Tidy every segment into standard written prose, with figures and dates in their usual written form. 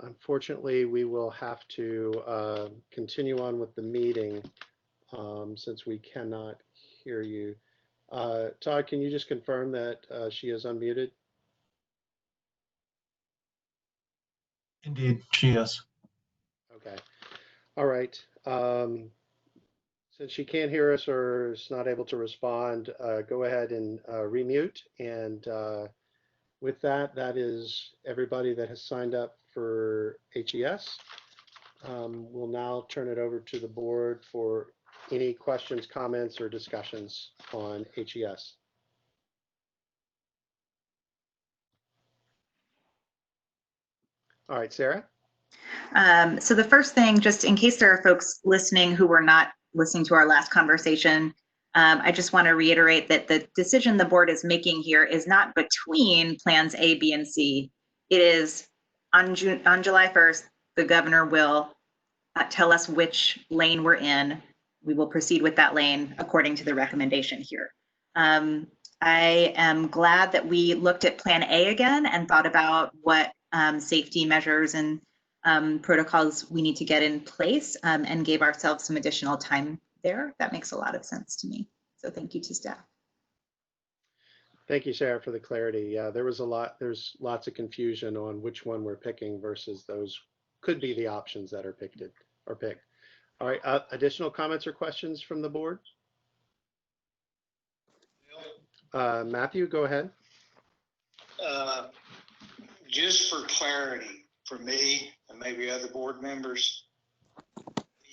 Unfortunately, we will have to continue on with the meeting since we cannot hear you. Todd, can you just confirm that she is unmuted? Indeed, she is. Okay. All right. Since she can't hear us or is not able to respond, go ahead and remute. And with that, that is everybody that has signed up for HES. We'll now turn it over to the board for any questions, comments, or discussions on HES. All right, Sarah. So the first thing, just in case there are folks listening who were not listening to our last conversation, I just want to reiterate that the decision the board is making here is not between plans A, B, and C. It is on July 1st, the governor will tell us which lane we're in. We will proceed with that lane according to the recommendation here. I am glad that we looked at plan A again and thought about what safety measures and protocols we need to get in place and gave ourselves some additional time there. That makes a lot of sense to me. So thank you to staff. Thank you, Sarah, for the clarity. Yeah, there's lots of confusion on which one we're picking versus those could be the options that are picked. All right, additional comments or questions from the board? Matthew, go ahead. Just for clarity for me and maybe other board members,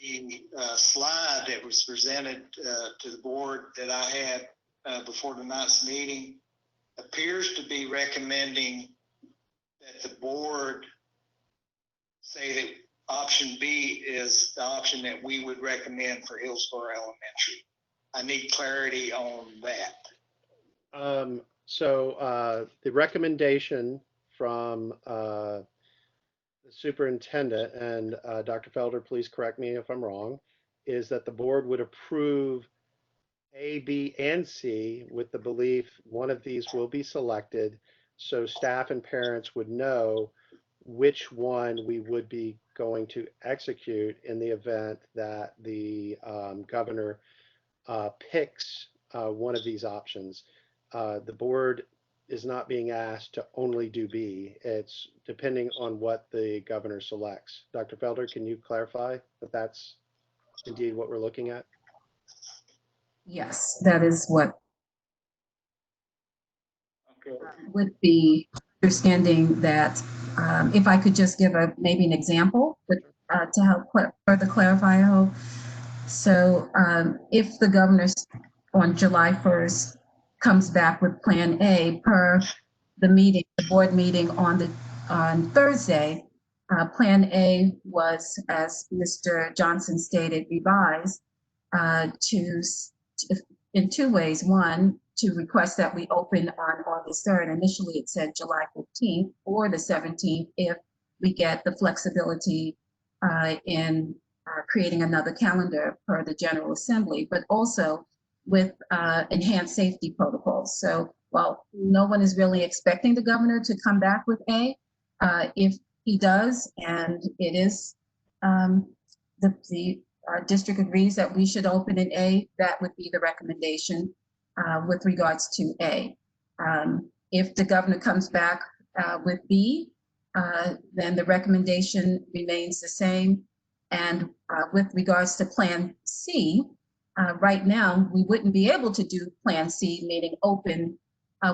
the slide that was presented to the board that I had before tonight's meeting appears to be recommending that the board say that option B is the option that we would recommend for Hillsborough Elementary. I need clarity on that. So the recommendation from the superintendent, and Dr. Felder, please correct me if I'm wrong, is that the board would approve A, B, and C with the belief one of these will be selected, so staff and parents would know which one we would be going to execute in the event that the governor picks one of these options. The board is not being asked to only do B. It's depending on what the governor selects. Dr. Felder, can you clarify that that's indeed what we're looking at? Yes, that is what. Okay. With the understanding that if I could just give maybe an example to help further clarify, I hope. So if the governor on July 1st comes back with plan A per the board meeting on Thursday, plan A was, as Mr. Johnson stated, revised in two ways. One, to request that we open on August 3rd. Initially, it said July 15th or the 17th if we get the flexibility in creating another calendar per the General Assembly, but also with enhanced safety protocols. So while no one is really expecting the governor to come back with A, if he does, and it is the district agrees that we should open in A, that would be the recommendation with regards to A. If the governor comes back with B, then the recommendation remains the same. And with regards to Plan C, right now, we wouldn't be able to do Plan C, meaning open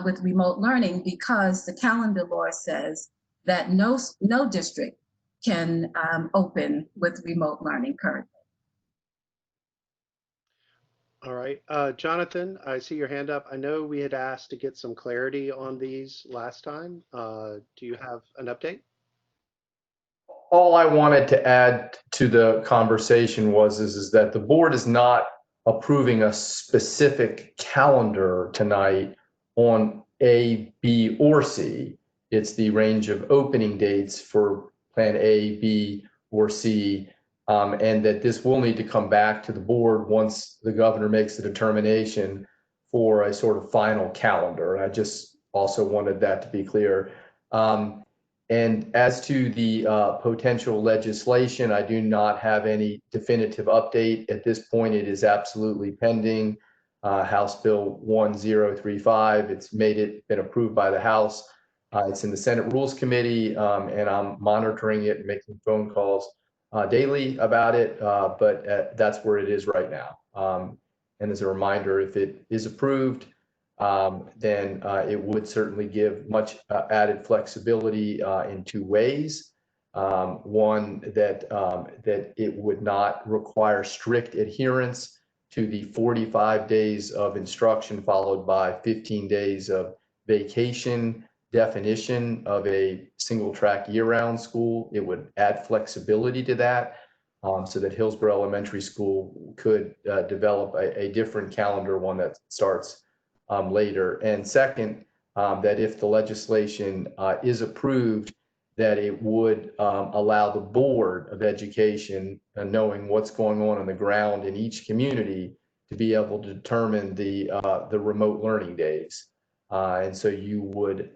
with remote learning, because the calendar law says that no district can open with remote learning currently. All right, Jonathan, I see your hand up. I know we had asked to get some clarity on these last time. Do you have an update? All I wanted to add to the conversation is that the board is not approving a specific calendar tonight on A, B, or C. It's the range of opening dates for Plan A, B, or C. And that this will need to come back to the board once the governor makes a determination for a sort of final calendar. And I just also wanted that to be clear. And as to the potential legislation, I do not have any definitive update. At this point, it is absolutely pending. House Bill 1035, it's been approved by the House. It's in the Senate Rules Committee, and I'm monitoring it and making phone calls daily about it, but that's where it is right now. And as a reminder, if it is approved, then it would certainly give much added flexibility in two ways. One, that it would not require strict adherence to the 45 days of instruction followed by 15 days of vacation definition of a single track year-round school. It would add flexibility to that, so that Hillsborough Elementary School could develop a different calendar, one that starts later. And second, that if the legislation is approved, that it would allow the Board of Education, knowing what's going on the ground in each community, to be able to determine the remote learning days. And so you would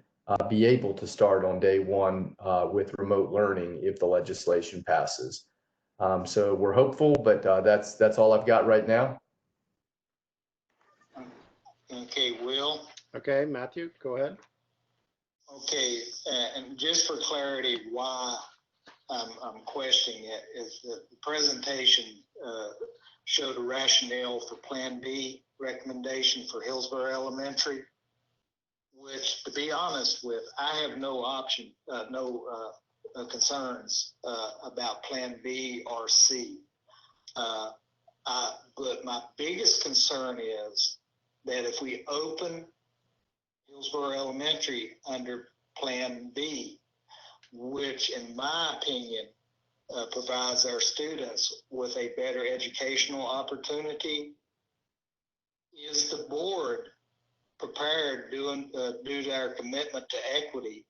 be able to start on day one with remote learning if the legislation passes. So we're hopeful, but that's all I've got right now. Okay, Will. Okay, Matthew, go ahead. Okay, and just for clarity, why I'm questioning it is that the presentation showed a rationale for Plan B recommendation for Hillsborough Elementary, which, to be honest with, I have no concerns about Plan B or C. But my biggest concern is that if we open Hillsborough Elementary under Plan B, which in my opinion provides our students with a better educational opportunity, is the board prepared, due to our commitment to equity,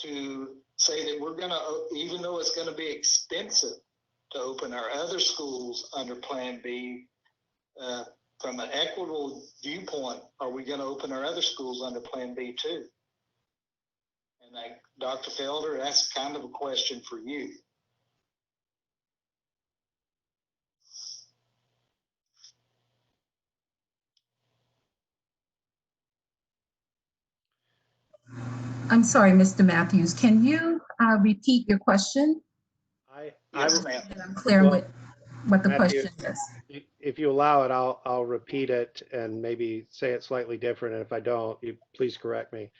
to say that we're going to, even though it's going to be expensive to open our other schools under Plan B, from an equitable viewpoint, are we going to open our other schools under Plan B too? And Dr. Felder, that's kind of a question for you. I'm sorry, Mr. Matthews, can you repeat your question? Yes, ma'am. And I'm clear Well, with what the Matthew, question is. if you allow it, I'll repeat it and maybe say it slightly different. And if I don't, you please correct me.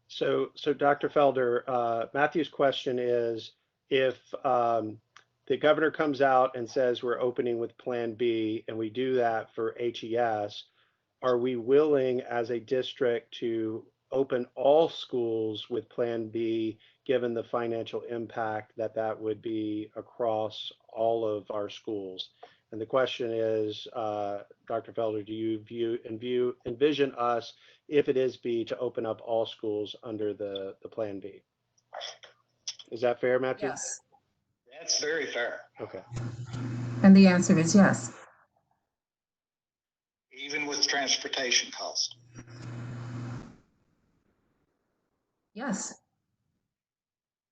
So Dr. Felder, Matthew's question is, if the governor comes out and says we're opening with Plan B and we do that for HES, are we willing as a district to open all schools with Plan B, given the financial impact that would be across all of our schools? And the question is, Dr. Felder, do you envision us, if it is B, to open up all schools under the Plan B? Is that fair, Matthew? Yes. That's very fair. Okay. And the answer is yes. Even with transportation cost. Yes.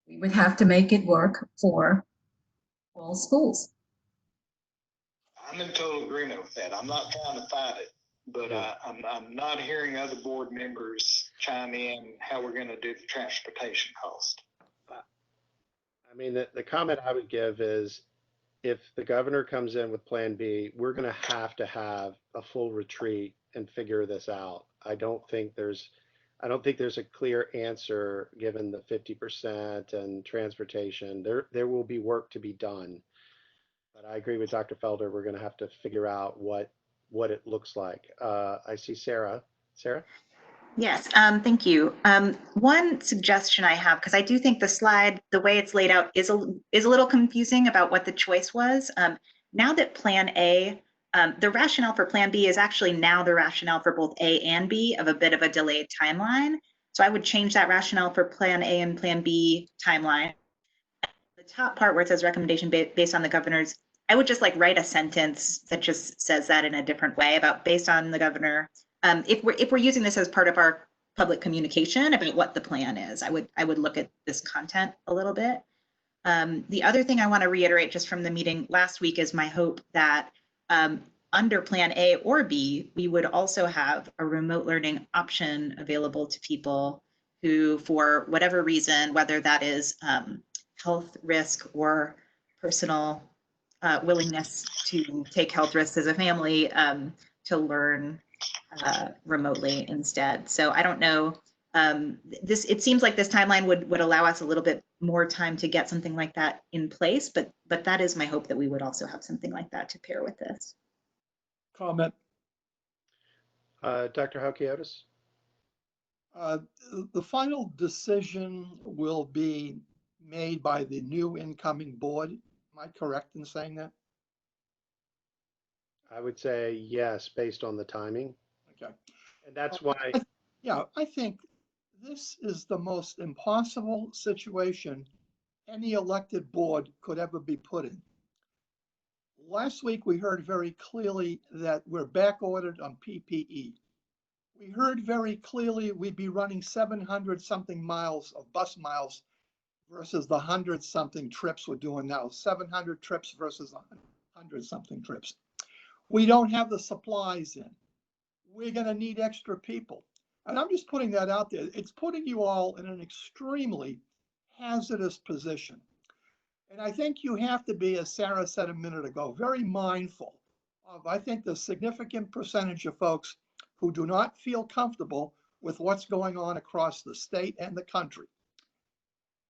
We would have to make it work for all schools. I'm in total agreement with that. I'm not trying to fight it, but I'm not hearing other board members chime in how we're going to do the transportation cost. I mean, the comment I would give is, if the governor comes in with Plan B, we're going to have a full retreat and figure this out. I don't think there's a clear answer given the 50% and transportation. There will be work to be done. But I agree with Dr. Felder. We're going to have to figure out what it looks like. I see Sarah. Sarah? Yes, thank you. One suggestion I have, because I do think the slide, the way it's laid out, is a little confusing about what the choice was. Now that Plan A, the rationale for Plan B is actually now the rationale for both A and B of a bit of a delayed timeline. So I would change that rationale for Plan A and Plan B timeline. The top part where it says recommendation based on the governor's, I would just like write a sentence that just says that in a different way about based on the governor. If we're using this as part of our public communication about what the plan is. I would look at this content a little bit. The other thing I want to reiterate just from the meeting last week is my hope that under Plan A or B, we would also have a remote learning option available to people who, for whatever reason, whether that is health risk or personal willingness to take health risks as a family, to learn remotely instead. So I don't know. It seems like this timeline would allow us a little bit more time to get something like that in place, but that is my hope, that we would also have something like that to pair with this. Comment. Dr. Halkiotis? The final decision will be made by the new incoming board. Am I correct in saying that? I would say yes, based on the timing. Okay. And that's why. Yeah, I think this is the most impossible situation any elected board could ever be put in. Last week, we heard very clearly that we're back ordered on PPE. We heard very clearly we'd be running 700 something miles of bus miles versus the 100 something trips we're doing now, 700 trips versus 100 something trips. We don't have the supplies in. We're going to need extra people. And I'm just putting that out there. It's putting you all in an extremely hazardous position. And I think you have to be, as Sarah said a minute ago, very mindful of, I think, the significant percentage of folks who do not feel comfortable with what's going on across the state and the country.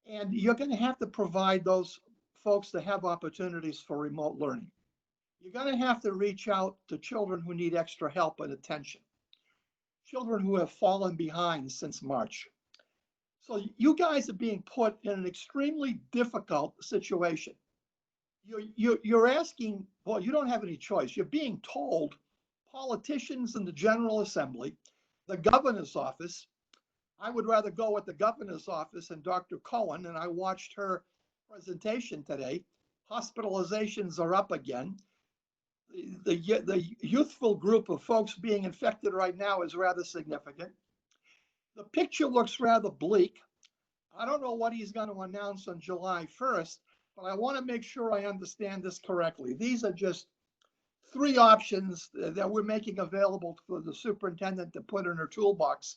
And you're going to have to provide those folks to have opportunities for remote learning. You're going to have to reach out to children who need extra help and attention, children who have fallen behind since March. So you guys are being put in an extremely difficult situation. You're asking, well, you don't have any choice. You're being told, politicians in the General Assembly, the governor's office. I would rather go with the governor's office and Dr. Cohen, and I watched her presentation today. Hospitalizations are up again. The youthful group of folks being infected right now is rather significant. The picture looks rather bleak. I don't know what he's going to announce on July 1st, but I want to make sure I understand this correctly. These are just 3 options that we're making available for the superintendent to put in her toolbox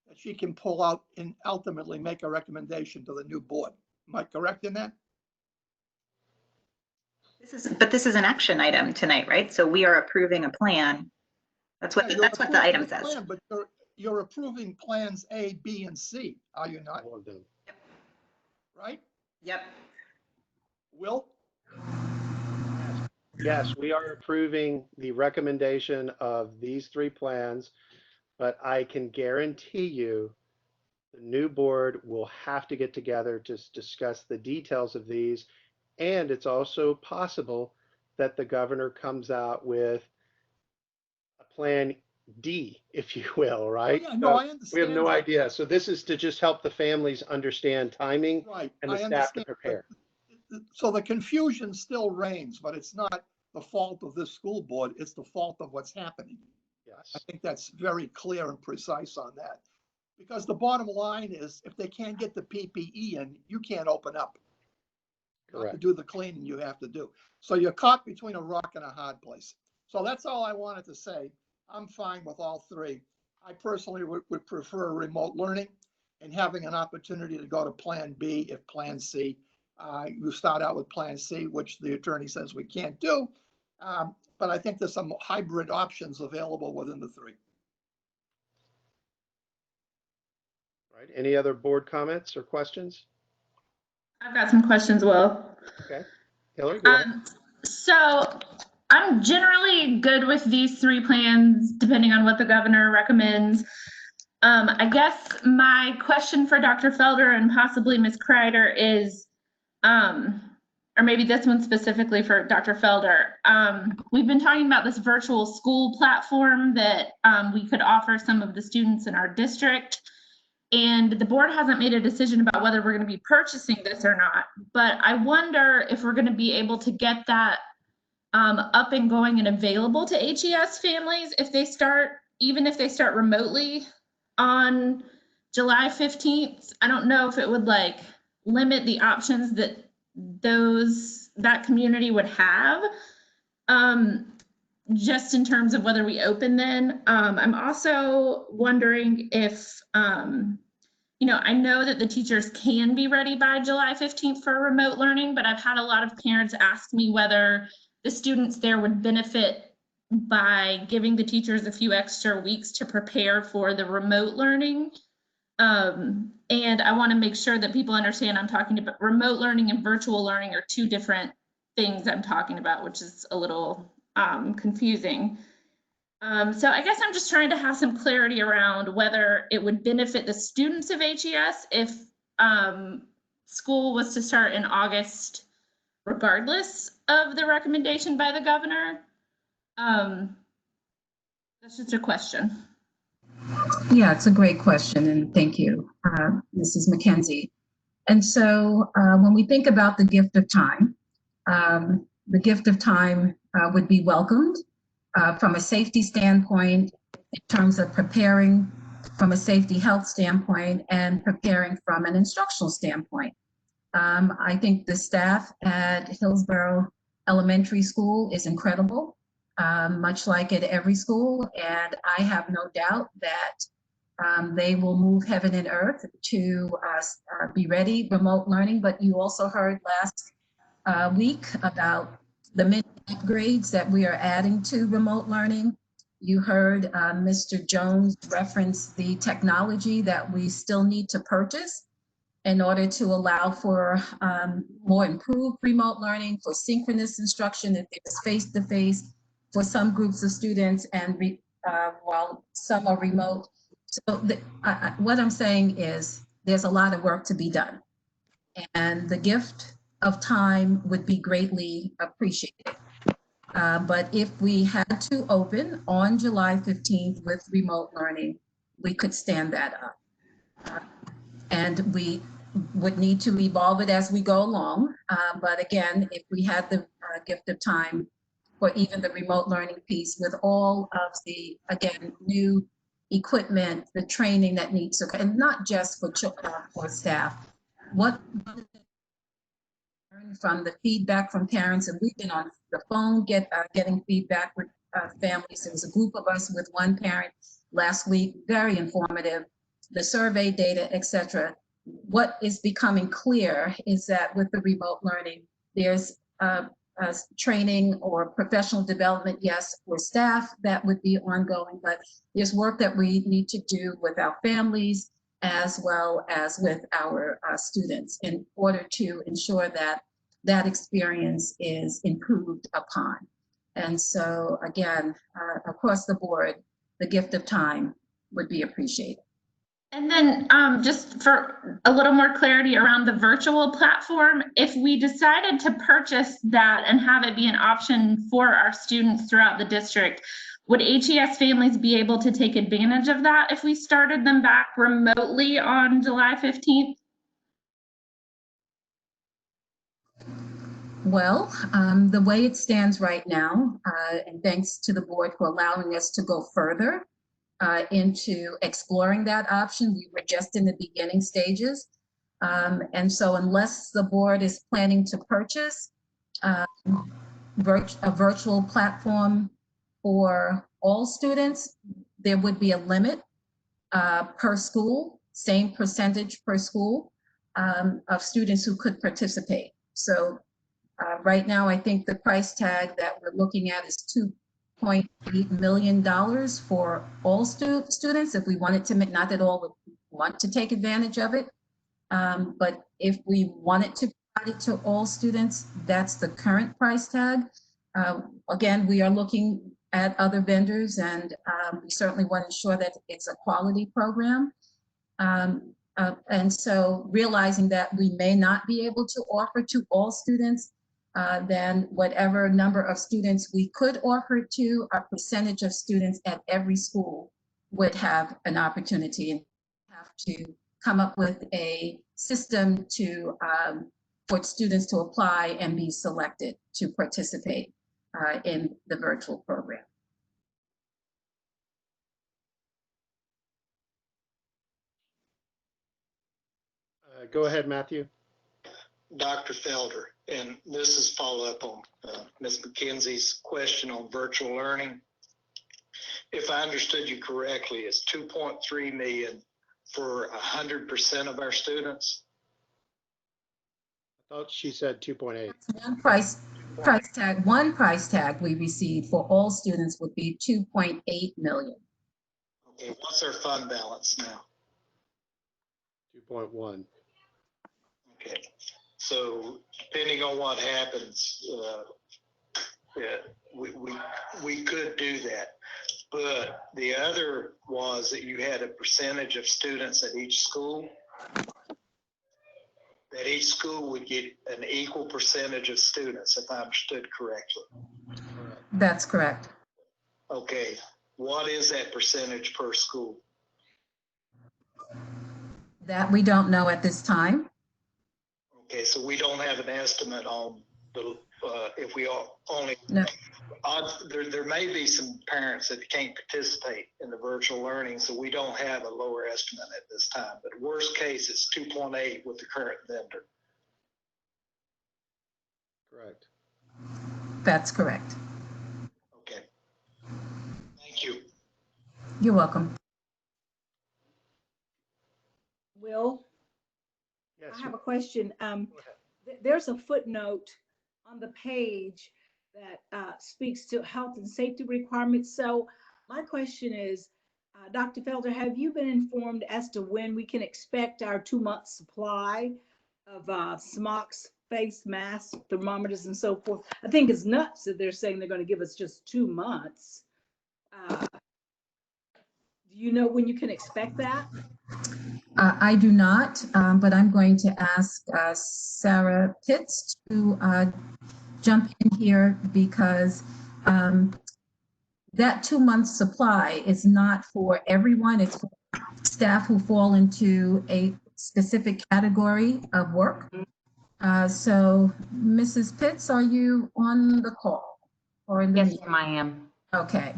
that she can pull out and ultimately make a recommendation to the new board. Am I correct in that? This is an action item tonight, right? So we are approving a plan. That's what the item says. Plan, but you're approving plans A, B, and C, are you not? All of them. Right? Yep. Will? Yes, we are approving the recommendation of these 3 plans, but I can guarantee you the new board will have to get together to discuss the details of these. And it's also possible that the governor comes out with a plan D, if you will, right? Oh, yeah, no, I understand. We have no idea. So this is to just help the families understand timing, right, and the staff to prepare. So the confusion still reigns, but it's not the fault of this school board. It's the fault of what's happening. Yes. I think that's very clear and precise on that. Because the bottom line is, if they can't get the PPE in, you can't open up. You have to do the cleaning you have to do. So you're caught between a rock and a hard place. So that's all I wanted to say. I'm fine with all 3. I personally would prefer remote learning and having an opportunity to go to Plan B if Plan C. You start out with Plan C, which the attorney says we can't do. But I think there's some hybrid options available within the 3. Right. Any other board comments or questions? I've got some questions, Will. Okay. Hillary, go ahead. So I'm generally good with these 3 plans, depending on what the governor recommends. I guess my question for Dr. Felder and possibly Ms. Kreider is, or maybe this one specifically for Dr. Felder. We've been talking about this virtual school platform that we could offer some of the students in our district. And the board hasn't made a decision about whether we're going to be purchasing this or not. But I wonder if we're going to be able to get that up and going and available to HES families if they start, even if they start remotely on July 15th, I don't know if it would like limit the options that that community would have, just in terms of whether we open then. I'm also wondering if, I know that the teachers can be ready by July 15th for remote learning, but I've had a lot of parents ask me whether the students there would benefit by giving the teachers a few extra weeks to prepare for the remote learning. And I want to make sure that people understand I'm talking about remote learning and virtual learning are two different things I'm talking about, which is a little confusing. So I guess I'm just trying to have some clarity around whether it would benefit the students of HES if school was to start in August, regardless of the recommendation by the governor. That's just a question. Yeah, it's a great question, and thank you, Mrs. McKenzie. And so when we think about the gift of time would be welcomed from a safety standpoint in terms of preparing from a safety health standpoint and preparing from an instructional standpoint. I think the staff at Hillsborough Elementary School is incredible, much like at every school, and I have no doubt that they will move heaven and earth to be ready remote learning. But you also heard last week about the many upgrades that we are adding to remote learning. You heard Mr. Jones reference the technology that we still need to purchase in order to allow for more improved remote learning, for synchronous instruction if there's face-to-face for some groups of students, and while some are remote. So what I'm saying is there's a lot of work to be done, and the gift of time would be greatly appreciated. But if we had to open on July 15th with remote learning, we could stand that up. And we would need to evolve it as we go along. But again, if we had the gift of time for even the remote learning piece with all of the, again, new equipment, the training that needs to, and not just for staff, what from the feedback from parents, and we've been on the phone getting feedback with families. There was a group of us with one parent last week, very informative, the survey data, etc. What is becoming clear is that with the remote learning, there's training or professional development, yes, for staff that would be ongoing, but there's work that we need to do with our families as well as with our students in order to ensure that that experience is improved upon. And so again, across the board, the gift of time would be appreciated. And then just for a little more clarity around the virtual platform, if we decided to purchase that and have it be an option for our students throughout the district, would HES families be able to take advantage of that if we started them back remotely on July 15th? Well, the way it stands right now, and thanks to the board for allowing us to go further into exploring that option, we were just in the beginning stages. And so unless the board is planning to purchase a virtual platform for all students, there would be a limit per school, same percentage per school of students who could participate. So right now, I think the price tag that we're looking at is $2.8 million for all students. If we wanted to make, not that all would want to take advantage of it, but if we wanted to provide it to all students, that's the current price tag. Again, we are looking at other vendors, and we certainly want to ensure that it's a quality program. And so realizing that we may not be able to offer to all students, then whatever number of students we could offer it to, a percentage of students at every school would have an opportunity, and have to come up with a system to for students to apply and be selected to participate in the virtual program. Go ahead, Matthew. Dr. Felder, and this is follow up on Ms. McKenzie's question on virtual learning. If I understood you correctly, it's 2.3 million for 100% of our students. I thought she said 2.8. One price tag we received for all students would be 2.8 million. Okay, what's our fund balance now? 2.1. Okay, so depending on what happens, we could do that. But the other was that you had a percentage of students at each school, that each school would get an equal percentage of students, if I understood correctly. That's correct. Okay, what is that percentage per school? That we don't know at this time. Okay, so we don't have an estimate on the, if we only, No. There may be some parents that can't participate in the virtual learning, so we don't have a lower estimate at this time. But worst case, it's 2.8 with the current vendor. Correct. That's correct. Okay. Thank you. You're welcome. Will, Yes. I have a question. There's a footnote on the page that speaks to health and safety requirements. So my question is, Dr. Felder, have you been informed as to when we can expect our 2-month supply of smocks, face masks, thermometers, and so forth? I think it's nuts that they're saying they're going to give us just 2 months. Do you know when you can expect that? I do not, but I'm going to ask Sarah Pitts to jump in here because that 2-month supply is not for everyone. It's for staff who fall into a specific category of work. So Mrs. Pitts, are you on the call or in the Yes, meeting? ma'am, I am. Okay.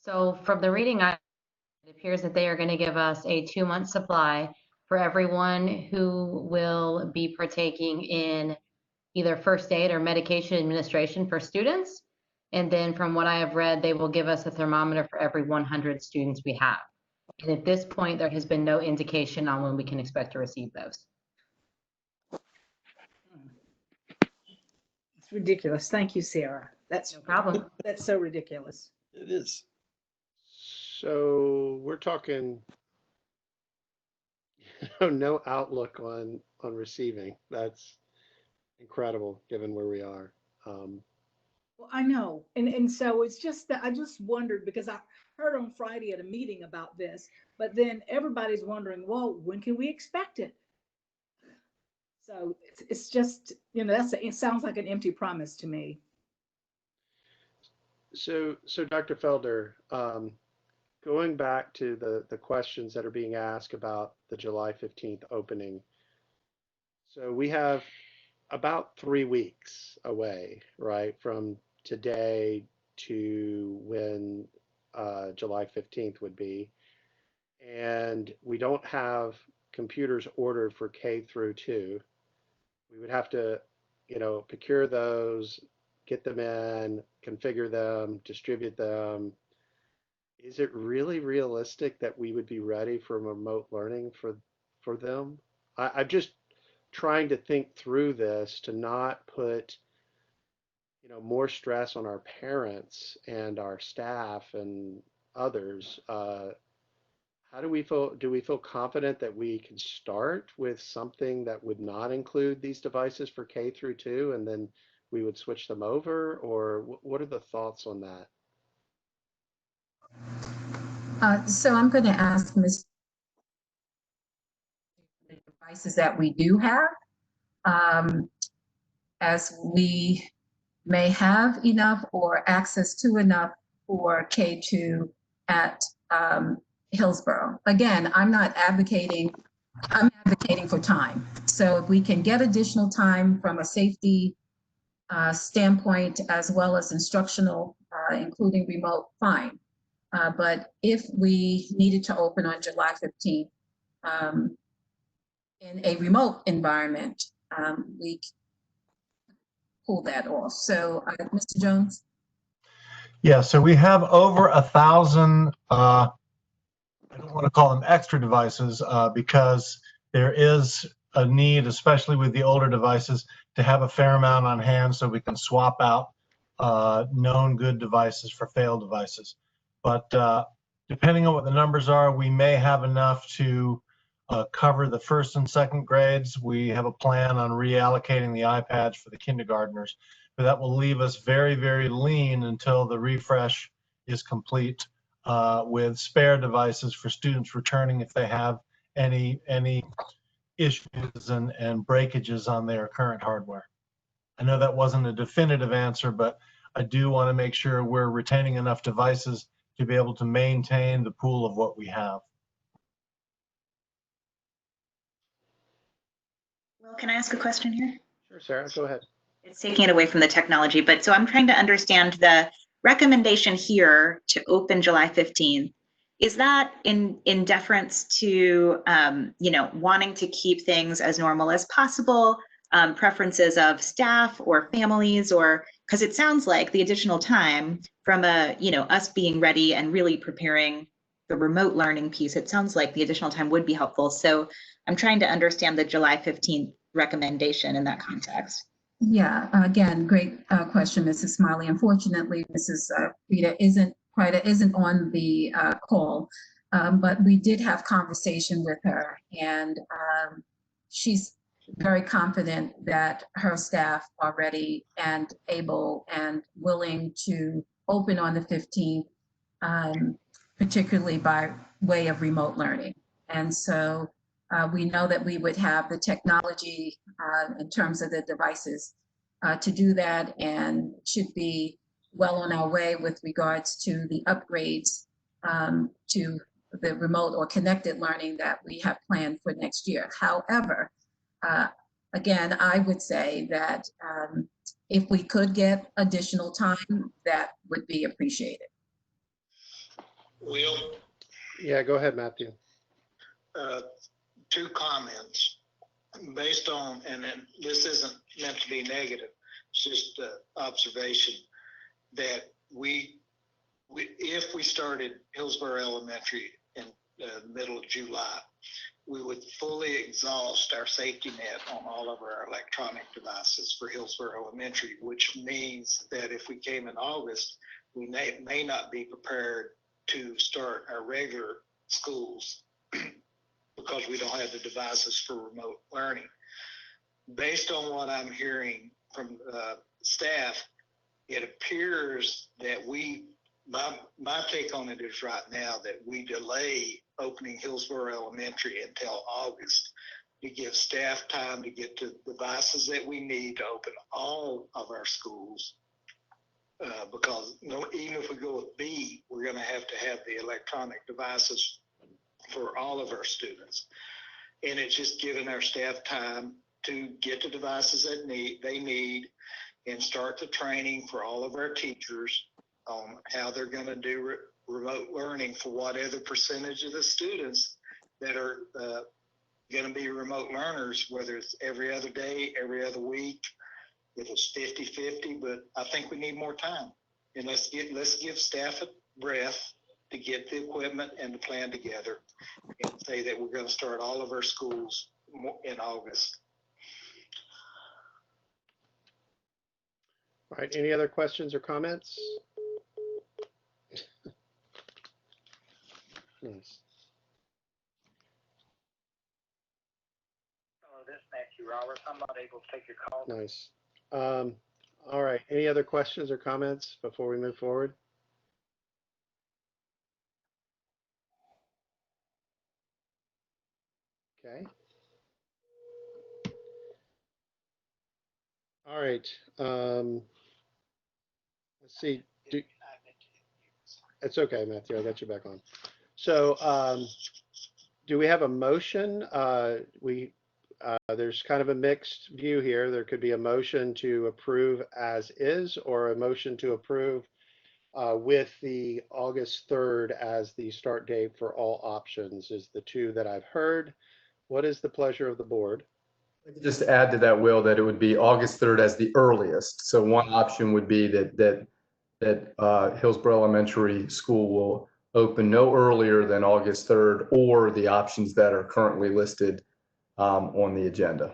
So from the reading, it appears that they are going to give us a 2-month supply for everyone who will be partaking in either first aid or medication administration for students. And then from what I have read, they will give us a thermometer for every 100 students we have. And at this point, there has been no indication on when we can expect to receive those. It's ridiculous. Thank you, Sarah. No problem. That's so ridiculous. It is. So we're talking no outlook on receiving. That's incredible given where we are. Well, I know. And so it's just that I just wondered because I heard on Friday at a meeting about this, but then everybody's wondering, well, when can we expect it? So it's just, it sounds like an empty promise to me. So Dr. Felder, going back to the questions that are being asked about the July 15th opening. So we have about 3 weeks away, right, from today to when July 15th would be. And we don't have computers ordered for K through 2. We would have to, procure those, get them in, configure them, distribute them. Is it really realistic that we would be ready for remote learning for them? I'm just trying to think through this to not put, more stress on our parents and our staff and others. How do we feel confident that we can start with something that would not include these devices for K through 2 and then we would switch them over? Or what are the thoughts on that? So I'm going to ask Ms. the devices that we do have, as we may have enough or access to enough for K2 at Hillsborough. Again, I'm advocating for time. So if we can get additional time from a safety standpoint as well as instructional, including remote, fine. But if we needed to open on July 15th, in a remote environment, we pull that off. So, Mr. Jones? Yeah, so we have over 1,000, I don't want to call them extra devices, because there is a need, especially with the older devices, to have a fair amount on hand so we can swap out known good devices for failed devices. But depending on what the numbers are, we may have enough to cover the first and second grades. We have a plan on reallocating the iPads for the kindergartners, but that will leave us very, very lean until the refresh is complete, with spare devices for students returning if they have any issues and breakages on their current hardware. I know that wasn't a definitive answer, but I do want to make sure we're retaining enough devices to be able to maintain the pool of what we have. Well, can I ask a question here? Sure, Sarah, go ahead. It's taking it away from the technology, but so I'm trying to understand the recommendation here to open July 15th. Is that in deference to, wanting to keep things as normal as possible, preferences of staff or families, or because it sounds like the additional time from us being ready and really preparing the remote learning piece, it sounds like the additional time would be helpful. So I'm trying to understand the July 15th recommendation in that context. Yeah, again, great question, Mrs. Smiley. Unfortunately, Mrs. Rita isn't on the call, but we did have conversation with her, and she's very confident that her staff are ready and able and willing to open on the 15th, particularly by way of remote learning. And so we know that we would have the technology in terms of the devices to do that, and should be well on our way with regards to the upgrades to the remote or connected learning that we have planned for next year. However, again, I would say that if we could get additional time, that would be appreciated. Will? Yeah, go ahead, Matthew. Two comments based on, and then this isn't meant to be negative, it's just observation that if we started Hillsborough Elementary in the middle of July, we would fully exhaust our safety net on all of our electronic devices for Hillsborough Elementary, which means that if we came in August, we may not be prepared to start our regular schools because we don't have the devices for remote learning. Based on what I'm hearing from staff, it appears that my take on it is right now that we delay opening Hillsborough Elementary until August to give staff time to get the devices that we need to open all of our schools. Because even if we go with B, we're going to have the electronic devices for all of our students. And it's just giving our staff time to get the devices that they need and start the training for all of our teachers on how they're going to do remote learning for whatever percentage of the students that are going to be remote learners, whether it's every other day, every other week, if it's 50-50, but I think we need more time. And let's give staff a breath to get the equipment and the plan together and say that we're going to start all of our schools in August. All right, any other questions or comments? Nice. This is Matthew Roberts. I'm not able to take your call. Nice. All right, any other questions or comments before we move forward? Okay. All right. Let's see. It's okay, Matthew. I got you back on. So, do we have a motion? There's kind of a mixed view here. There could be a motion to approve as is, or a motion to approve with the August 3rd as the start date for all options is the two that I've heard. What is the pleasure of the board? Just to add to that, Will, that it would be August 3rd as the earliest. So one option would be that Hillsborough Elementary School will open no earlier than August 3rd, or the options that are currently listed on the agenda.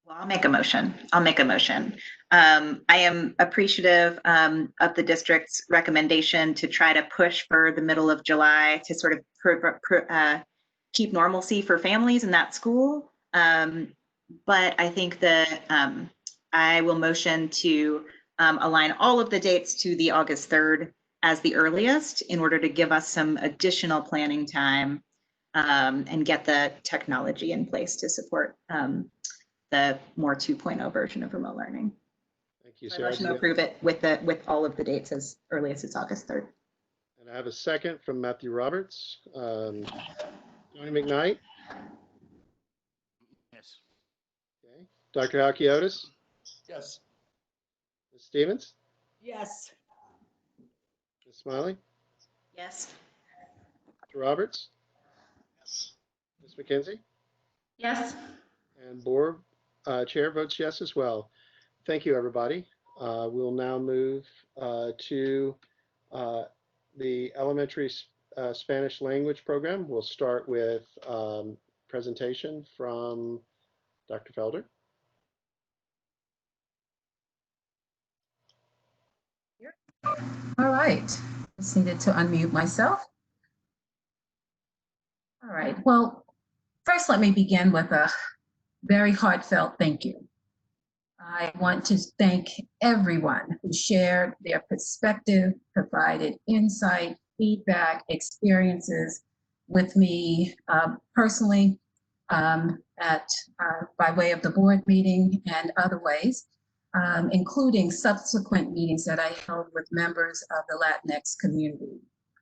Well, I'll make a motion. I am appreciative of the district's recommendation to try to push for the middle of July to sort of keep normalcy for families in that school. But I think that I will motion to align all of the dates to the August 3rd as the earliest in order to give us some additional planning time and get the technology in place to support the more 2.0 version of remote learning. Thank you, So I Sarah. motion to approve it with all of the dates as early as it's August 3rd. And I have a second from Matthew Roberts. Johnny McKnight? Yes. Okay. Dr. Halkiotis? Yes. Ms. Stevens? Yes. Ms. Smiley? Yes. Dr. Roberts? Yes. Ms. McKenzie? Yes. And board chair votes yes as well. Thank you, everybody. We'll now move to the elementary Spanish language program. We'll start with presentation from Dr. Felder. All right, just needed to unmute myself. All right, well, first let me begin with a very heartfelt thank you. I want to thank everyone who shared their perspective, provided insight, feedback, experiences with me personally by way of the board meeting and other ways, including subsequent meetings that I held with members of the Latinx community.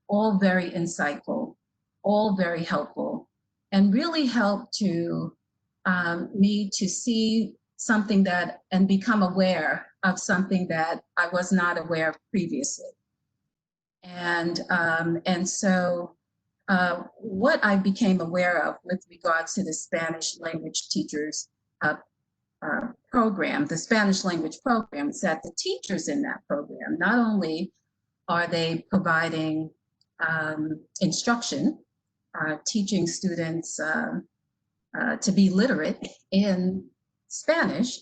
All very insightful, all very helpful, and really helped to me to see something that and become aware of something that I was not aware of previously. And so what I became aware of with regards to the Spanish language teachers program, the Spanish language program, is that the teachers in that program, not only are they providing instruction, teaching students to be literate in Spanish,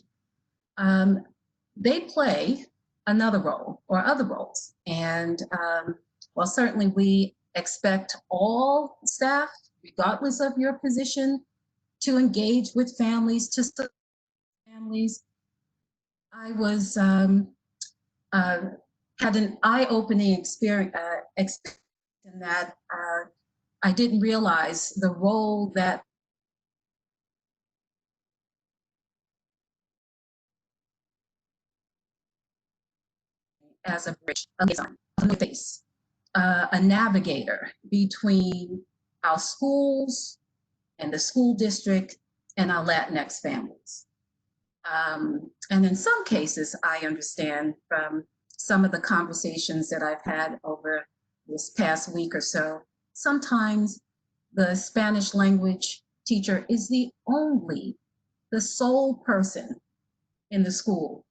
they play another role or other roles. And well, certainly we expect all staff, regardless of your position, to engage with families, to support families. I was had an eye-opening experience in that I didn't realize the role that as a bridge, a face, a navigator between our schools and the school district and our Latinx families. And in some cases, I understand from some of the conversations that I've had over this past week or so, sometimes the Spanish language teacher is the sole person in the school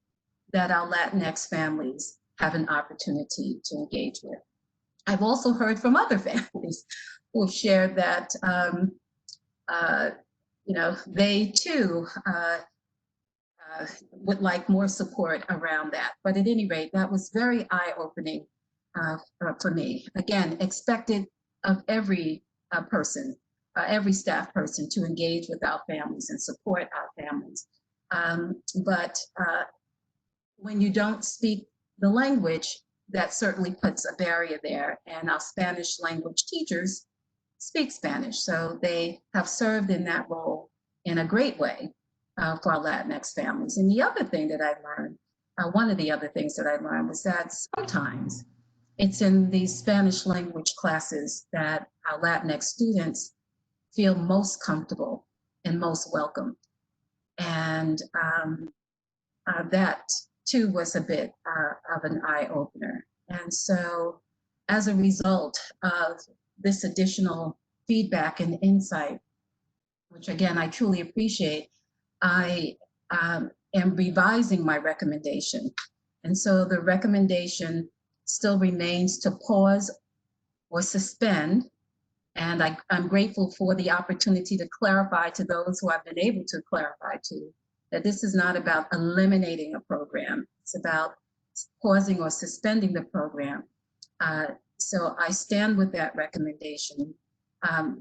that our Latinx families have an opportunity to engage with. I've also heard from other families who have shared that, they too would like more support around that. But at any rate, that was very eye-opening for me. Again, expected of every person, every staff person to engage with our families and support our families. But when you don't speak the language, that certainly puts a barrier there. And our Spanish language teachers speak Spanish, so they have served in that role in a great way for our Latinx families. And the other thing that I learned, one of the other things that I learned was that sometimes it's in these Spanish language classes that our Latinx students feel most comfortable and most welcome. And that too was a bit of an eye opener. And so as a result of this additional feedback and insight, which again, I truly appreciate, I am revising my recommendation. And so the recommendation still remains to pause or suspend. And I'm grateful for the opportunity to clarify to those who I've been able to clarify to that this is not about eliminating a program. It's about pausing or suspending the program. So I stand with that recommendation,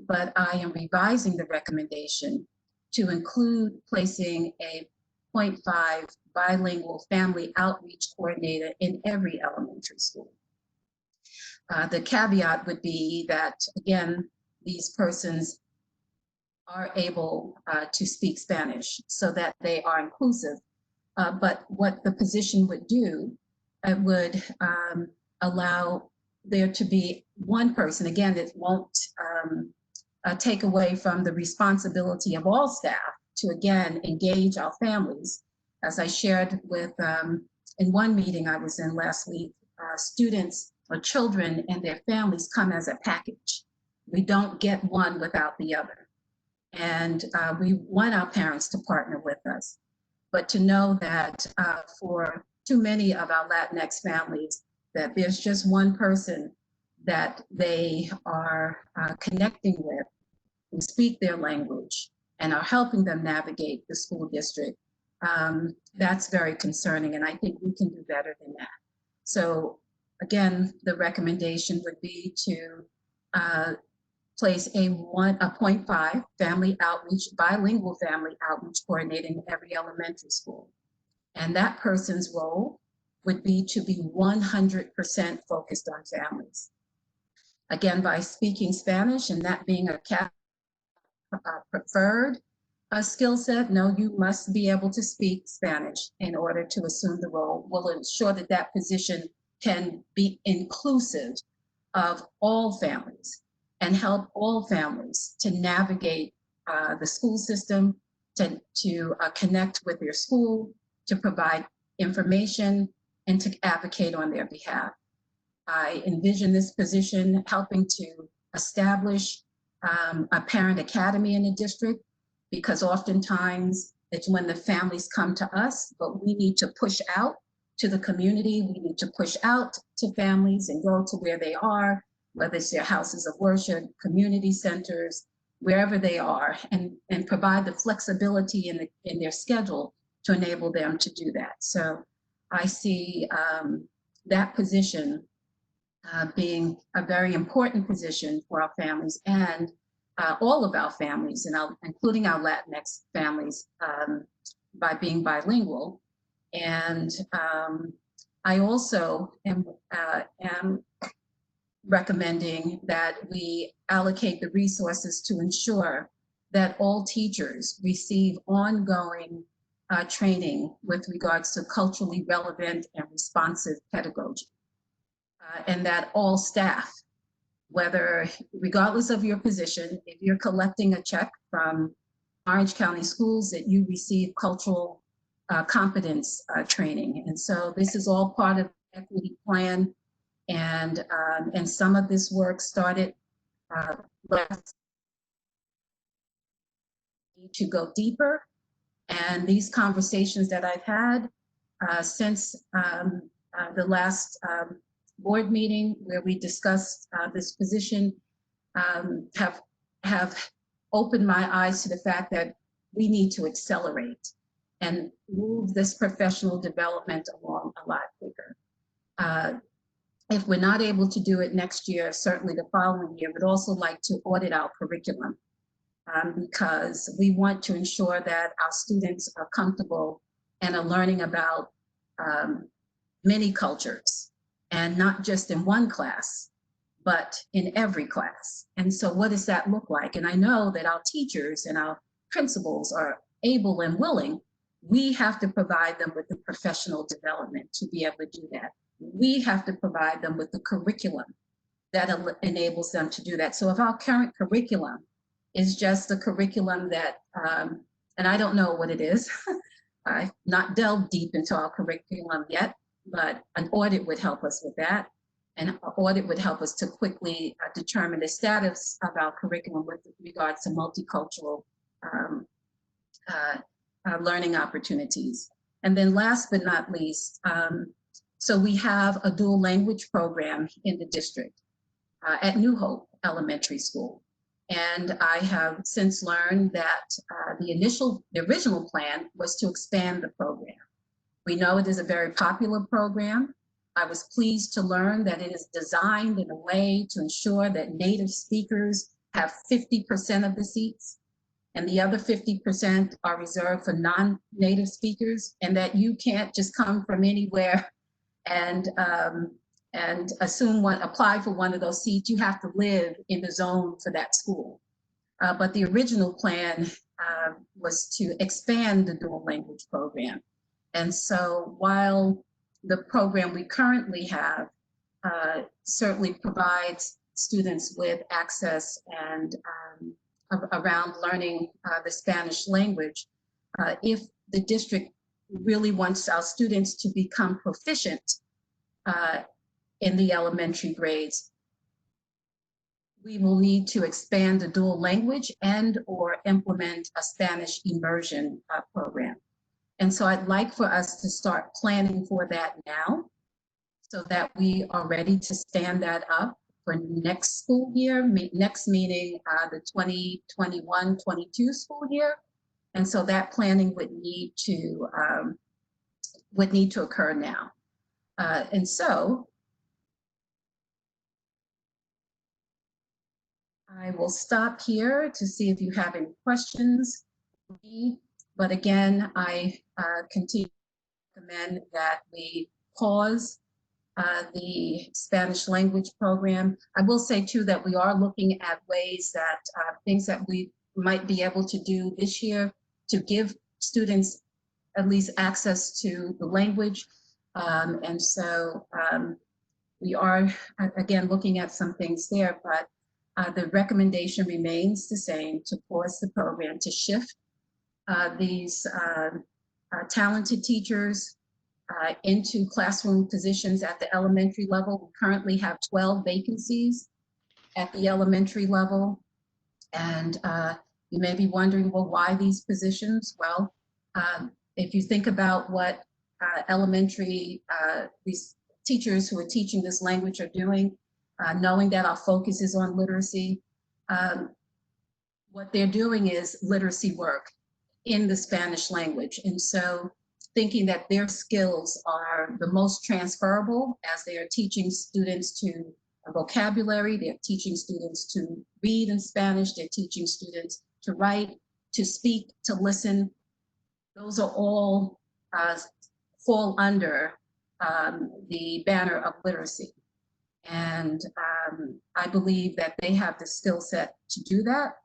but I am revising the recommendation to include placing a 0.5 bilingual family outreach coordinator in every elementary school. The caveat would be that, again, these persons are able to speak Spanish so that they are inclusive. But what the position would do, it would allow there to be one person. Again, it won't take away from the responsibility of all staff to, again, engage our families. As I shared with, in one meeting I was in last week, students or children and their families come as a package. We don't get one without the other. And we want our parents to partner with us. But to know that for too many of our Latinx families, that there's just one person that they are connecting with who speak their language and are helping them navigate the school district, that's very concerning. And I think we can do better than that. So again, the recommendation would be to place a 0.5 family outreach, bilingual family outreach coordinator in every elementary school. And that person's role would be to be 100% focused on families. Again, by speaking Spanish and that being a preferred skill set, no, you must be able to speak Spanish in order to assume the role. We'll ensure that that position can be inclusive of all families and help all families to navigate the school system, to connect with their school, to provide information, and to advocate on their behalf. I envision this position helping to establish a parent academy in the district, because oftentimes it's when the families come to us, but we need to push out to the community. We need to push out to families and go to where they are, whether it's their houses of worship, community centers, wherever they are, and provide the flexibility in their schedule to enable them to do that. So I see that position being a very important position for our families and all of our families, and including our Latinx families, by being bilingual. And I also am recommending that we allocate the resources to ensure that all teachers receive ongoing training with regards to culturally relevant and responsive pedagogy. And that all staff, whether, regardless of your position, if you're collecting a check from Orange County Schools, that you receive cultural competence training. And so this is all part of the equity plan. And some of this work started to go deeper. And these conversations that I've had since the last board meeting where we discussed this position have opened my eyes to the fact that we need to accelerate and move this professional development along a lot quicker. If we're not able to do it next year, certainly the following year, we'd also like to audit our curriculum because we want to ensure that our students are comfortable and are learning about many cultures, and not just in one class, but in every class. And so what does that look like? And I know that our teachers and our principals are able and willing. We have to provide them with the professional development to be able to do that. We have to provide them with the curriculum that enables them to do that. So if our current curriculum is just a curriculum that, and I don't know what it is, I've not delved deep into our curriculum yet, but an audit would help us with that. And an audit would help us to quickly determine the status of our curriculum with regards to multicultural learning opportunities. And then last but not least, so we have a dual language program in the district at New Hope Elementary School. And I have since learned that the original plan was to expand the program. We know it is a very popular program. I was pleased to learn that it is designed in a way to ensure that native speakers have 50% of the seats, and the other 50% are reserved for non-native speakers, and that you can't just come from anywhere and apply for one of those seats. You have to live in the zone for that school. But the original plan was to expand the dual language program. And so while the program we currently have certainly provides students with access and around learning the Spanish language, if the district really wants our students to become proficient in the elementary grades, we will need to expand the dual language and or implement a Spanish immersion program. And so I'd like for us to start planning for that now so that we are ready to stand that up for next school year, next meaning the 2021-22 school year. And so that planning would need to occur now. And so I will stop here to see if you have any questions. But again, I continue to recommend that we pause the Spanish language program. I will say too that we are looking at ways that things that we might be able to do this year to give students at least access to the language. And so we are, again, looking at some things there, but the recommendation remains the same, to pause the program, to shift these talented teachers into classroom positions at the elementary level. We currently have 12 vacancies at the elementary level. And you may be wondering, well, why these positions? Well, if you think about what these teachers who are teaching this language are doing, knowing that our focus is on literacy, what they're doing is literacy work in the Spanish language. And so thinking that their skills are the most transferable as they are teaching students to vocabulary, they're teaching students to read in Spanish, they're teaching students to write, to speak, to listen. Those are all fall under the banner of literacy. And I believe that they have the skill set to do that.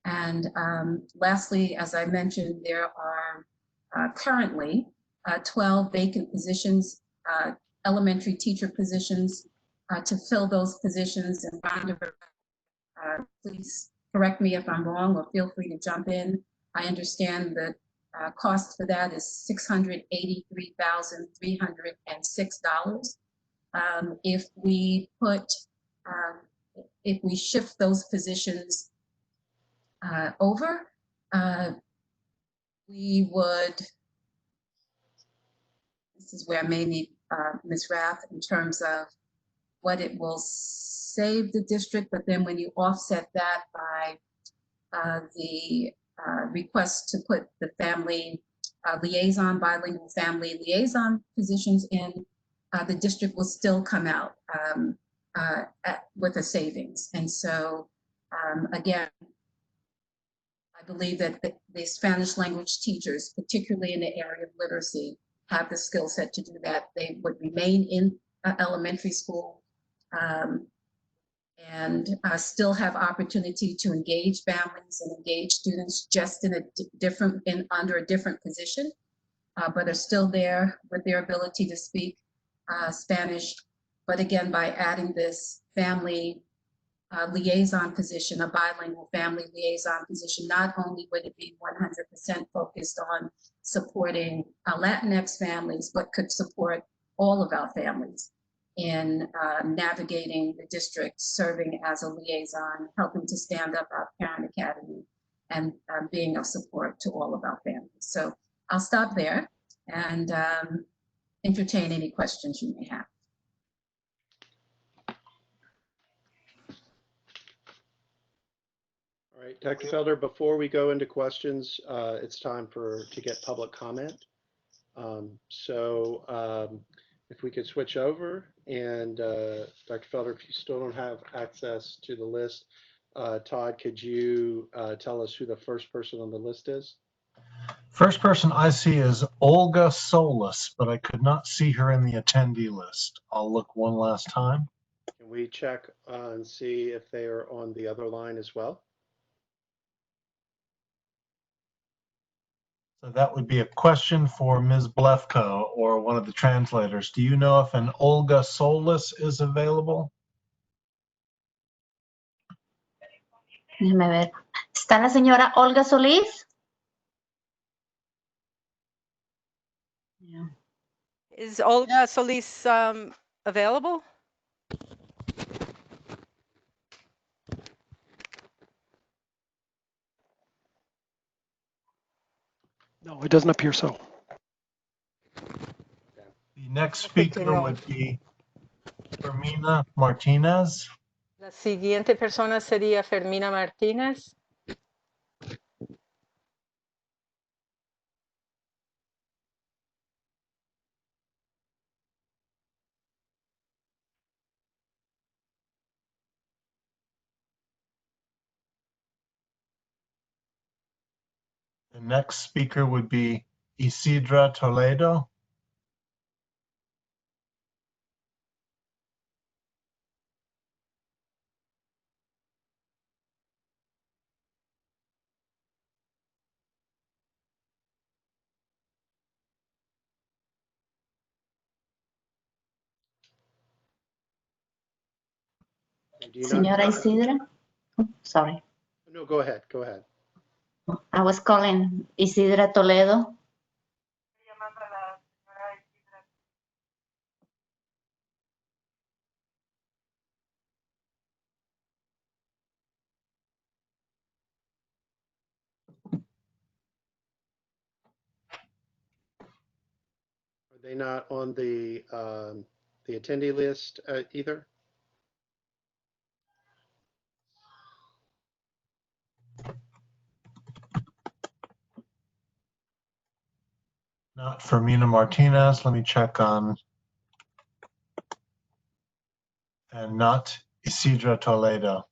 And lastly, as I mentioned, there are currently 12 vacant positions, elementary teacher positions. To fill those positions, and Rhonda, please correct me if I'm wrong, or feel free to jump in. I understand the cost for that is $683,306. If we shift those positions over, we would, this is where I may need Ms. Rath in terms of what it will save the district, but then when you offset that by the request to put the family liaison, bilingual family liaison positions in, the district will still come out with a savings. And so again, I believe that the Spanish language teachers, particularly in the area of literacy, have the skill set to do that. They would remain in elementary school and still have opportunity to engage families and engage students, just in under a different position, but are still there with their ability to speak Spanish. But again, by adding this family liaison position, a bilingual family liaison position, not only would it be 100% focused on supporting our Latinx families, but could support all of our families in navigating the district, serving as a liaison, helping to stand up our parent academy, and being of support to all of our families. So I'll stop there and entertain any questions you may have. All right, Dr. Felder, before we go into questions, it's time to get public comment. If we could switch over, and Dr. Felder, if you still don't have access to the list, Todd, could you tell us who the first person on the list is? First person I see is Olga Solis, but I could not see her in the attendee list. I'll look one last time. Can we check and see if they are on the other line as well? So that would be a question for Ms. Blefko or one of the translators. Do you know if an Olga Solis is available? Déjame ver. ¿Está la señora Olga Solís? Yeah. Is Olga Solis available? No, it doesn't appear so. The next speaker would be Fermina Martinez. La siguiente persona sería Fermina Martínez. The next speaker would be Isidra Toledo. Señora Isidra? Oh, sorry. No, go ahead. Go ahead. I was calling Isidra Toledo. Are they not on the attendee list either? Not Fermina Martinez. Let me check on. And not Isidra Toledo.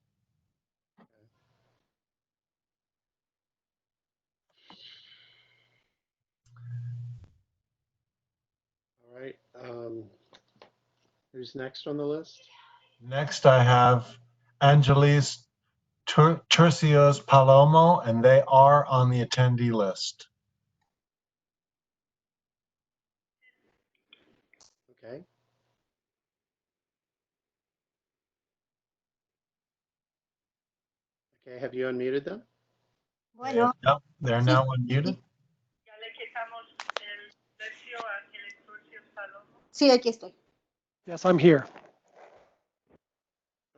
All right. Who's next on the list? Next, I have Angelis Turcios Palomo, and they are on the attendee list. Okay. Okay, have you unmuted them? Bueno. Yep, they're Sí. now unmuted. Sí, aquí estoy. Yes, I'm here.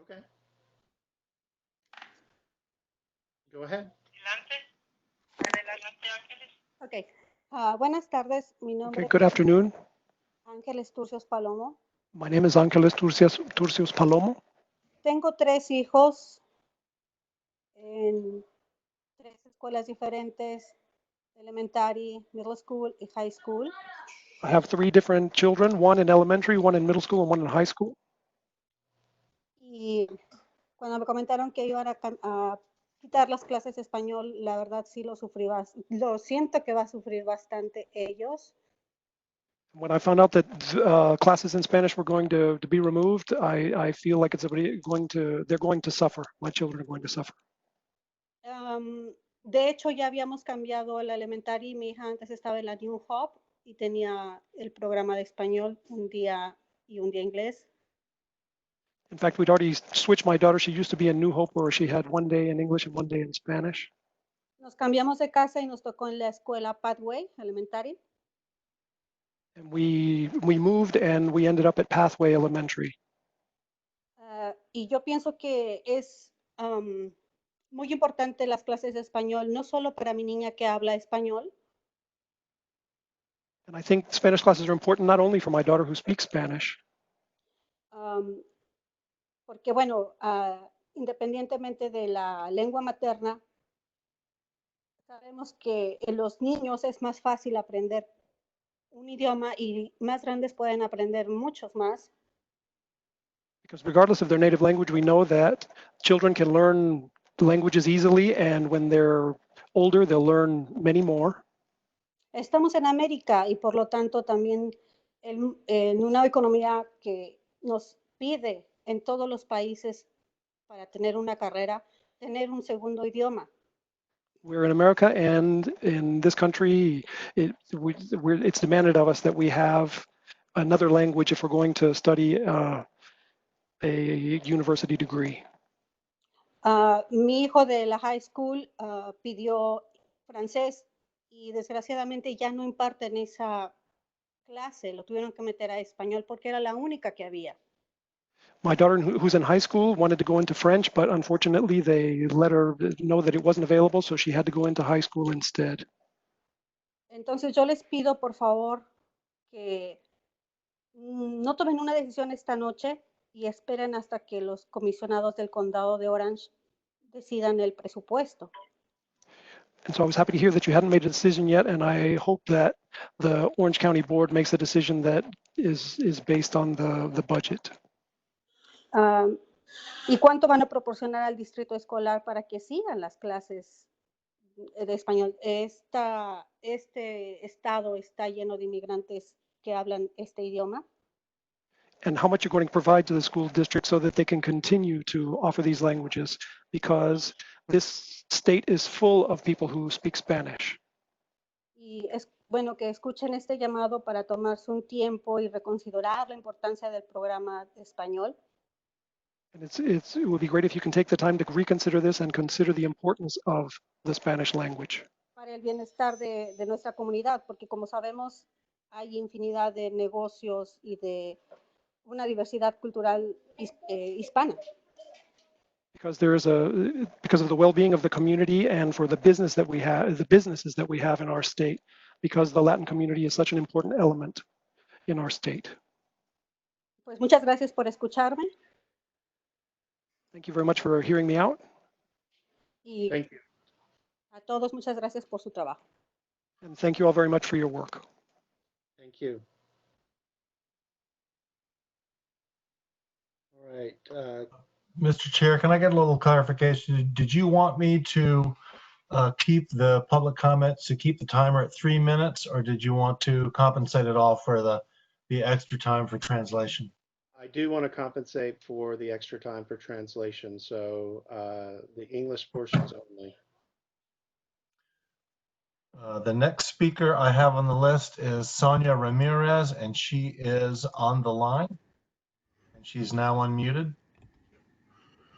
Okay. Go ahead. Okay. Buenas tardes. Mi nombre Okay, good afternoon. es Ángeles Turcios Palomo. My name is Ángeles Turcios Palomo. Tengo 3 hijos en 3 escuelas diferentes, elementary, middle school y high school. I have 3 different children, one in elementary, one in middle school, and one in high school. Y cuando me comentaron que iban a quitar las clases de español, la verdad sí lo siento que va a sufrir bastante ellos. When I found out that classes in Spanish were going to be removed, I feel like they're going to suffer. My children are going to suffer. De hecho, ya habíamos cambiado la elementary. Mi hija antes estaba en la New Hope y tenía el programa de español un día y un día inglés. In fact, we'd already switched my daughter. She used to be in New Hope where she had one day in English and one day in Spanish. Nos cambiamos de casa y nos tocó en la escuela Pathway Elementary. And we moved and we ended up at Pathway Elementary. Y yo pienso que es muy importante las clases de español, no solo para mi niña que habla español, And I think Spanish classes are important not only for my daughter who speaks Spanish, porque bueno, independientemente de la lengua materna, sabemos que en los niños es más fácil aprender un idioma y más grandes pueden aprender muchos más. because regardless of their native language, we know that children can learn languages easily, and when they're older, they'll learn many more. Estamos en América y por lo tanto también en una economía que nos pide en todos los países para tener una carrera, tener un segundo idioma. We're in America, and in this country, it's demanded of us that we have another language if we're going to study a university degree. Mi hijo de la high school pidió francés y desgraciadamente ya no imparten esa clase, lo tuvieron que meter a español porque era la única que había. My daughter, who's in high school, wanted to go into French, but unfortunately they let her know that it wasn't available, so she had to go into high school instead. Entonces yo les pido por favor que no tomen una decisión esta noche y esperen hasta que los comisionados del condado de Orange decidan el presupuesto. And so I was happy to hear that you hadn't made a decision yet, and I hope that the Orange County Board makes a decision that is based on the budget. ¿Y cuánto van a proporcionar al distrito escolar para que sigan las clases de español? Este estado está lleno de inmigrantes que hablan este idioma. And how much you're going to provide to the school district so that they can continue to offer these languages, because this state is full of people who speak Spanish. Y es bueno que escuchen este llamado para tomarse un tiempo y reconsiderar la importancia del programa de español. And it would be great if you can take the time to reconsider this and consider the importance of the Spanish language. Para el bienestar de nuestra comunidad, porque como sabemos, hay infinidad de negocios y de una diversidad cultural hispana. Because because of the well-being of the community and for the businesses that we have in our state, because the Latin community is such an important element in our state. Pues muchas gracias por escucharme. Thank you very much for hearing me out. Y Thank you. a todos muchas gracias por su trabajo. And thank you all very much for your work. Thank you. All right. Mr. Chair, can I get a little clarification? Did you want me to keep the public comments, to keep the timer at 3 minutes, or did you want to compensate at all for the extra time for translation? I do want to compensate for the extra time for translation, so the English portions only. The next speaker I have on the list is Sonia Ramirez, and she is on the line. And she's now unmuted.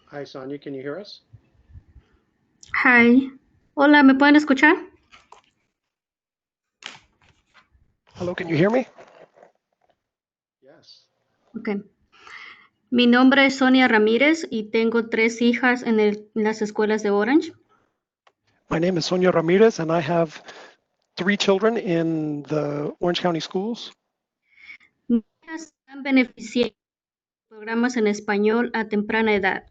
Hi, Sonia, can you hear us? Hi. Hola, ¿me pueden escuchar? Hello, can you hear me? Yes. Ok. Mi nombre es Sonia Ramírez y tengo 3 hijas en las escuelas de Orange. My name is Sonia Ramirez, and I have 3 children in the Orange County schools. Mis hijas han beneficiado de programas en español a temprana edad.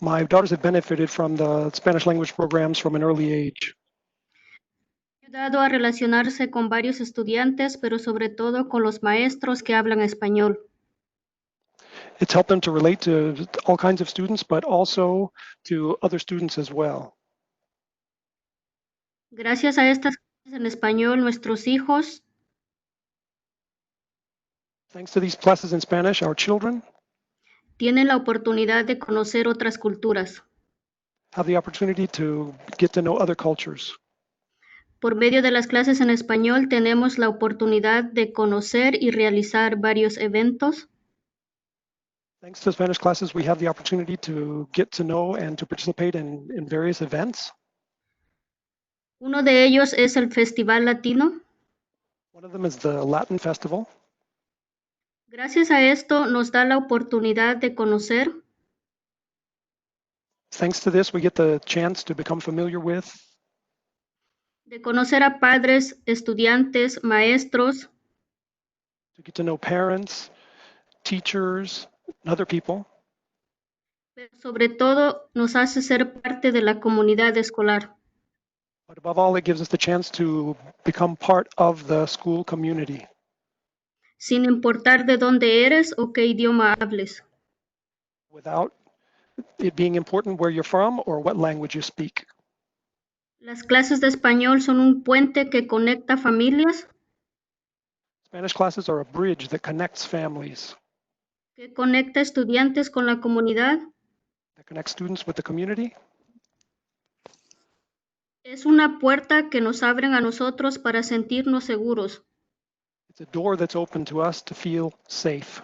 My daughters have benefited from the Spanish language programs from an early age. Ha ayudado a relacionarse con varios estudiantes, pero sobre todo con los maestros que hablan español. It's helped them to relate to all kinds of students, but also to other students as well. Gracias a estas clases en español, nuestros hijos Thanks to these classes in Spanish, our children tienen la oportunidad de conocer otras culturas. have the opportunity to get to know other cultures. Por medio de las clases en español tenemos la oportunidad de conocer y realizar varios eventos. Thanks to Spanish classes, we have the opportunity to get to know and to participate in various events. Uno de ellos es el Festival Latino. One of them is the Latin Festival. Gracias a esto nos da la oportunidad de conocer, Thanks to this, we get the chance to become familiar with, a padres, estudiantes, maestros, to get to know parents, teachers, and other people. pero sobre todo nos hace ser parte de la comunidad escolar. But above all, it gives us the chance to become part of the school community, Sin importar de dónde eres o qué idioma hables. without it being important where you're from or what language you speak. Las clases de español son un puente que conecta familias, Spanish classes are a bridge that connects families, que conecta estudiantes con la comunidad. that connects students with the community. Es una puerta que nos abren a nosotros para sentirnos seguros. It's a door that's open to us to feel safe.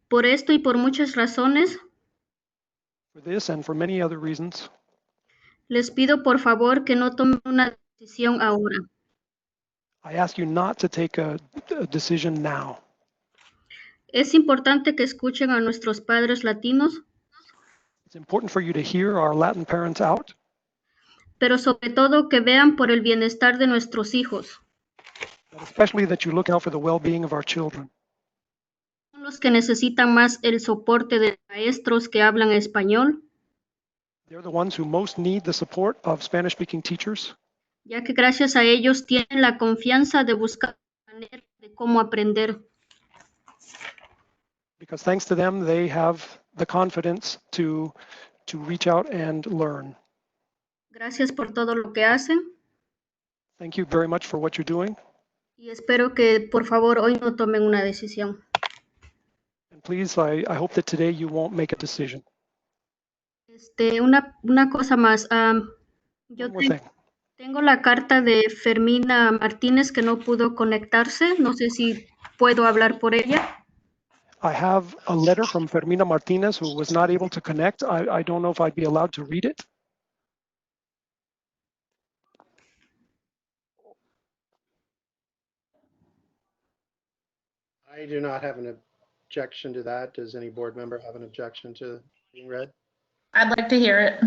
Por esto y por muchas razones, For this and for many other reasons, les pido por favor que no tomen una decisión ahora. I ask you not to take a decision now. Es importante que escuchen a nuestros padres latinos, It's important for you to hear our Latin parents out, pero sobre todo que vean por el bienestar de nuestros hijos. but especially that you look out for the well-being of our children. Son los que necesitan más el soporte de maestros que hablan español, They're the ones who most need the support of Spanish-speaking teachers, ya que gracias a ellos tienen la confianza de buscar maneras de cómo aprender. because thanks to them, they have the confidence to reach out and learn. Gracias por todo lo que hacen Thank you very much for what you're doing. y espero que por favor hoy no tomen una decisión. And please, I hope that today you won't make a decision. Una cosa más. Yo One more thing. tengo la carta de Fermina Martínez que no pudo conectarse. No sé si puedo hablar por ella. I have a letter from Fermina Martinez who was not able to connect. I don't know if I'd be allowed to read it. I do not have an objection to that. Does any board member have an objection to being read? I'd like to hear it.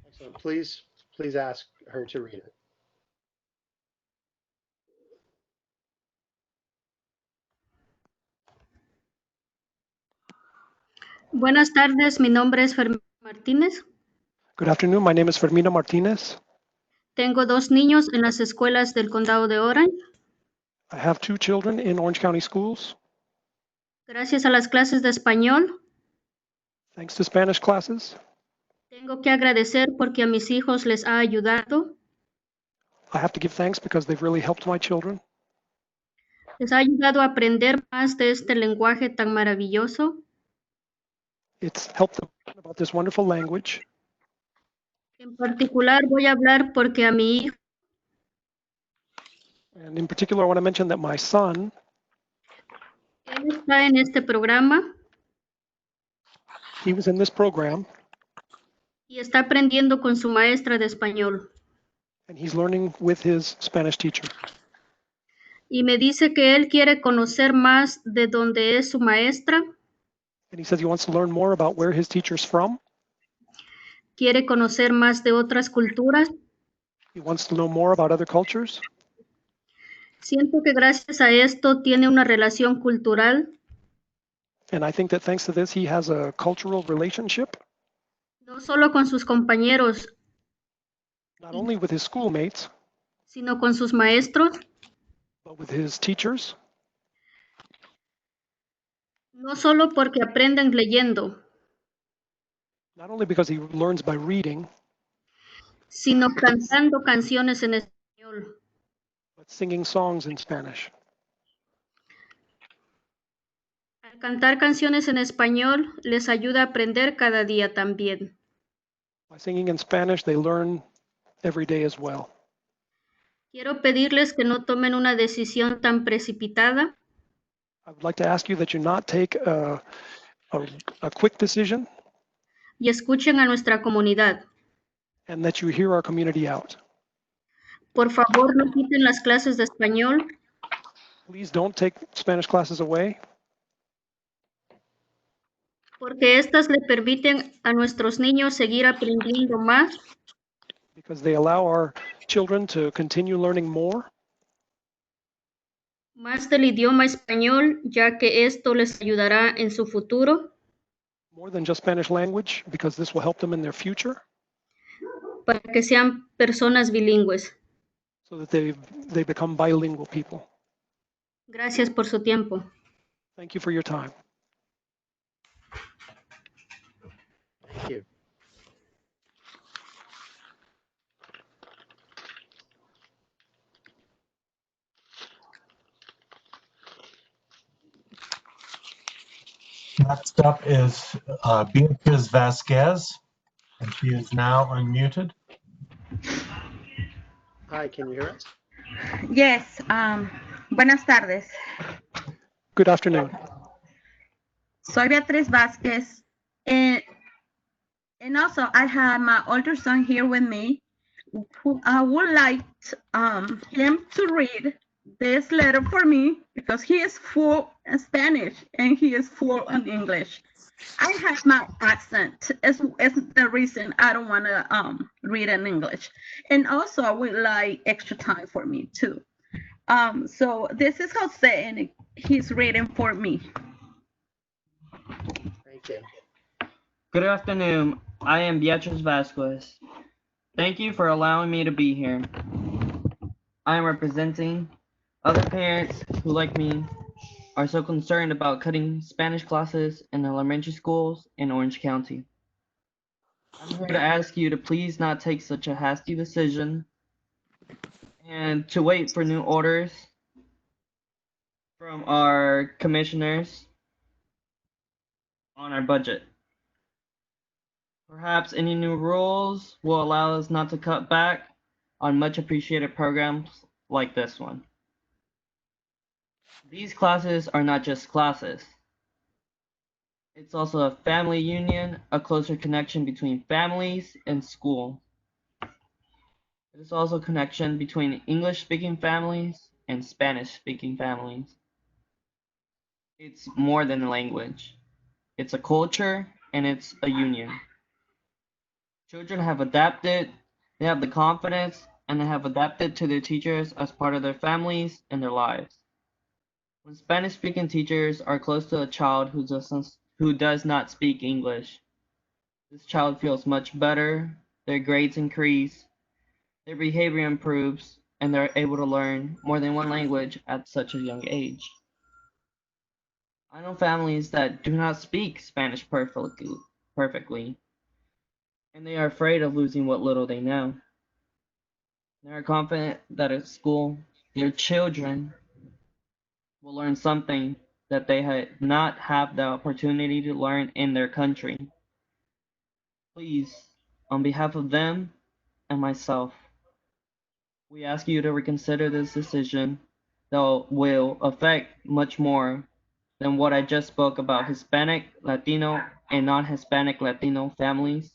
Excellent. Please ask her to read it. Buenas tardes, mi nombre es Fermina Martínez. Good afternoon. My name is Fermina Martinez. Tengo 2 niños en las escuelas del condado de Orange. I have 2 children in Orange County schools. Gracias a las clases de español, Thanks to Spanish classes, tengo que agradecer porque a mis hijos les ha ayudado. I have to give thanks because they've really helped my children. Les ha ayudado a aprender más de este lenguaje tan maravilloso. It's helped them learn about this wonderful language. En particular voy a hablar porque a mi hijo And in particular, I want to mention that my son, él está en este programa he was in this program y está aprendiendo con su maestra de español. and he's learning with his Spanish teacher. Y me dice que él quiere conocer más de dónde es su maestra, And he says he wants to learn more about where his teacher's from. quiere conocer más de otras culturas. He wants to know more about other cultures. Siento que gracias a esto tiene una relación cultural, And I think that thanks to this, he has a cultural relationship, no solo con sus compañeros, not only with his schoolmates, sino con sus maestros, but with his teachers. no solo porque aprenden leyendo, Not only because he learns by reading, sino cantando canciones en español. but singing songs in Spanish. Al cantar canciones en español les ayuda a aprender cada día también. By singing in Spanish, they learn every day as well. Quiero pedirles que no tomen una decisión tan precipitada. I would like to ask you that you not take a quick decision Y escuchen a nuestra comunidad. and that you hear our community out. Por favor, no quiten las clases de español, Please don't take Spanish classes away, porque estas le permiten a nuestros niños seguir aprendiendo because they allow our children to continue learning más del idioma español, ya que esto les ayudará en su futuro more than just Spanish language, because this will help them in their future, para que sean personas bilingües. so that they become bilingual people. Gracias por su tiempo. Thank you for your time. Thank you. Next up is Beatriz Vasquez, and she is now unmuted. Hi, can you hear us? Yes, buenas tardes. Good afternoon. Soy Beatriz Vasquez. And also I have my older son here with me who I would like him to read this letter for me because he is full in Spanish and he is full in English. I have my accent. It's the reason I don't want to read in English. And also I would like extra time for me too. So this is Jose and he's reading for me. Thank you. Good afternoon. I am Beatriz Vasquez. Thank you for allowing me to be here. I am representing other parents who, like me, are so concerned about cutting Spanish classes in elementary schools in Orange County. I'm here to ask you to please not take such a hasty decision and to wait for new orders from our commissioners on our budget. Perhaps any new rules will allow us not to cut back on much appreciated programs like this one. These classes are not just classes. It's also a family union, a closer connection between families and school. It is also a connection between English-speaking families and Spanish-speaking families. It's more than a language. It's a culture and it's a union. Children have adapted, they have the confidence, and they have adapted to their teachers as part of their families and their lives. When Spanish-speaking teachers are close to a child who does not speak English, this child feels much better, their grades increase, their behavior improves, and they're able to learn more than one language at such a young age. I know families that do not speak Spanish perfectly, and they are afraid of losing what little they know. They are confident that at school, their children will learn something that they had not have the opportunity to learn in their country. Please, on behalf of them and myself, we ask you to reconsider this decision that will affect much more than what I just spoke about Hispanic, Latino, and non-Hispanic Latino families.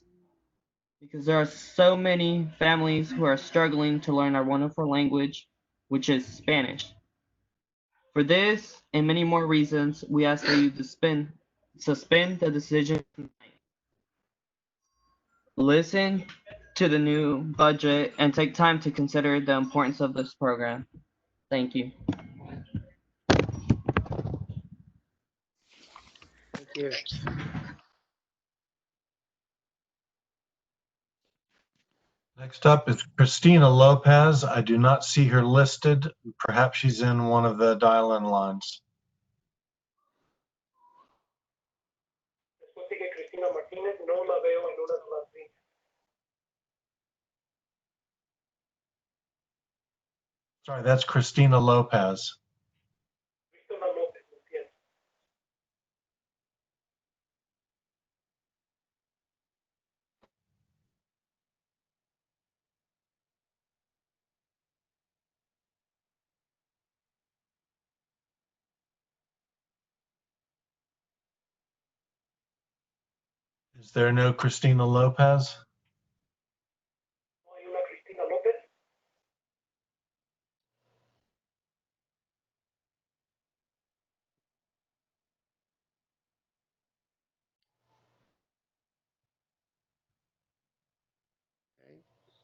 Because there are so many families who are struggling to learn our wonderful language, which is Spanish. For this and many more reasons, we ask that you suspend the decision tonight. Listen to the new budget and take time to consider the importance of this program. Thank you. Thank you. Next up is Christina Lopez. I do not see her listed. Perhaps she's in one of the dial-in lines. Sorry, that's Christina Lopez. Is there no Christina Lopez?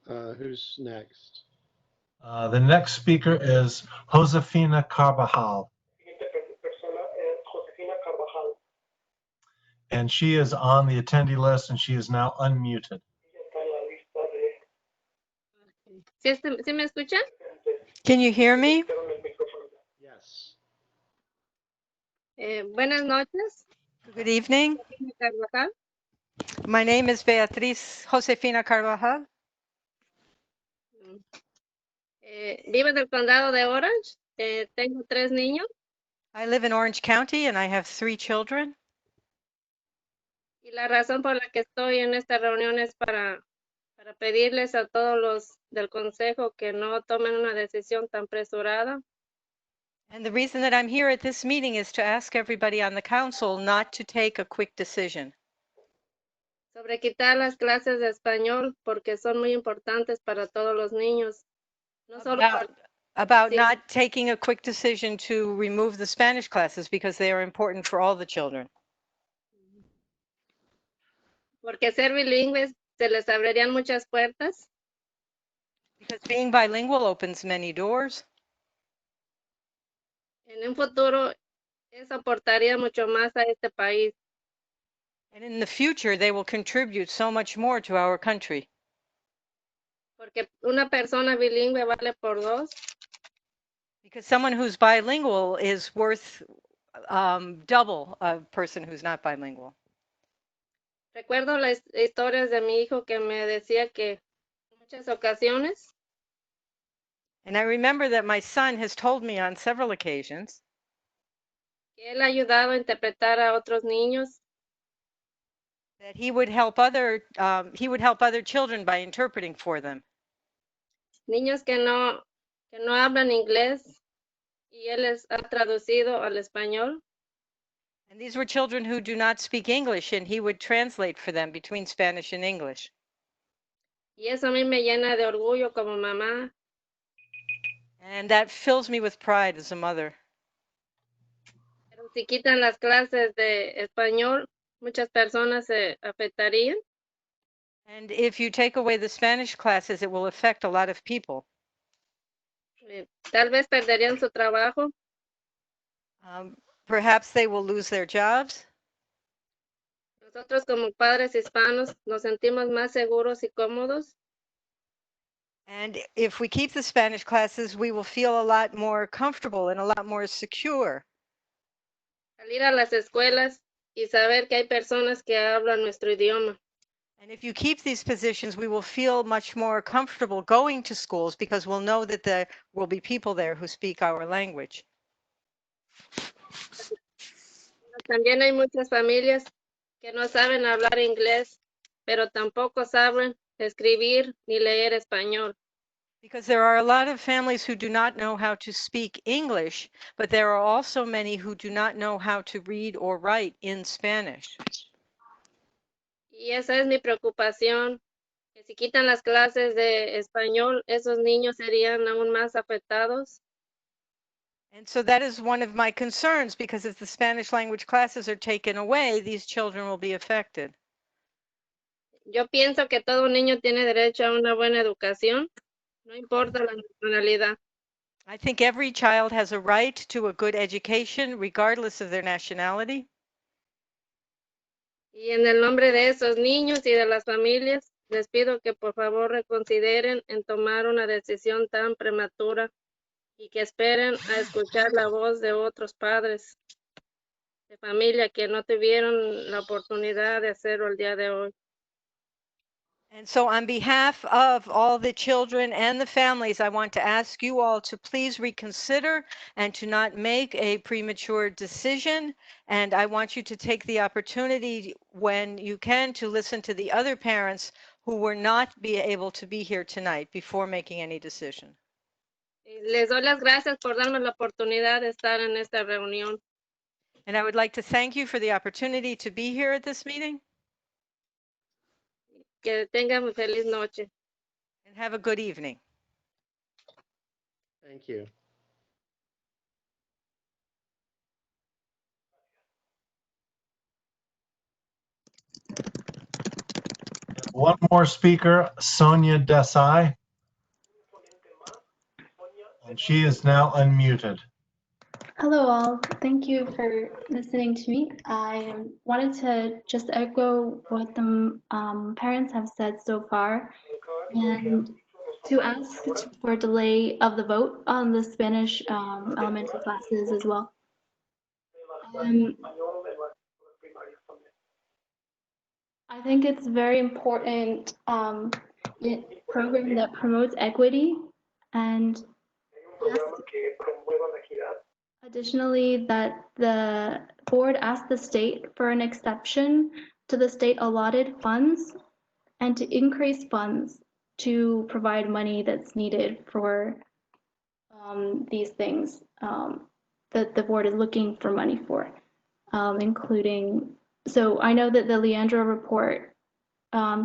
Who's next? The next speaker is Josefina Carvajal. And she is on the attendee list and she is now unmuted. ¿Sí me escuchan? Can you hear me? Yes. Buenas noches. Good evening. Carvajal. My name is Beatriz Josefina Carvajal. Vivo en el condado de Orange. Tengo 3 niños. I live in Orange County and I have 3 children. Y la razón por la que estoy en esta reunión es para pedirles a todos los del consejo que no tomen una decisión tan apresurada. And the reason that I'm here at this meeting is to ask everybody on the council not to take a quick decision. Sobre quitar las clases de español porque son muy importantes para todos los niños. No solo About Sí. not taking a quick decision to remove the Spanish classes because they are important for all the children. porque ser bilingües se les abrirían muchas puertas. Because being bilingual opens many doors. En un futuro eso aportaría mucho más a este país. And in the future, they will contribute so much more to our country. Porque una persona bilingüe vale por 2. Because someone who's bilingual is worth double a person who's not bilingual. Recuerdo las historias de mi hijo que me decía que en muchas ocasiones And I remember that my son has told me on several occasions que él ha ayudado a interpretar a otros niños. that he would help other children by interpreting for them. Niños que no hablan inglés y él les ha traducido al español. And these were children who do not speak English, and he would translate for them between Spanish and English. Y eso a mí me llena de orgullo como mamá. And that fills me with pride as a mother. Pero si quitan las clases de español, muchas personas se afectarían. And if you take away the Spanish classes, it will affect a lot of people. Tal vez perderían su trabajo. Perhaps they will lose their jobs. Nosotros como padres hispanos nos sentimos más seguros y cómodos. And if we keep the Spanish classes, we will feel a lot more comfortable and a lot more secure. Salir a las escuelas y saber que hay personas que hablan nuestro idioma. And if you keep these positions, we will feel much more comfortable going to schools because we'll know that there will be people there who speak our language. También hay muchas familias que no saben hablar inglés, pero tampoco saben escribir ni leer español. Because there are a lot of families who do not know how to speak English, but there are also many who do not know how to read or write in Spanish. Y esa es mi preocupación, que si quitan las clases de español, esos niños serían aún más afectados. And so that is one of my concerns, because if the Spanish language classes are taken away, these children will be affected. Yo pienso que todo niño tiene derecho a una buena educación, no importa la nacionalidad. I think every child has a right to a good education, regardless of their nationality. Y en el nombre de esos niños y de las familias, les pido que por favor reconsideren en tomar una decisión tan prematura y que esperen a escuchar la voz de otros padres de familia que no tuvieron la oportunidad de hacerlo el día de hoy. And so on behalf of all the children and the families, I want to ask you all to please reconsider and to not make a premature decision. And I want you to take the opportunity when you can to listen to the other parents who were not able to be here tonight before making any decision. Les doy las gracias por darme la oportunidad de estar en esta reunión. And I would like to thank you for the opportunity to be here at this meeting. Que tengan feliz noche. And have a good evening. Thank you. one more speaker, Sonia Desai. And she is now unmuted. Hello all, thank you for listening to me. I wanted to just echo what the parents have said so far and to ask for delay of the vote on the Spanish elementary classes as well. I think it's very important program that promotes equity, and additionally that the board asked the state for an exception to the state allotted funds and to increase funds to provide money that's needed for these things that the board is looking for money for, including, so I know that the Leandro report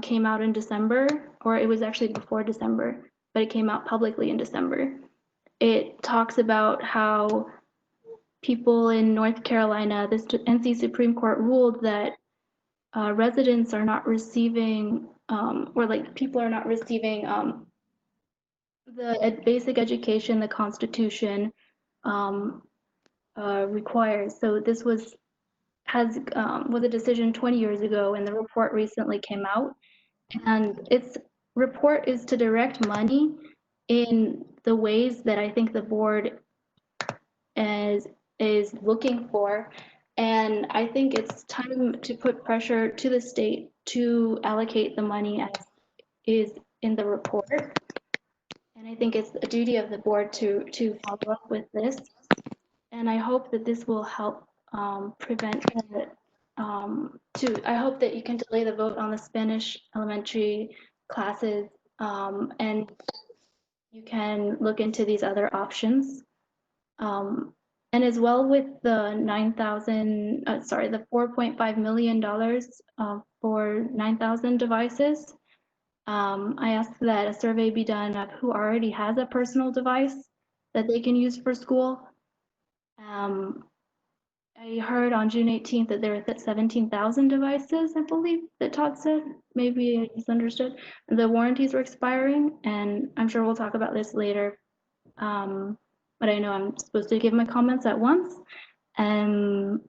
came out in December, or it was actually before December, but it came out publicly in December. It talks about how people in North Carolina, this NC Supreme Court ruled that residents are not receiving, or like people are not receiving the basic education the Constitution requires. So this was a decision 20 years ago, and the report recently came out. And its report is to direct money in the ways that I think the board is looking for. And I think it's time to put pressure to the state to allocate the money as is in the report. And I think it's a duty of the board to follow up with this. And I hope that this will help prevent the, I hope that you can delay the vote on the Spanish elementary classes, and you can look into these other options. And as well with the the $4.5 million for 9,000 devices. I asked that a survey be done of who already has a personal device that they can use for school. I heard on June 18th that there were 17,000 devices, I believe, that Todd said. Maybe I misunderstood. The warranties were expiring, and I'm sure we'll talk about this later. But I know I'm supposed to give my comments at once. And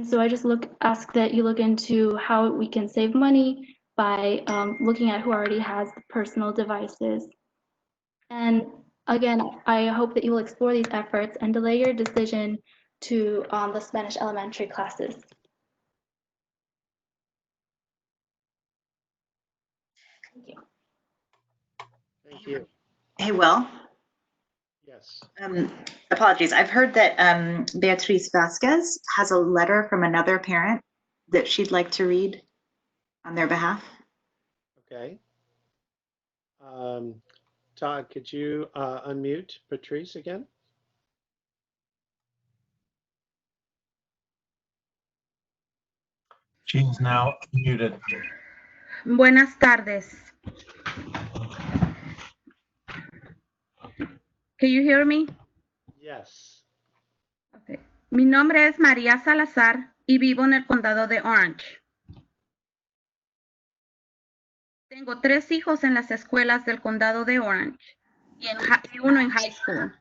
so I just ask that you look into how we can save money by looking at who already has personal devices. And again, I hope that you will explore these efforts and delay your decision to the Spanish elementary classes. Thank you. Thank you. Hey, Will. Yes. Apologies. I've heard that Beatriz Vasquez has a letter from another parent that she'd like to read on their behalf. Okay. Todd, could you unmute Patrice again? She's now muted. Buenas tardes. Can you hear me? Yes. Okay. Mi nombre es María Salazar y vivo en el condado de Orange. Tengo 3 hijos en las escuelas del condado de Orange y uno en high school.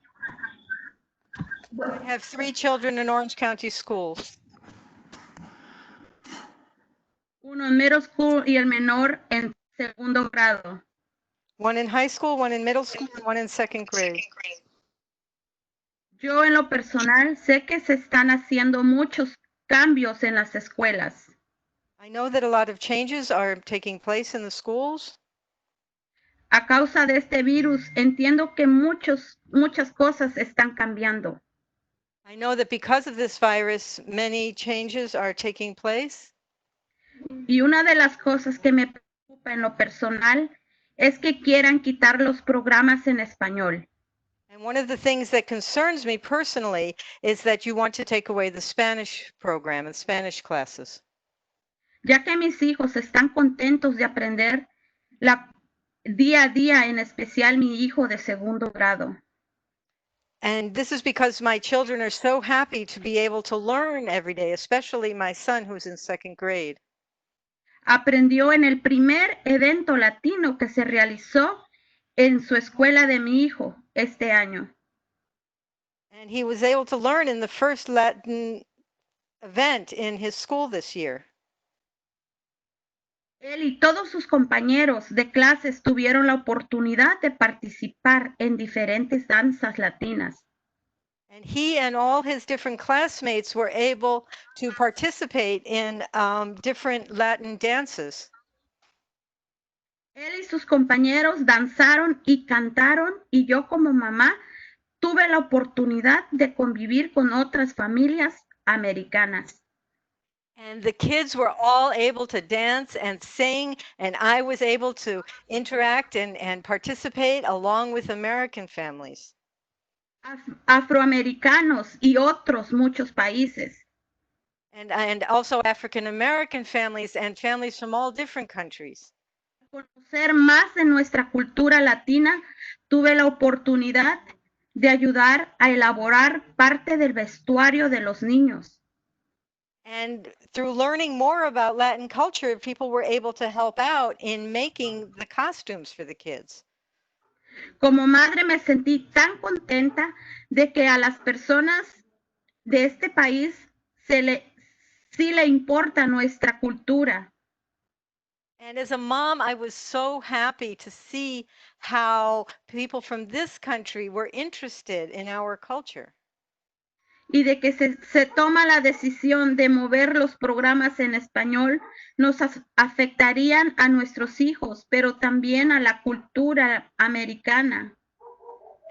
I have 3 children in Orange County schools. Uno en middle school y el menor en segundo grado. One in high school, one in middle school, and one in 2nd grade. Yo en lo personal sé que se están haciendo muchos cambios en las escuelas. I know that a lot of changes are taking place in the schools. A causa de este virus, entiendo que muchas cosas están cambiando. I know that because of this virus, many changes are taking place. Y una de las cosas que me preocupa en lo personal es que quieran quitar los programas en español. And one of the things that concerns me personally is that you want to take away the Spanish program and Spanish classes. Ya que mis hijos están contentos de aprender día a día, en especial mi hijo de segundo grado. And this is because my children are so happy to be able to learn every day, especially my son who's in 2nd grade. aprendió en el primer evento latino que se realizó en su escuela de mi hijo este año. And he was able to learn in the first Latin event in his school this year. Él y todos sus compañeros de clases tuvieron la oportunidad de participar en diferentes danzas latinas. And he and all his different classmates were able to participate in different Latin dances. Él y sus compañeros danzaron y cantaron y yo como mamá tuve la oportunidad de convivir con otras familias americanas. And the kids were all able to dance and sing, and I was able to interact and participate along with American families. Afroamericanos y otros muchos países. And also African American families and families from all different countries. Conocer más de nuestra cultura latina, tuve la oportunidad de ayudar a elaborar parte del vestuario de los niños. And through learning more about Latin culture, people were able to help out in making the costumes for the kids. Como madre me sentí tan contenta de que a las personas de este país sí le importa nuestra cultura. And as a mom, I was so happy to see how people from this country were interested in our culture. Y de que se toma la decisión de mover los programas en español, nos afectarían a nuestros hijos, pero también a la cultura americana.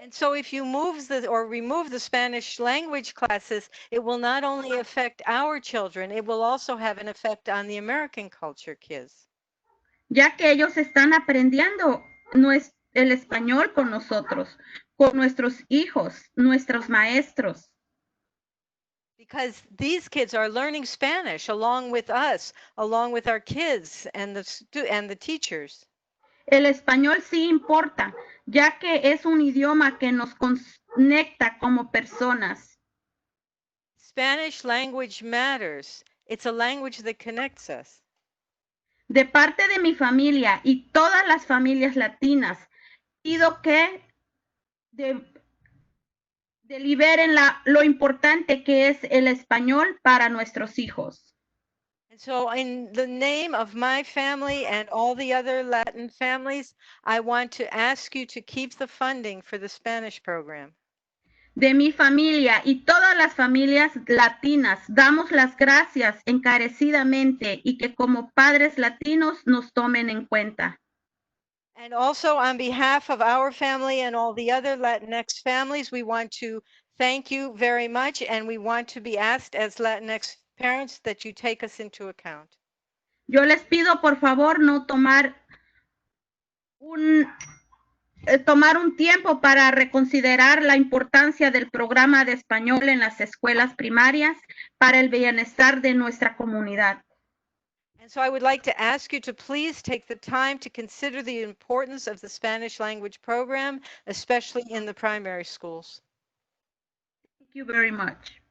And so if you move or remove the Spanish language classes, it will not only affect our children, it will also have an effect on the American culture kids. Ya que ellos están aprendiendo el español con nosotros, con nuestros hijos, nuestros maestros. Because these kids are learning Spanish along with us, along with our kids and the teachers. El español sí importa, ya que es un idioma que nos conecta como personas. Spanish language matters. It's a language that connects us. De parte de mi familia y todas las familias latinas, pido que deliberen lo importante que es el español para nuestros hijos. And so in the name of my family and all the other Latin families, I want to ask you to keep the funding for the Spanish program. De mi familia y todas las familias latinas, damos las gracias encarecidamente y que como padres latinos nos tomen en cuenta. And also on behalf of our family and all the other Latinx families, we want to thank you very much, and we want to be asked as Latinx parents that you take us into account. Yo les pido por favor no tomar un tiempo para reconsiderar la importancia del programa de español en las escuelas primarias para el bienestar de nuestra comunidad. And so I would like to ask you to please take the time to consider the importance of the Spanish language program, especially in the primary schools. Thank you very much.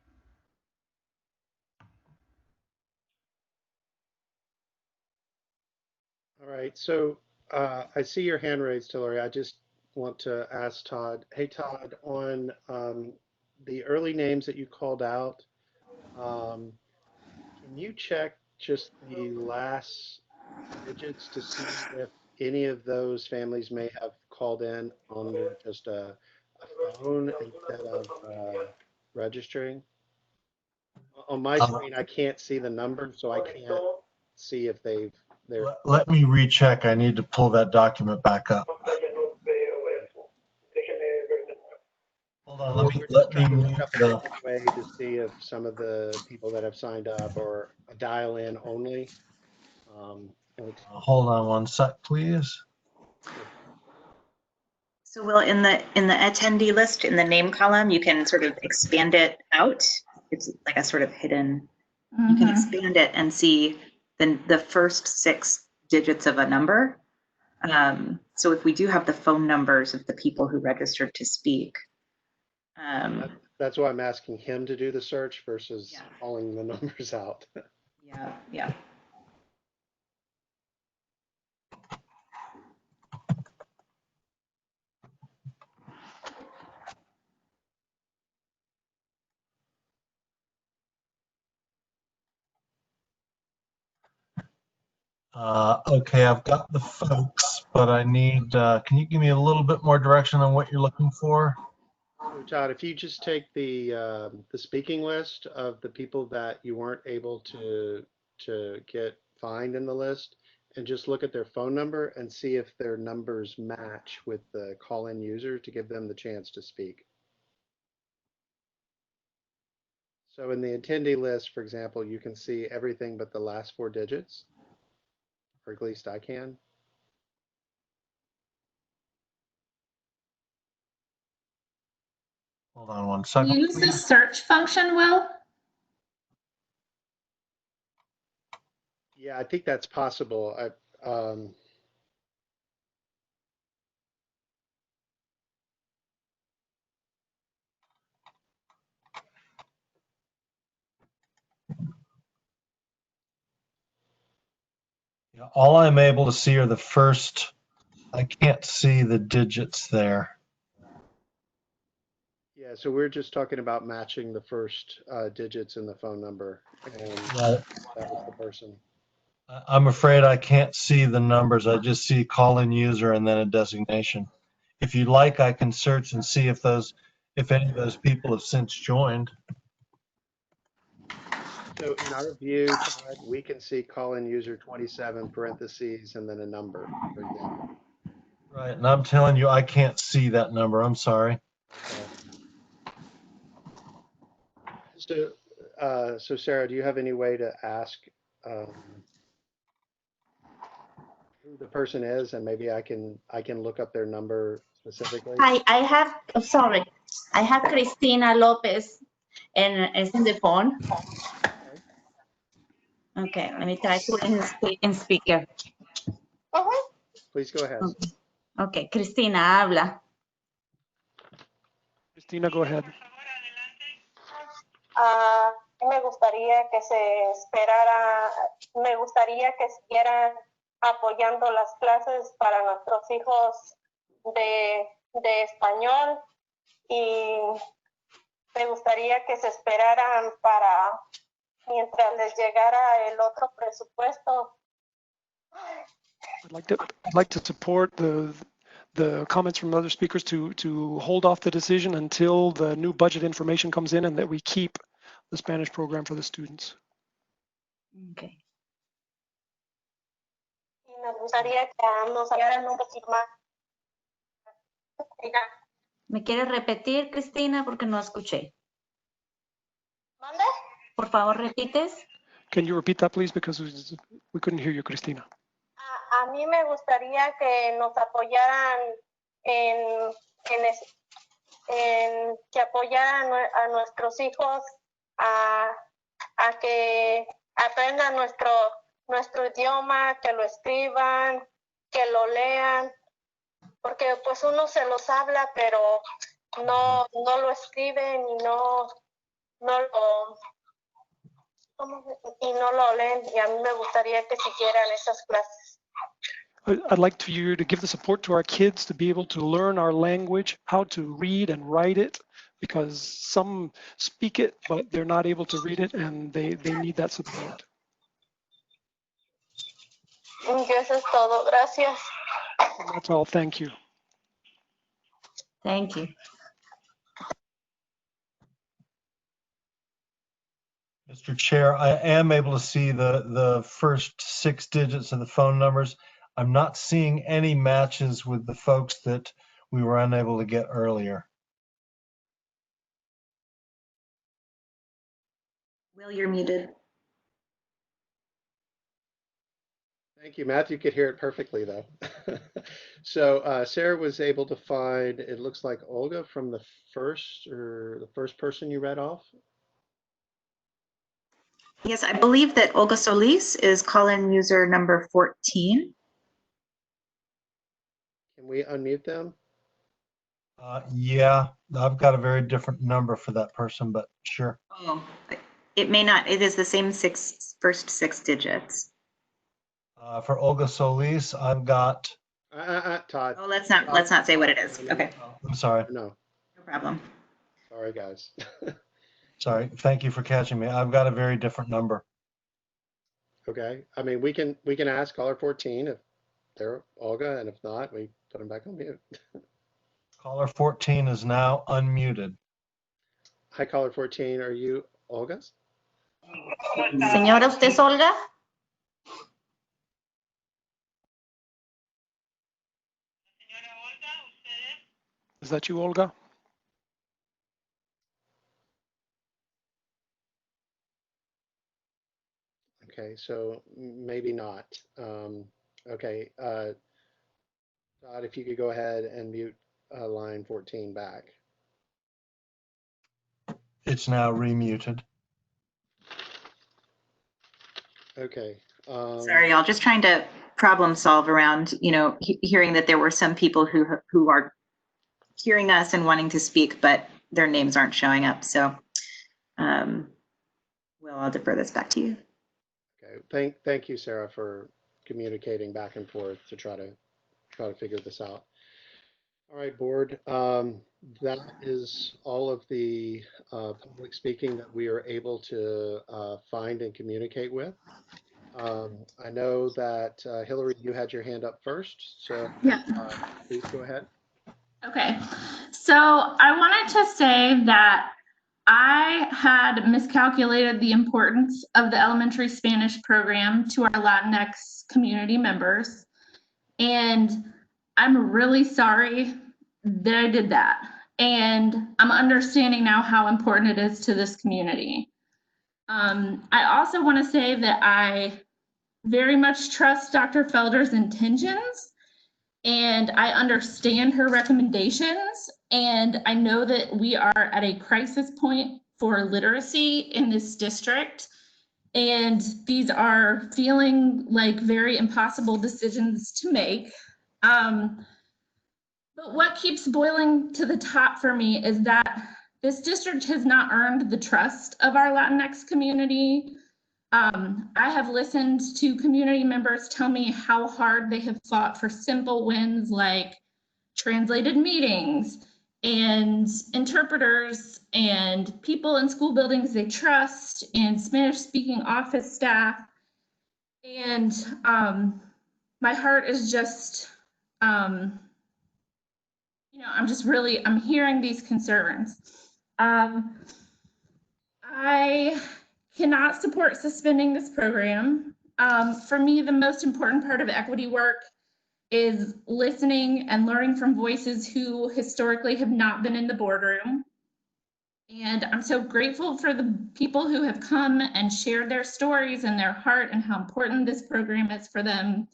All right, so I see your hand raised, Hillary. I just want to ask Todd. Hey, Todd, on the early names that you called out, can you check just the last digits to see if any of those families may have called in under just a phone instead of registering? On my screen, I can't see the number, so I can't see if they're. Let me recheck. I need to pull that document back up. Hold on, let me mute the. Way to see if some of the people that have signed up or a dial in only. Hold on one sec, please. So Will, in the attendee list, in the name column, you can sort of expand it out. It's like a sort of hidden, you can expand it and see the first 6 digits of a number. So if we do have the phone numbers of the people who registered to speak. That's why I'm asking him to do the search versus calling the numbers out. Yeah. Okay, I've got the folks, but I need, can you give me a little bit more direction on what you're looking for? So Todd, if you just take the speaking list of the people that you weren't able to get find in the list, and just look at their phone number and see if their numbers match with the call-in user to give them the chance to speak. So in the attendee list, for example, you can see everything but the last 4 digits, or at least I can. Hold on one Can second. you use the search function, Will? Yeah, I think that's possible. Yeah, all I'm able to see are the first, I can't see the digits there. Yeah, so we're just talking about matching the first digits in the phone number, and Right. that was the person. I'm afraid I can't see the numbers. I just see call-in user and then a designation. If you'd like, I can search and see if any of those people have since joined. So in our view, Todd, we can see call-in user 27 parentheses and then a number, for example. Right, and I'm telling you, I can't see that number. I'm sorry. Okay. So Sarah, do you have any way to ask who the person is, and maybe I can look up their number specifically? I have, oh, sorry, I have Christina Lopez and it's in the phone. Okay, let me try to in speaker. Please go ahead. Okay, Cristina, habla. Christina, go ahead. Me gustaría que se esperara, me gustaría que siguieran apoyando las clases para nuestros hijos de español, y me gustaría que se esperaran para mientras les llegara el otro presupuesto. I'd like to support the comments from other speakers to hold off the decision until the new budget information comes in, and that we keep the Spanish program for the students. Okay. Y me gustaría que nos hablaran un poquito más. ¿Me quieres repetir, Cristina? Porque no escuché. ¿Mande? Por favor, repites. Can you repeat that, please? Because we couldn't hear you, Christina. A mí me gustaría que nos apoyaran en que apoyaran a nuestros hijos a que aprendan nuestro idioma, que lo escriban, que lo lean, porque pues uno se los habla, pero no lo escriben y no lo leen, y a mí me gustaría que siguieran esas clases. I'd like you to give the support to our kids to be able to learn our language, how to read and write it, because some speak it, but they're not able to read it, and they need that support. Eso es todo. Gracias. And that's all. Thank you. Thank you. Mr. Chair, I am able to see the first 6 digits of the phone numbers. I'm not seeing any matches with the folks that we were unable to get earlier. Will, you're muted. Thank you, Matthew. Could hear it perfectly though. So Sarah was able to find, it looks like Olga from the first person you read off. Yes, I believe that Olga Solis is call-in user number 14. Can we unmute them? Yeah, I've got a very different number for that person, but sure. Oh, it may not. It is the same first six digits. For Olga Solis, I've got. Todd. Oh, let's not say what it is. Okay. I'm sorry. No. No problem. Sorry, guys. Sorry. Thank you for catching me. I've got a very different number. Okay, I mean, we can ask caller 14 if they're Olga, and if not, we put them back on mute. Caller 14 is now unmuted. Hi, caller 14, are you Olga? Señora, ¿usted es Olga? Is that you, Olga? Okay, so maybe not. Okay, Todd, if you could go ahead and mute line 14 back. It's now remuted. Okay. Sorry, y'all, just trying to problem solve around, hearing that there were some people who are hearing us and wanting to speak, but their names aren't showing up. So, Will, I'll defer this back to you. Okay, thank you, Sarah, for communicating back and forth to try to figure this out. All right, board. That is all of the public speaking that we are able to find and communicate with. I know that Hillary, you had your hand up first, so Yeah. Please go ahead. Okay, so I wanted to say that I had miscalculated the importance of the elementary Spanish program to our Latinx community members. And I'm really sorry that I did that. And I'm understanding now how important it is to this community. I also want to say that I very much trust Dr. Felder's intentions, and I understand her recommendations. And I know that we are at a crisis point for literacy in this district. And these are feeling like very impossible decisions to make. But what keeps boiling to the top for me is that this district has not earned the trust of our Latinx community. I have listened to community members tell me how hard they have fought for simple wins like translated meetings and interpreters and people in school buildings they trust and Spanish speaking office staff. And my heart is just, I'm hearing these concerns. I cannot support suspending this program. For me, the most important part of equity work is listening and learning from voices who historically have not been in the boardroom. And I'm so grateful for the people who have come and shared their stories and their heart and how important this program is for them.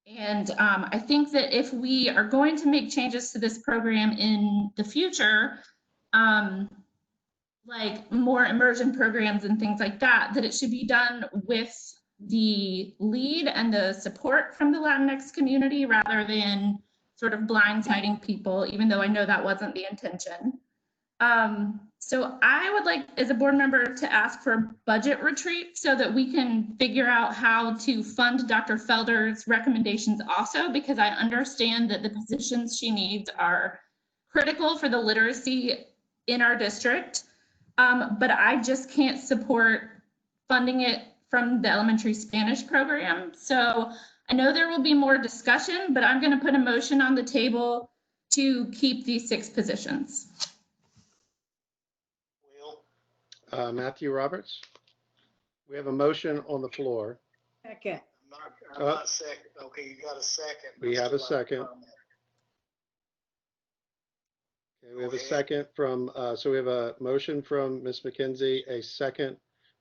And I think that if we are going to make changes to this program in the future, like more immersion programs and things like that, that it should be done with the lead and the support from the Latinx community rather than sort of blindsiding people, even though I know that wasn't the intention. So I would like, as a board member, to ask for a budget retreat so that we can figure out how to fund Dr. Felder's recommendations also, because I understand that the positions she needs are critical for the literacy in our district. But I just can't support funding it from the elementary Spanish program. So I know there will be more discussion, but I'm going to put a motion on the table to keep these 6 positions. Matthew Roberts, we have a motion on the floor. Second. I'm not second. Okay, you got a second. We have a second. Okay, we have a second from, so we have a motion from Ms. McKenzie, a second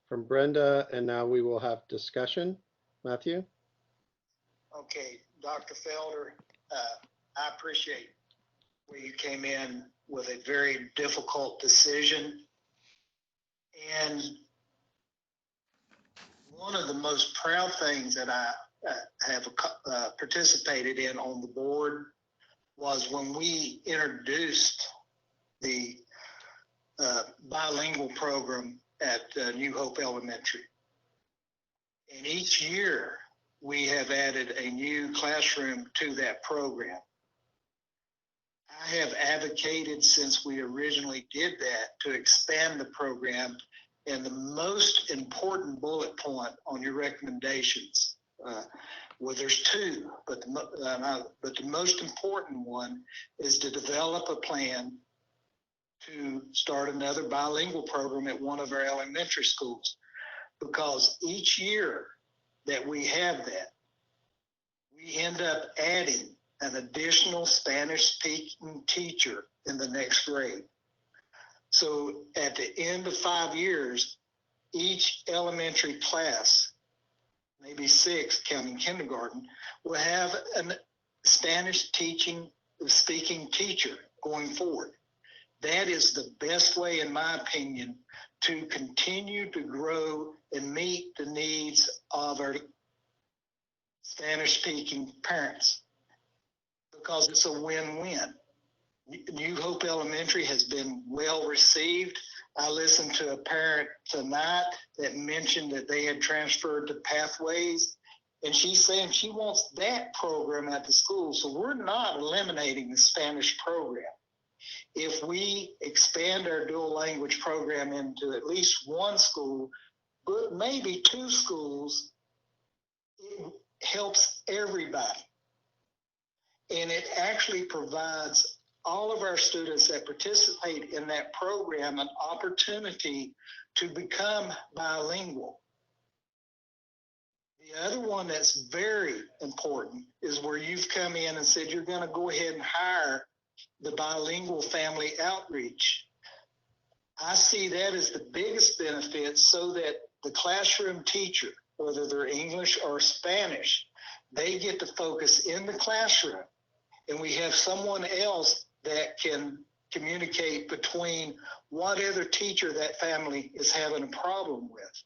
from Brenda, and now we will have discussion. Matthew? Okay, Dr. Felder, I appreciate where you came in with a very difficult decision. And one of the most proud things that I have participated in on the board was when we introduced the bilingual program at New Hope Elementary. And each year we have added a new classroom to that program. I have advocated since we originally did that to expand the program And the most important bullet point on your recommendations, well, there's two, but the most important one is to develop a plan to start another bilingual program at one of our elementary schools. Because each year that we have that, we end up adding an additional Spanish-speaking teacher in the next grade. So at the end of 5 years, each elementary class, maybe 6 counting kindergarten, will have a Spanish speaking teacher going forward. That is the best way, in my opinion, to continue to grow and meet the needs of our Spanish-speaking parents, because it's a win-win. New Hope Elementary has been well received. I listened to a parent tonight that mentioned that they had transferred to Pathways, and she's saying she wants that program at the school. So we're not eliminating the Spanish program. If we expand our dual language program into at least one school, but maybe 2 schools, it helps everybody. And it actually provides all of our students that participate in that program an opportunity to become bilingual. The other one that's very important is where you've come in and said you're going to go ahead and hire the bilingual family outreach. I see that as the biggest benefit, so that the classroom teacher, whether they're English or Spanish, they get to focus in the classroom, and we have someone else that can communicate between what other teacher that family is having a problem with.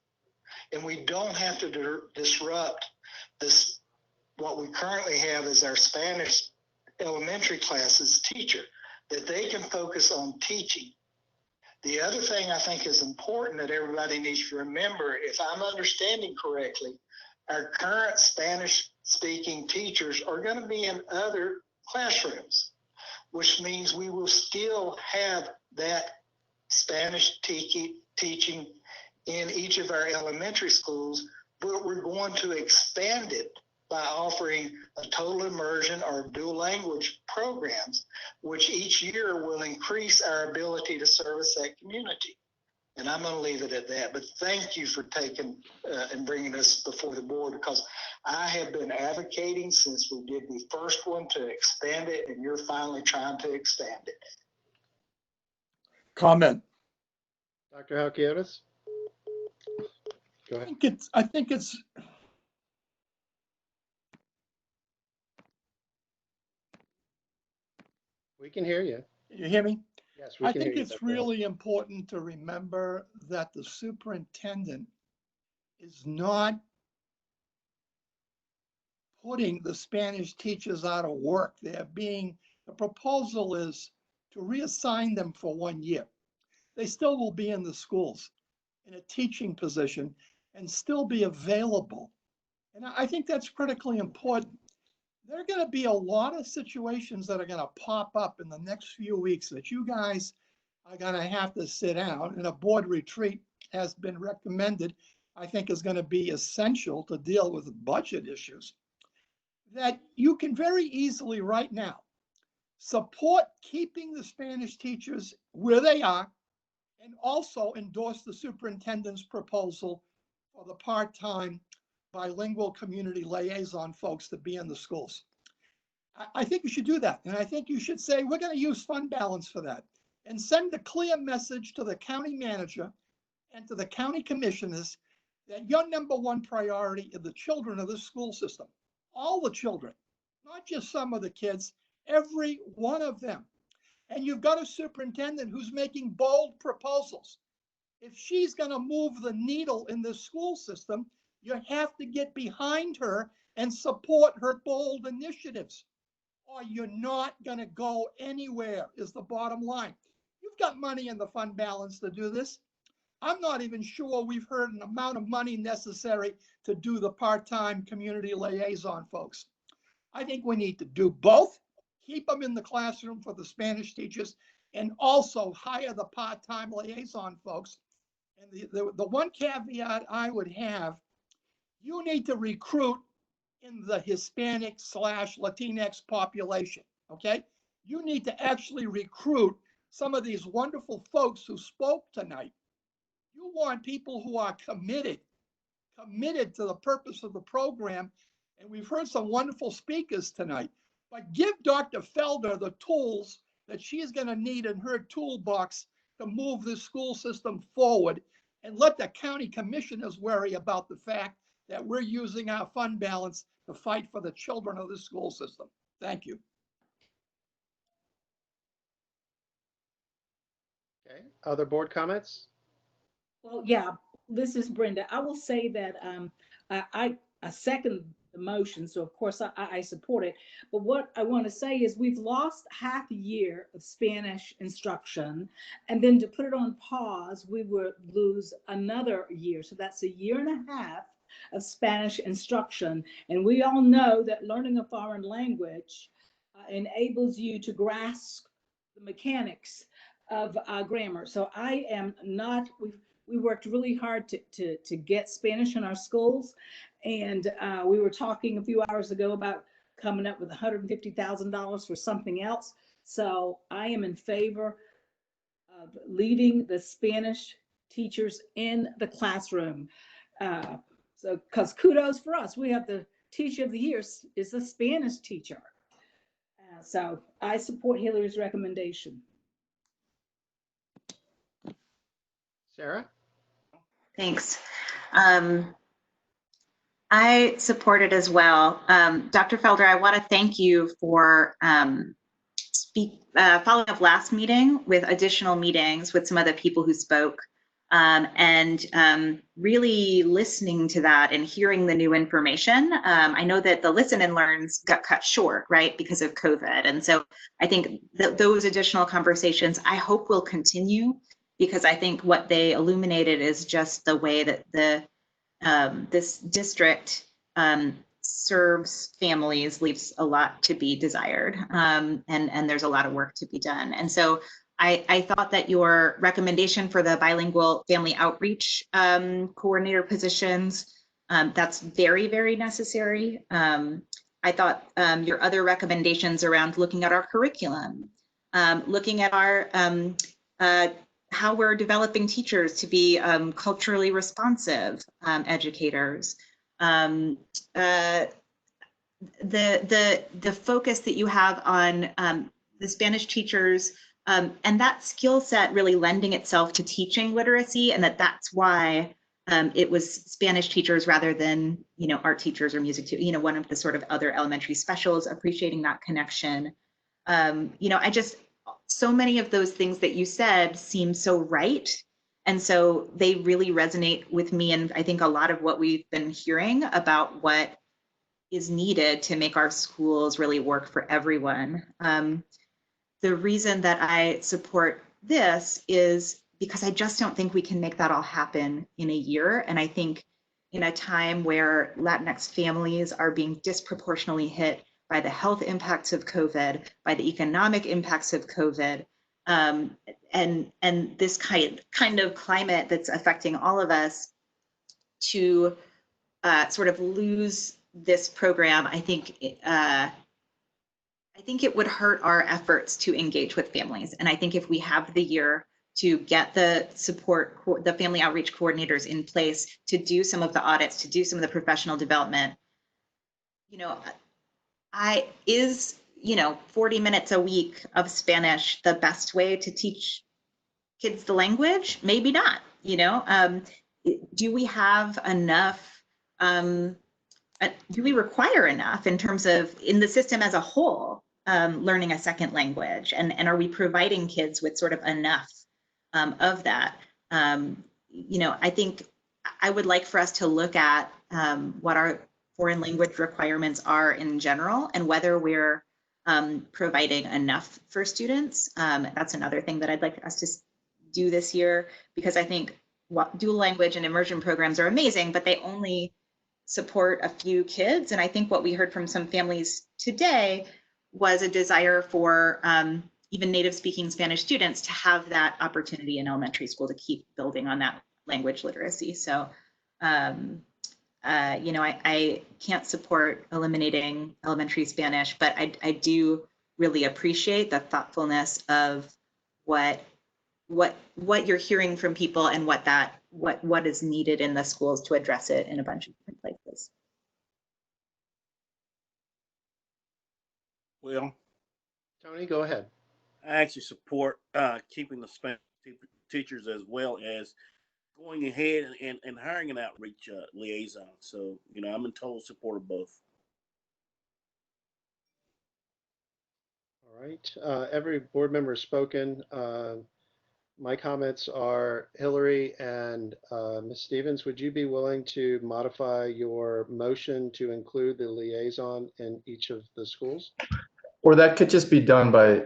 And we don't have to disrupt this, what we currently have as our Spanish elementary classes teacher, that they can focus on teaching. The other thing I think is important that everybody needs to remember, if I'm understanding correctly, our current Spanish-speaking teachers are going to be in other classrooms, which means we will still have that Spanish teaching in each of our elementary schools, but we're going to expand it by offering a total immersion or dual language programs, which each year will increase our ability to service that community. And I'm going to leave it at that. But thank you for taking and bringing this before the board, because I have been advocating since we did the first one to expand it, and you're finally trying to expand it. Comment. Dr. Halkiotis? Go ahead. I think it's We can hear you. you hear me? Yes, we I can think hear you. it's really important to remember that the superintendent is not putting the Spanish teachers out of work. The proposal is to reassign them for 1 year. They still will be in the schools in a teaching position and still be available. And I think that's critically important. There are going to be a lot of situations that are going to pop up in the next few weeks that you guys are going to have to sit down, and a board retreat has been recommended, I think is going to be essential to deal with budget issues, that you can very easily right now support keeping the Spanish teachers where they are, and also endorse the superintendent's proposal for the part-time bilingual community liaison folks to be in the schools. I think you should do that. And I think you should say, we're going to use fund balance for that, and send a clear message to the county manager and to the county commissioners that your #1 priority is the children of this school system. All the children, not just some of the kids, every one of them. And you've got a superintendent who's making bold proposals. If she's going to move the needle in this school system, you have to get behind her and support her bold initiatives, or you're not going to go anywhere, is the bottom line. You've got money in the fund balance to do this. I'm not even sure we've heard an amount of money necessary to do the part-time community liaison folks. I think we need to do both, keep them in the classroom for the Spanish teachers, and also hire the part-time liaison folks. And the one caveat I would have, you need to recruit in the Hispanic / Latinx population, okay? You need to actually recruit some of these wonderful folks who spoke tonight. You want people who are committed to the purpose of the program. And we've heard some wonderful speakers tonight, but give Dr. Felder the tools that she's going to need in her toolbox to move this school system forward, and let the county commissioners worry about the fact that we're using our fund balance to fight for the children of the school system. Thank you. Okay, other board comments? Well, yeah, this is Brenda. I will say that I second the motion, so of course I support it. But what I want to say is we've lost half a year of Spanish instruction, and then to put it on pause, we would lose another year. So that's 1.5 years of Spanish instruction. And we all know that learning a foreign language enables you to grasp the mechanics of grammar. So I am not, we worked really hard to get Spanish in our schools. And we were talking a few hours ago about coming up with $150,000 for something else. So I am in favor of leading the Spanish teachers in the classroom. So, because kudos for us, we have the teacher of the year is a Spanish teacher. So I support Hillary's recommendation. Sarah? Thanks. I support it as well. Dr. Felder, I want to thank you for following up last meeting with additional meetings with some other people who spoke, and really listening to that and hearing the new information. I know that the listen and learns got cut short, right, because of COVID. And so I think that those additional conversations, I hope will continue, because I think what they illuminated is just the way that this district serves families, leaves a lot to be desired, and there's a lot of work to be done. And so I thought that your recommendation for the bilingual family outreach coordinator positions, that's very, very necessary. I thought your other recommendations around looking at our curriculum, looking at our how we're developing teachers to be culturally responsive educators. The focus that you have on the Spanish teachers and that skill set really lending itself to teaching literacy, and that's why it was Spanish teachers rather than art teachers or music, one of the sort of other elementary specials, appreciating that connection. So many of those things that you said seem so right. And so they really resonate with me. And I think a lot of what we've been hearing about what is needed to make our schools really work for everyone. The reason that I support this is because I just don't think we can make that all happen in a year. And I think in a time where Latinx families are being disproportionately hit by the health impacts of COVID, by the economic impacts of COVID, and this kind of climate that's affecting all of us, to sort of lose this program, I think it would hurt our efforts to engage with families. And I think if we have the year to get the support, the family outreach coordinators in place to do some of the audits, to do some of the professional development, 40 minutes a week of Spanish the best way to teach kids the language? Maybe not. Do we have enough? Do we require enough in terms of, in the system as a whole, learning a second language? And are we providing kids with sort of enough of that? I think I would like for us to look at what our foreign language requirements are in general, and whether we're providing enough for students. That's another thing that I'd like us to do this year, because I think dual language and immersion programs are amazing, but they only support a few kids. And I think what we heard from some families today was a desire for even native speaking Spanish students to have that opportunity in elementary school to keep building on that language literacy. So, you know, I can't support eliminating elementary Spanish, but I do really appreciate the thoughtfulness of what you're hearing from people and what is needed in the schools to address it in a bunch of different places. Well, Tony, go ahead. I actually support keeping the Spanish teachers as well as going ahead and hiring an outreach liaison. So, you know, I'm in total support of both. All right. Every board member has spoken. My comments are Hillary and Ms. Stevens, would you be willing to modify your motion to include the liaison in each of the schools? Or that could just be done by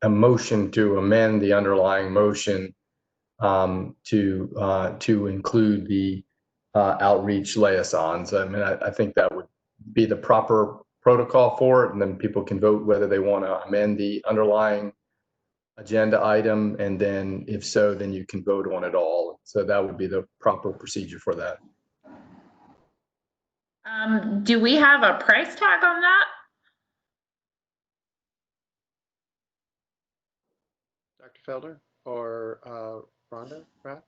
a motion to amend the underlying motion to include the outreach liaisons. I mean, I think that would be the proper protocol for it, and then people can vote whether they want to amend the underlying agenda item, and then if so, then you can vote on it all. So that would be the proper procedure for that. Do we have a price tag on that? Dr. Felder or Rhonda, Pratt?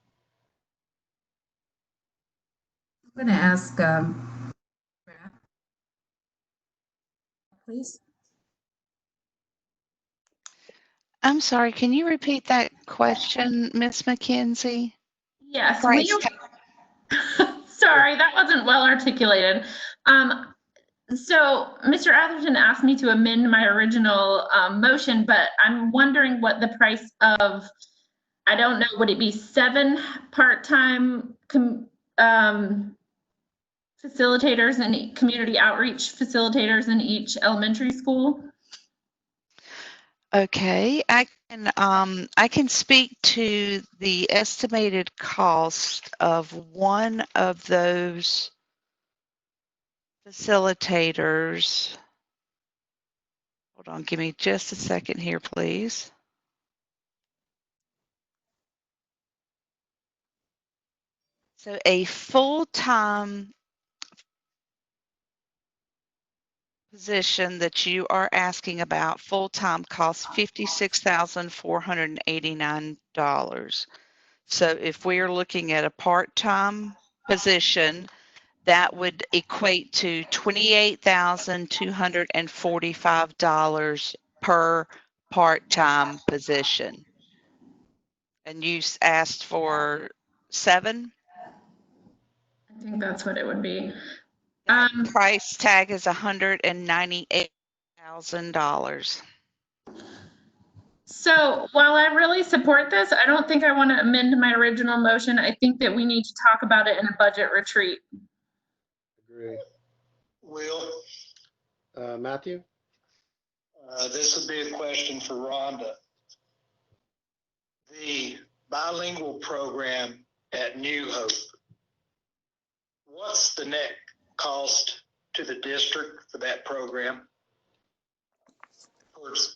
I'm going to ask, please. I'm sorry, can you repeat that question, Ms. McKenzie? Yes, Price sorry, that wasn't well articulated. So Mr. Atherton asked me to amend my original motion, but I'm wondering what the price of, I don't know, would it be 7 part-time facilitators and community outreach facilitators in each elementary school? Okay, I can speak to the estimated cost of one of those facilitators. Hold on, give me just a second here, please. So a full-time position that you are asking about, full-time, costs $56,489. So if we're looking at a part-time position, that would equate to $28,245 per part-time position. And you asked for 7? I think that's what it would be. Price tag is $198,000. So while I really support this, I don't think I want to amend my original motion. I think that we need to talk about it in a budget retreat. Agree. Will, Matthew? this would be a question for Rhonda. The bilingual program at New Hope, what's the net cost to the district for that program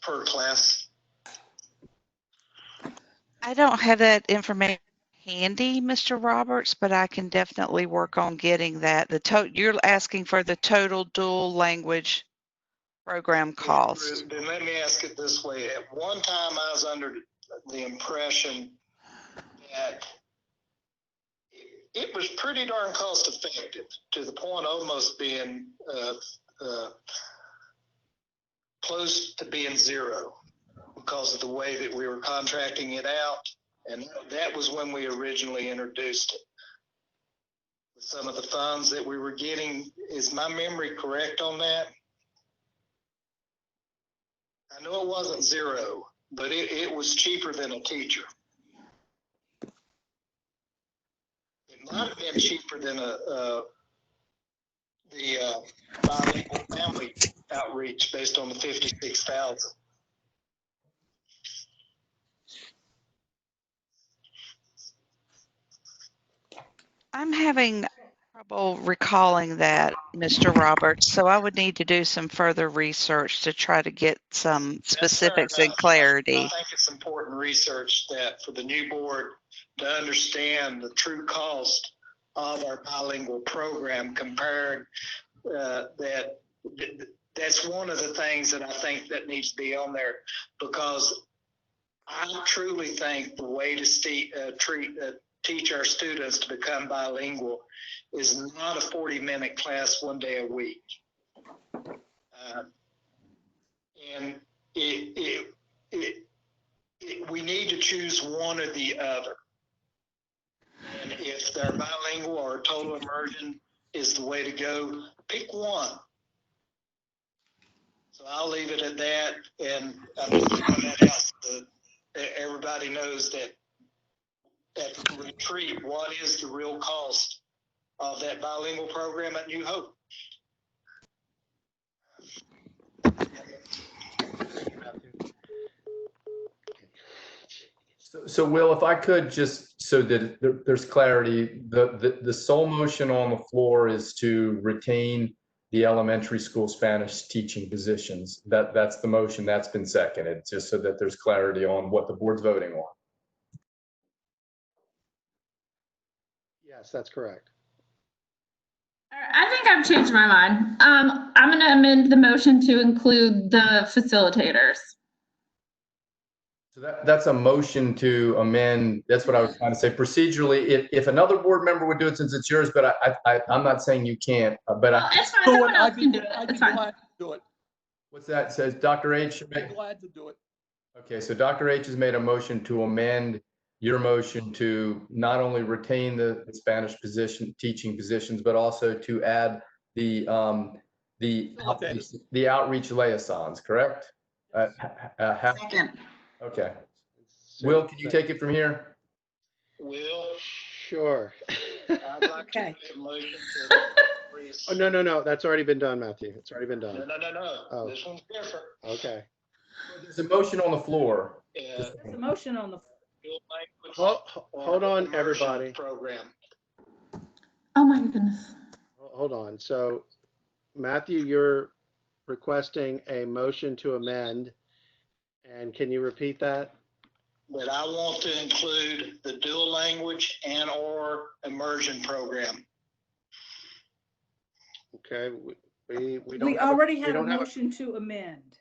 per class? I don't have that information handy, Mr. Roberts, but I can definitely work on getting that. You're asking for the total dual language program cost. Then let me ask it this way. At one time, I was under the impression that it was pretty darn cost effective, to the point almost being close to being zero, because of the way that we were contracting it out. And that was when we originally introduced it. With some of the funds that we were getting, is my memory correct on that? I know it wasn't zero, but it was cheaper than a teacher. It might have been cheaper than the bilingual family outreach based on the 56,000. I'm having trouble recalling that, Mr. Roberts, so I would need to do some further research to try to get some specifics and clarity. I think it's important research that for the new board to understand the true cost of our bilingual program compared that's one of the things that I think that needs to be on there, because I truly think the way to teach our students to become bilingual is not a 40-minute class one day a week. And we need to choose one or the other. And if they're bilingual or total immersion is the way to go, pick one. So I'll leave it at that. And I'm just throwing that out so that everybody knows that at the retreat, what is the real cost of that bilingual program at New Hope? So Will, if I could just, so that there's clarity, the sole motion on the floor is to retain the elementary school Spanish teaching positions. That's the motion that's been seconded, just so that there's clarity on what the board's voting on. Yes, that's correct. I think I've changed my mind. I'm going to amend the motion to include the facilitators. So that's a motion to amend. That's what I was trying to say. Procedurally, if another board member would do it, since it's yours, but I'm not saying you can't. But it's fine. Someone else can do it. I'd be glad to do it. What's that? Says Dr. H. I'd be glad to do it. Okay, so Dr. H has made a motion to amend your motion to not only retain the Spanish teaching positions, but also to add the outreach liaisons. Correct? Second. Okay. Will, can you take it from here? Will? Sure. I'd like to make a motion to increase. Oh, no. That's already been done, Matthew. It's already been done. No. Oh. This one's different. Okay. There's a motion on the floor. There's a motion on the. Hold on, everybody. Program. Oh my goodness. Hold on. So, Matthew, you're requesting a motion to amend. And can you repeat that? But I want to include the dual language and or immersion program. Okay, we already had a motion to amend.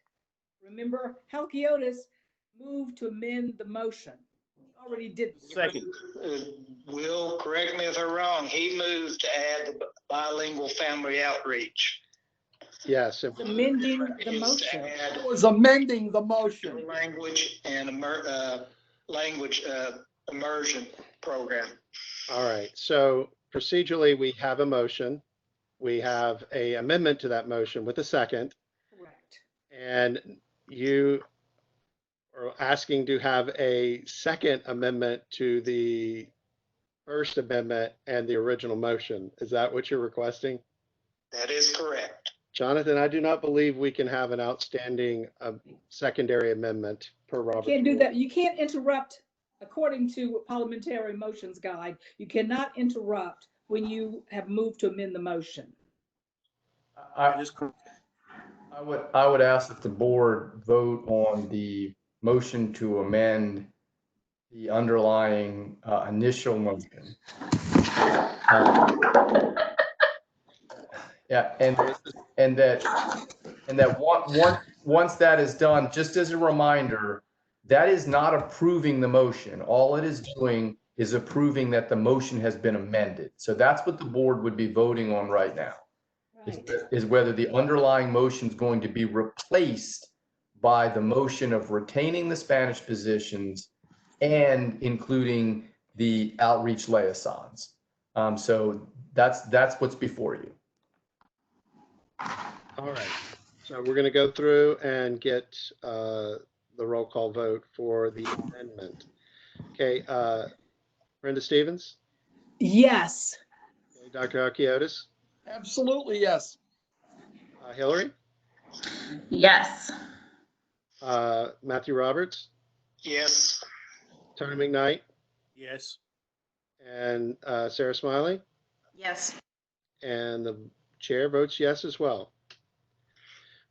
Remember, Halkiotis moved to amend the motion. He already did. Second. Will, correct me if I'm wrong, he moved to add the bilingual family outreach. Yes. Amending the motion. It was amending the motion. Language and language immersion program. All right. So procedurally, we have a motion. We have a amendment to that motion with a second. Correct. And you are asking to have a second amendment to the first amendment and the original motion. Is that what you're requesting? That is correct. Jonathan, I do not believe we can have an outstanding secondary amendment per Robert's You can't do rule. that. You can't interrupt, according to Parliamentary Motions Guide. You cannot interrupt when you have moved to amend the motion. I would ask that the board vote on the motion to amend the underlying initial motion. Yeah, and that once that is done, just as a reminder, that is not approving the motion. All it is doing is approving that the motion has been amended. So that's what the board would be voting on right now. Right. Is whether the underlying motion is going to be replaced by the motion of retaining the Spanish positions and including the outreach liaisons. So that's what's before you. All right. So we're going to go through and get the roll call vote for the amendment. Okay. Brenda Stevens? Yes. Okay, Dr. Halkiotis? Absolutely, yes. Hillary? Yes. Matthew Roberts? Yes. Tony McKnight? Yes. And Sarah Smiley? Yes. And the chair votes yes as well.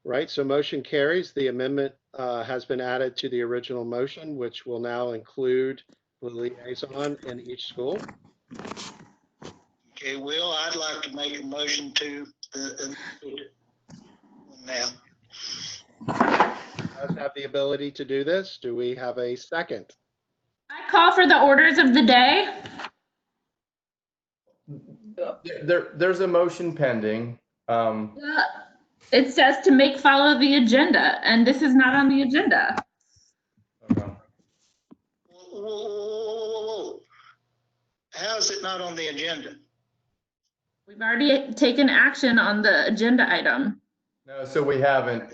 Right, so motion carries. The amendment has been added to the original motion, which will now include the liaison in each school. Okay, Will, I'd like to make a motion to now. Does have the ability to do this. Do we have a second? I call for the orders of the day. There's a motion pending. It says to make follow the agenda, and this is not on the agenda. Whoa. How is it not on the agenda? We've already taken action on the agenda item. No, so we haven't.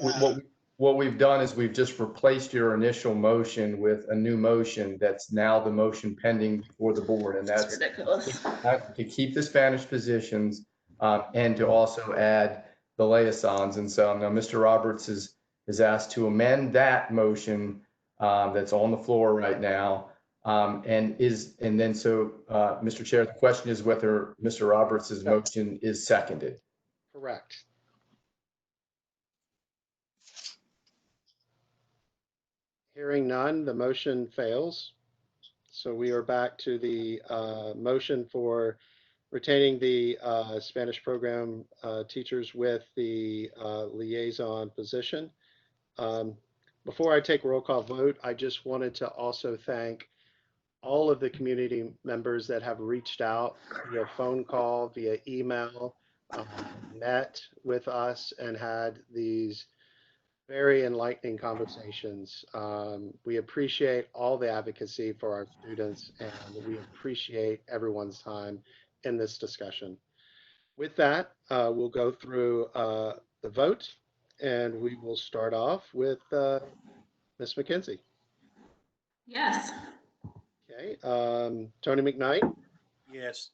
What we've done is we've just replaced your initial motion with a new motion that's now the motion pending before the board, and that's ridiculous. To keep the Spanish positions and to also add the liaisons. And so now Mr. Roberts is asked to amend that motion that's on the floor right now. Mr. Chair, the question is whether Mr. Roberts's motion is seconded. Correct. Hearing none, the motion fails. So we are back to the motion for retaining the Spanish program teachers with the liaison position. Before I take roll call vote, I just wanted to also thank all of the community members that have reached out via phone call, via email, met with us and had these very enlightening conversations. We appreciate all the advocacy for our students, and we appreciate everyone's time in this discussion. With that, we'll go through the vote, and we will start off with Ms. McKenzie. Yes. Okay. Tony McKnight? Yes.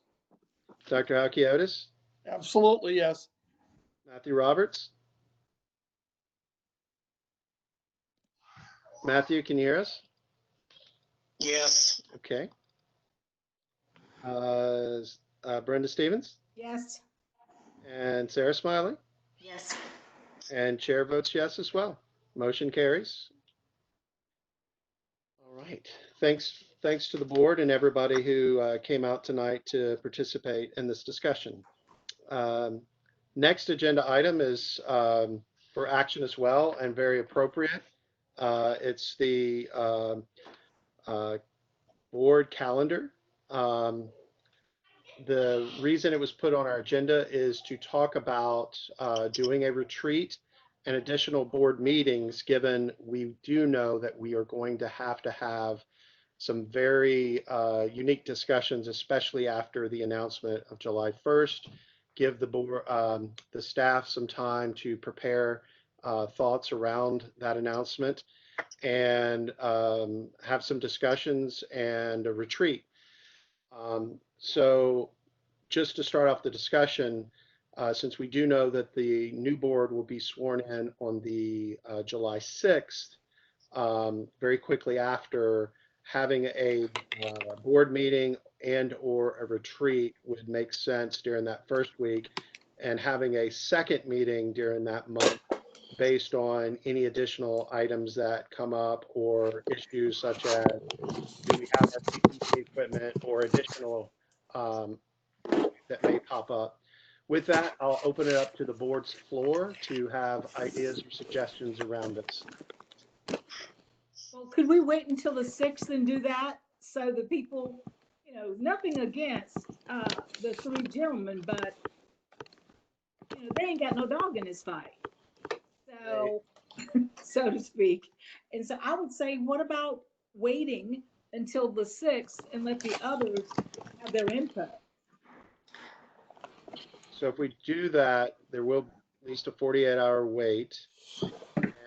Dr. Halkiotis? Absolutely, yes. Matthew Roberts? Matthew, can you hear us? Yes. Okay. Brenda Stevens? Yes. And Sarah Smiley? Yes. And chair votes yes as well. Motion carries. All right. Thanks to the board and everybody who came out tonight to participate in this discussion. Next agenda item is for action as well and very appropriate. It's the board calendar. The reason it was put on our agenda is to talk about doing a retreat and additional board meetings, given we do know that we are going to have some very unique discussions, especially after the announcement of July 1st. Give the board, the staff some time to prepare thoughts around that announcement and have some discussions and a retreat. So just to start off the discussion, since we do know that the new board will be sworn in on the July 6th, very quickly after, having a board meeting and or a retreat would make sense during that first week, and having a second meeting during that month based on any additional items that come up or issues such as do we have our PPE equipment or additional that may pop up. With that, I'll open it up to the board's floor to have ideas or suggestions around this. Well, could we wait until the 6th and do that so the people, you know, nothing against the three gentlemen, but you know, they ain't got no dog in this fight. So, so to speak. And so I would say, what about waiting until the 6th and let the others have their input? So if we do that, there will be at least a 48-hour wait,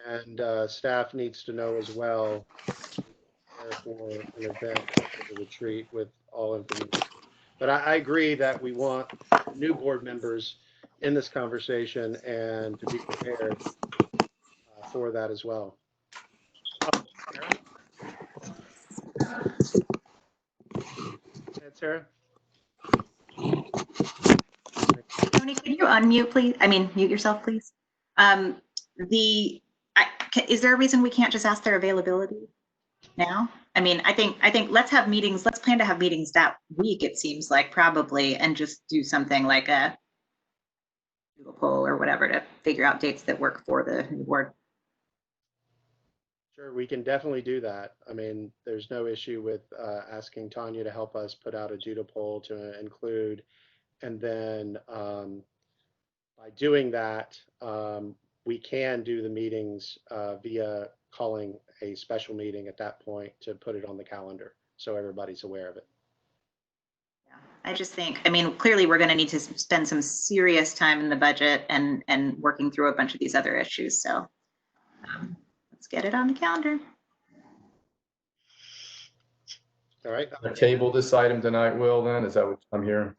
and staff needs to know as well for an event like the retreat with all information. But I agree that we want new board members in this conversation and to be prepared for that as well. Sarah? Tony, unmute, please? I mean, mute yourself, please. Is there a reason we can't just ask their availability now? I mean, I think let's have meetings. Let's plan to have meetings that week. It seems like probably, and just do something like a Google poll or whatever to figure out dates that work for the new board. Sure, we can definitely do that. I mean, there's no issue with asking Tanya to help us put out a doodle poll to include, and then by doing that, we can do the meetings via calling a special meeting at that point to put it on the calendar so everybody's aware of it. Yeah, I just think, I mean, clearly we're going to need to spend some serious time in the budget and working through a bunch of these other issues. So let's get it on the calendar. All right. Table this item tonight, Will, then? Is that what I'm hearing?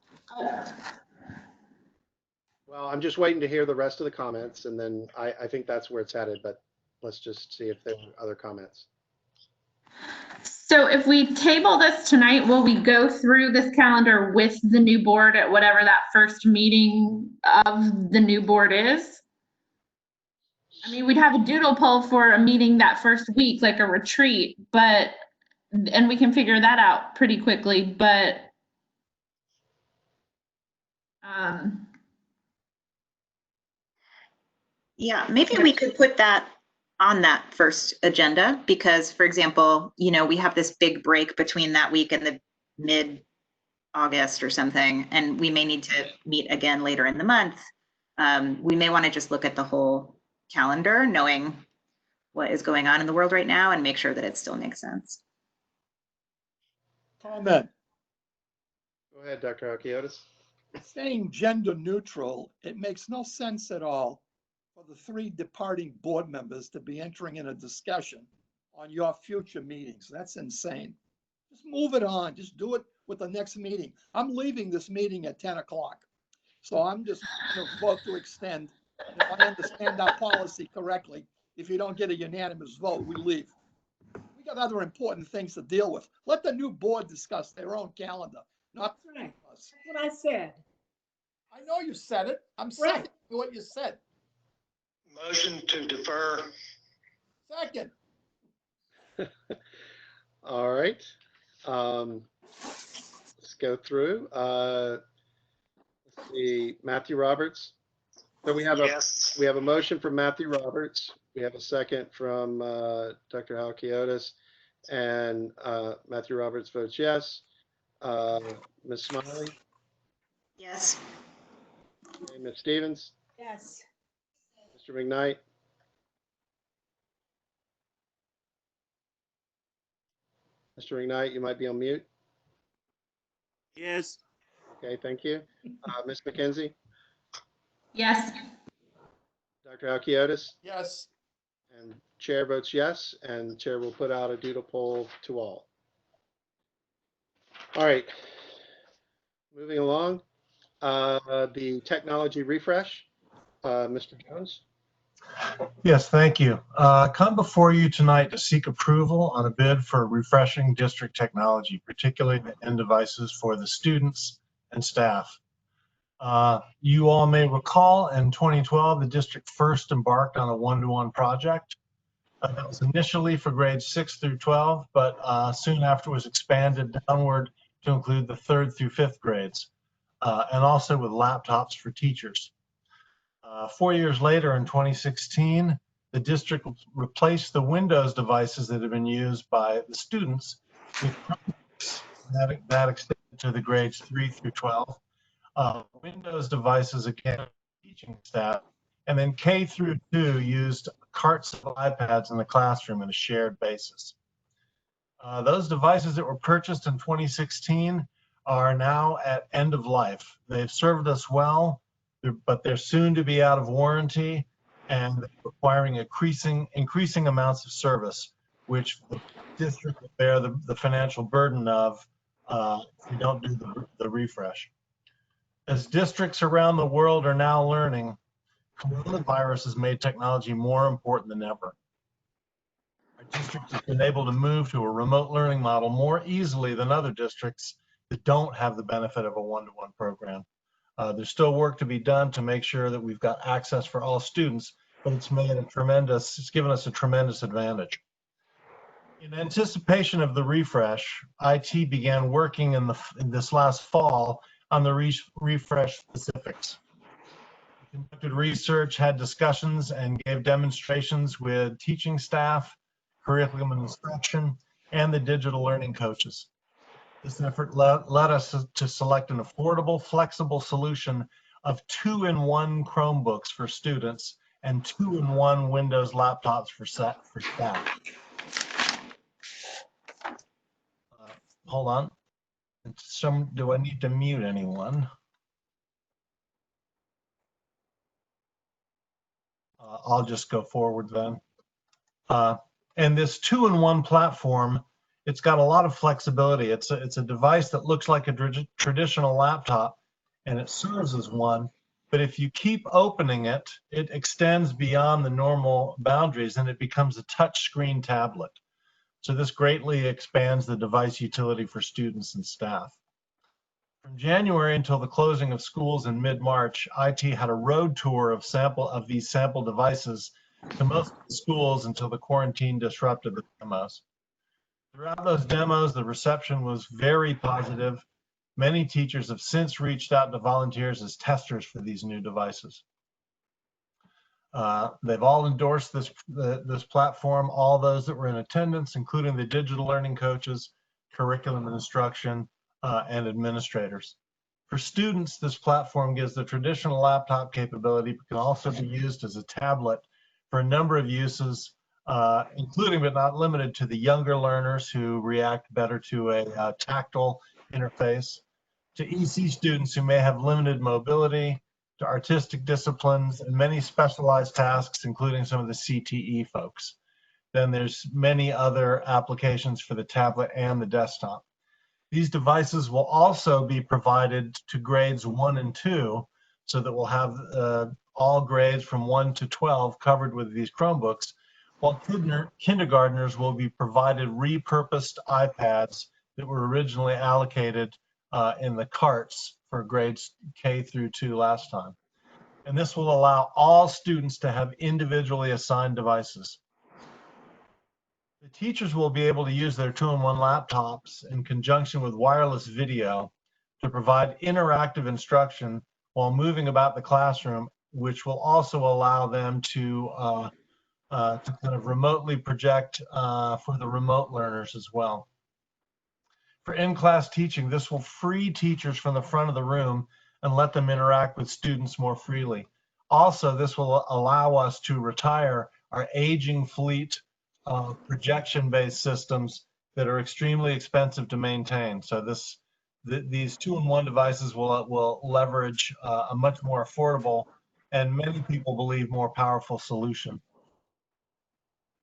Well, I'm just waiting to hear the rest of the comments, and then I think that's where it's headed, but let's just see if there are other comments. So if we table this tonight, will we go through this calendar with the new board at whatever that first meeting of the new board is? I mean, we'd have a doodle poll for a meeting that first week, like a retreat, but, and we can figure that out pretty quickly, but yeah, maybe we could put that on that first agenda because, for example, you know, we have this big break between that week and the mid-August or something, and we may need to meet again later in the month. We may want to just look at the whole calendar, knowing what is going on in the world right now, and make sure that it still makes sense. Comment. Go ahead, Dr. Halkiotis. Saying gender neutral, it makes no sense at all for the 3 departing board members to be entering in a discussion on your future meetings. That's insane. Just move it on. Just do it with the next meeting. I'm leaving this meeting at 10 o'clock. So I'm just going to vote to extend. If I understand our policy correctly, if you don't get a unanimous vote, we leave. We got other important things to deal with. Let the new board discuss their own calendar, not Right. us. That's what I said. I know you said it. I'm saying what you said. Motion to defer. Second. All right. Let's go through. Let's see, Matthew Roberts. So we have a motion from Matthew Roberts. We have a second from Dr. Halkiotis, and Matthew Roberts votes yes. Ms. Smiley? Yes. Okay, Ms. Stevens? Yes. Mr. McKnight? Mr. McKnight, you might be on mute. Yes. Okay, thank you. Ms. McKenzie? yes. Dr. Halkiotis? Yes. And chair votes yes, and the chair will put out a doodle poll to all. All right. Moving along, the technology refresh, Mr. Jones. Yes, thank you. Come before you tonight to seek approval on a bid for refreshing district technology, particularly the end devices for the students and staff. You all may recall in 2012, the district first embarked on a one-to-one project. That was initially for grades 6 through 12, but soon after was expanded downward to include the 3rd through 5th grades, and also with laptops for teachers. 4 years later, in 2016, the district replaced the Windows devices that had been used by the students with that extended to the grades 3 through 12. Windows devices again for teaching staff, and then K through 2 used carts of iPads in the classroom on a shared basis. Those devices that were purchased in 2016 are now at end of life. They've served us well, but they're soon to be out of warranty and requiring increasing amounts of service, which the district will bear the financial burden of if we don't do the refresh. As districts around the world are now learning, coronavirus has made technology more important than ever. Our district has been able to move to a remote learning model more easily than other districts that don't have the benefit of a one-to-one program. There's still work to be done to make sure that we've got access for all students, but it's given us a tremendous advantage. In anticipation of the refresh, IT began working in this last fall on the refresh specifics. We conducted research, had discussions, and gave demonstrations with teaching staff, curriculum and instruction, and the digital learning coaches. This effort led us to select an affordable, flexible solution of 2-in-1 Chromebooks for students and 2-in-1 Windows laptops for staff. Hold on. Do I need to mute anyone? I'll just go forward then. And this 2-in-1 platform, it's got a lot of flexibility. It's a device that looks like a traditional laptop, and it serves as one. But if you keep opening it, it extends beyond the normal boundaries, and it becomes a touchscreen tablet. So this greatly expands the device utility for students and staff. From January until the closing of schools in mid-March, IT had a road tour of these sample devices to most of the schools until the quarantine disrupted the demos. Throughout those demos, the reception was very positive. Many teachers have since reached out to volunteers as testers for these new devices. They've all endorsed this platform, all those that were in attendance, including the digital learning coaches, curriculum and instruction, and administrators. For students, this platform gives the traditional laptop capability, but can also be used as a tablet for a number of uses, including but not limited to the younger learners who react better to a tactile interface, to EC students who may have limited mobility, to artistic disciplines, and many specialized tasks, including some of the CTE folks. Then there's many other applications for the tablet and the desktop. These devices will also be provided to grades 1 and 2, so that we'll have all grades from 1 to 12 covered with these Chromebooks, while kindergartners will be provided repurposed iPads that were originally allocated in the carts for grades K through 2 last time. And this will allow all students to have individually assigned devices. The teachers will be able to use their 2-in-1 laptops in conjunction with wireless video to provide interactive instruction while moving about the classroom, which will also allow them to kind of remotely project for the remote learners as well. For in-class teaching, this will free teachers from the front of the room and let them interact with students more freely. Also, this will allow us to retire our aging fleet of projection-based systems that are extremely expensive to maintain. So these 2-in-1 devices will leverage a much more affordable and many people believe more powerful solution.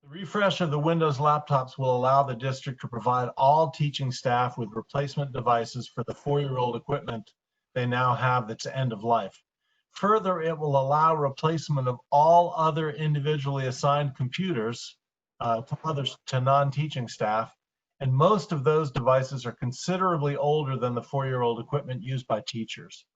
The refresh of the Windows laptops will allow the district to provide all teaching staff with replacement devices for the 4-year-old equipment they now have that's end of life. Further, it will allow replacement of all other individually assigned computers to non-teaching staff, and most of those devices are considerably older than the 4-year-old equipment used by teachers.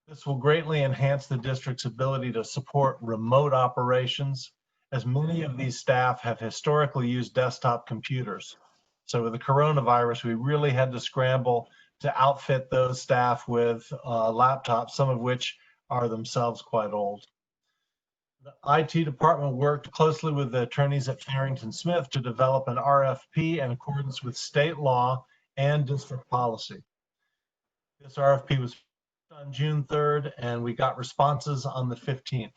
This will greatly enhance the district's ability to support remote operations, as many of these staff have historically used desktop computers. So with the coronavirus, we really had to scramble to outfit those staff with laptops, some of which are themselves quite old. The IT department worked closely with the attorneys at Farrington Smith to develop an RFP in accordance with state law and district policy. This RFP was on June 3rd, and we got responses on the 15th.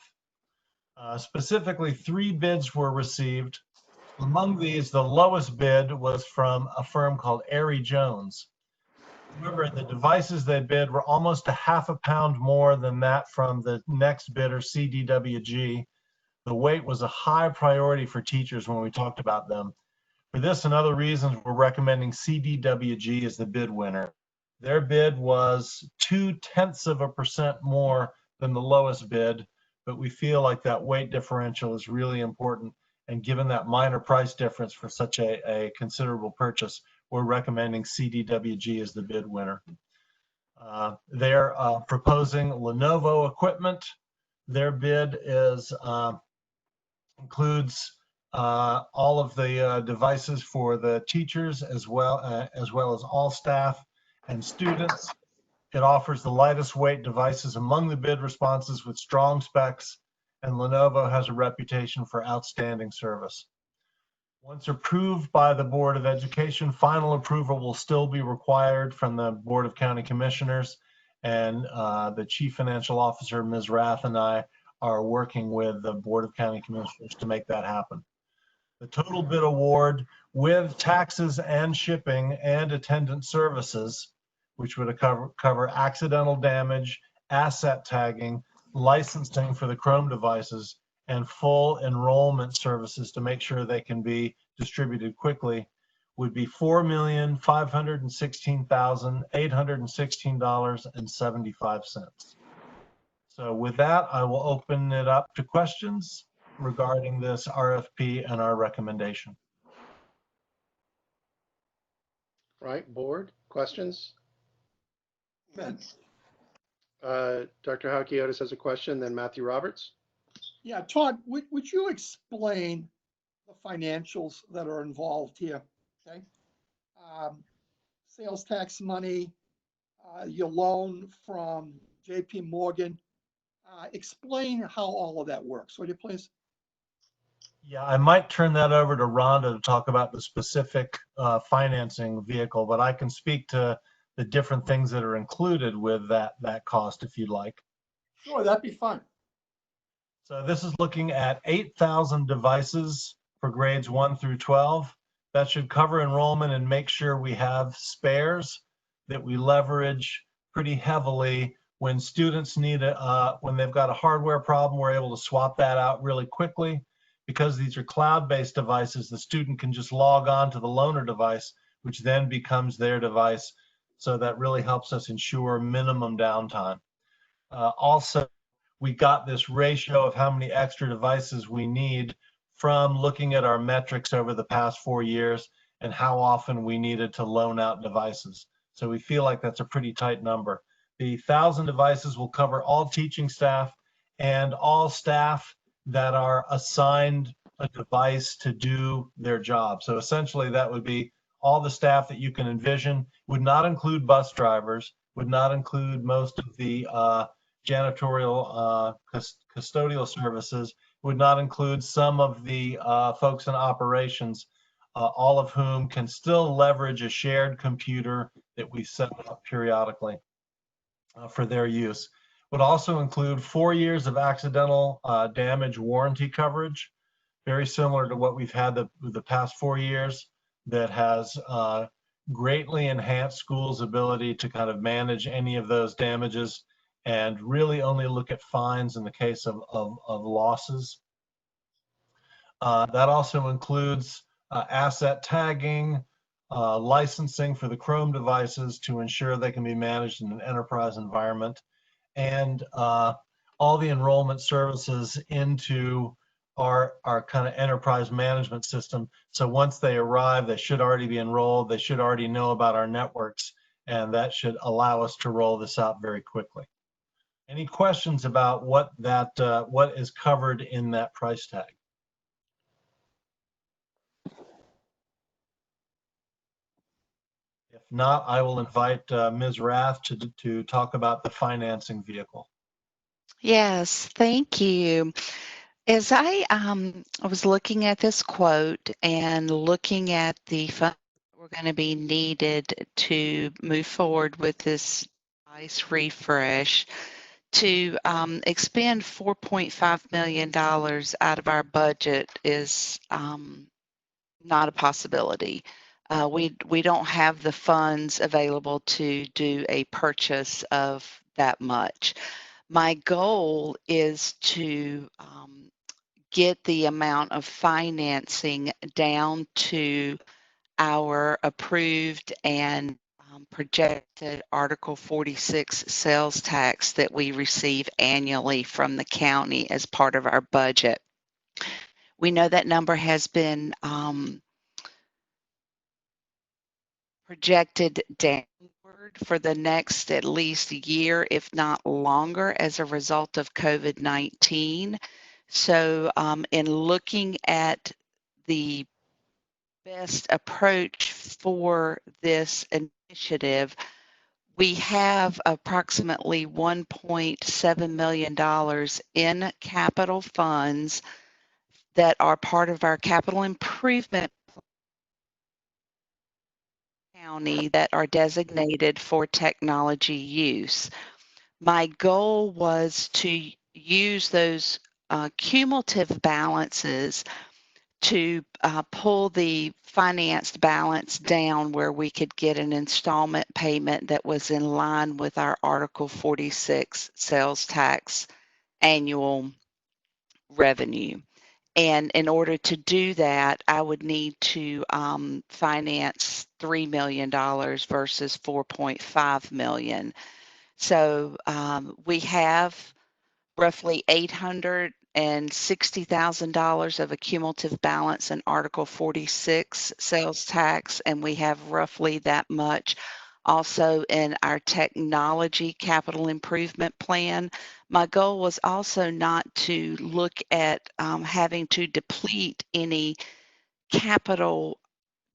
Specifically, 3 bids were received. Among these, the lowest bid was from a firm called Airy Jones. Remember, the devices they bid were almost a half a pound more than that from the next bidder, CDWG. The weight was a high priority for teachers when we talked about them. For this and other reasons, we're recommending CDWG as the bid winner. Their bid was 0.2% more than the lowest bid, but we feel like that weight differential is really important. And given that minor price difference for such a considerable purchase, we're recommending CDWG as the bid winner. They're proposing Lenovo equipment. Their bid is includes all of the devices for the teachers as well as all staff and students. It offers the lightest weight devices among the bid responses with strong specs, and Lenovo has a reputation for outstanding service. Once approved by the Board of Education, final approval will still be required from the Board of County Commissioners, and the Chief Financial Officer, Ms. Rath, and I are working with the Board of County Commissioners to make that happen. The total bid award with taxes and shipping and attendant services, which would cover accidental damage, asset tagging, licensing for the Chrome devices, and full enrollment services to make sure they can be distributed quickly, would be $4,516,816.75. So with that, I will open it up to questions regarding this RFP and our recommendation. Right, board, questions? Ben. Dr. Halkiotis has a question, then Matthew Roberts. Yeah, Todd, would you explain the financials that are involved here? Okay. Sales tax money, your loan from JP Morgan. Explain how all of that works, would you please? Yeah, I might turn that over to Rhonda to talk about the specific financing vehicle, but I can speak to the different things that are included with that cost if you'd like. Sure, that'd be fun. So this is looking at 8,000 devices for grades 1 through 12. That should cover enrollment and make sure we have spares that we leverage pretty heavily when students need when they've got a hardware problem, we're able to swap that out really quickly. Because these are cloud-based devices, the student can just log on to the loaner device, which then becomes their device. So that really helps us ensure minimum downtime. Also, we got this ratio of how many extra devices we need from looking at our metrics over the past 4 years and how often we needed to loan out devices. So we feel like that's a pretty tight number. The 1,000 devices will cover all teaching staff and all staff that are assigned a device to do their job. So essentially that would be all the staff that you can envision, would not include bus drivers, would not include most of the janitorial custodial services, would not include some of the folks in operations, all of whom can still leverage a shared computer that we set up periodically for their use. Would also include 4 years of accidental damage warranty coverage, very similar to what we've had the past 4 years, that has greatly enhanced schools' ability to kind of manage any of those damages and really only look at fines in the case of losses. That also includes asset tagging, licensing for the Chrome devices to ensure they can be managed in an enterprise environment, and all the enrollment services into our kind of enterprise management system. So once they arrive, they should already be enrolled. They should already know about our networks, and that should allow us to roll this out very quickly. Any questions about what is covered in that price tag? If not, I will invite Ms. Rath to talk about the financing vehicle. Yes, thank you. As I was looking at this quote and looking at the funds that were going to be needed to move forward with this device refresh, to expend $4.5 million out of our budget is not a possibility. We don't have the funds available to do a purchase of that much. My goal is to get the amount of financing down to our approved and projected Article 46 sales tax that we receive annually from the county as part of our budget. We know that number has been projected down for the next at least year, if not longer, as a result of COVID-19. So in looking at the best approach for this initiative, we have approximately $1.7 million in capital funds that are part of our capital improvement county that are designated for technology use. My goal was to use those cumulative balances to pull the financed balance down where we could get an installment payment that was in line with our Article 46 sales tax annual revenue. And in order to do that, I would need to finance $3 million versus $4.5 million. So we have roughly $860,000 of a cumulative balance in Article 46 sales tax, and we have roughly that much also in our technology capital improvement plan. My goal was also not to look at having to deplete any capital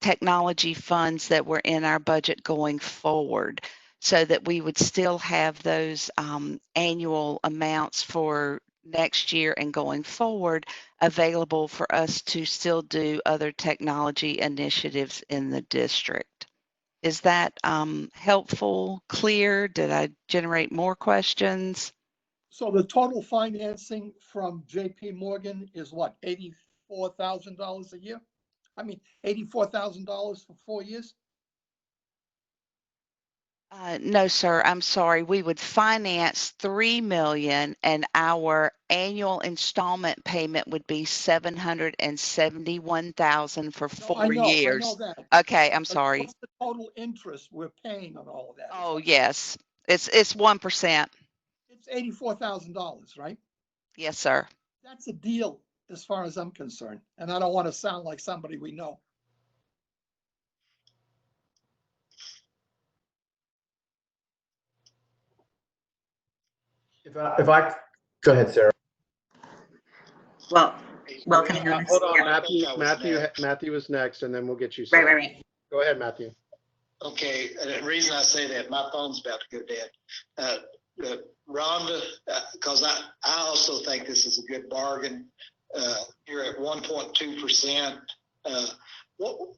technology funds that were in our budget going forward, so that we would still have those annual amounts for next year and going forward available for us to still do other technology initiatives in the district. Is that helpful, clear? Did I generate more questions? So the total financing from JP Morgan is what, $84,000 a year? I mean, $84,000 for 4 years? No, sir, I'm sorry. We would finance $3 million and our annual installment payment would be $771,000 for 4 years. I know that. Okay, I'm But sorry. what's the total interest we're paying on all of that? Oh, yes. It's 1%. It's $84,000, right? Yes, sir. That's a deal as far as I'm concerned. And I don't want to sound like somebody we know. If I go ahead, Sarah. Well, can I go next? Hold on, Yeah. Matthew is next, and then we'll get you. Sarah. Right. Go ahead, Matthew. Okay, the reason I say that, my phone's about to go dead. Rhonda, because I also think this is a good bargain. You're at 1.2%.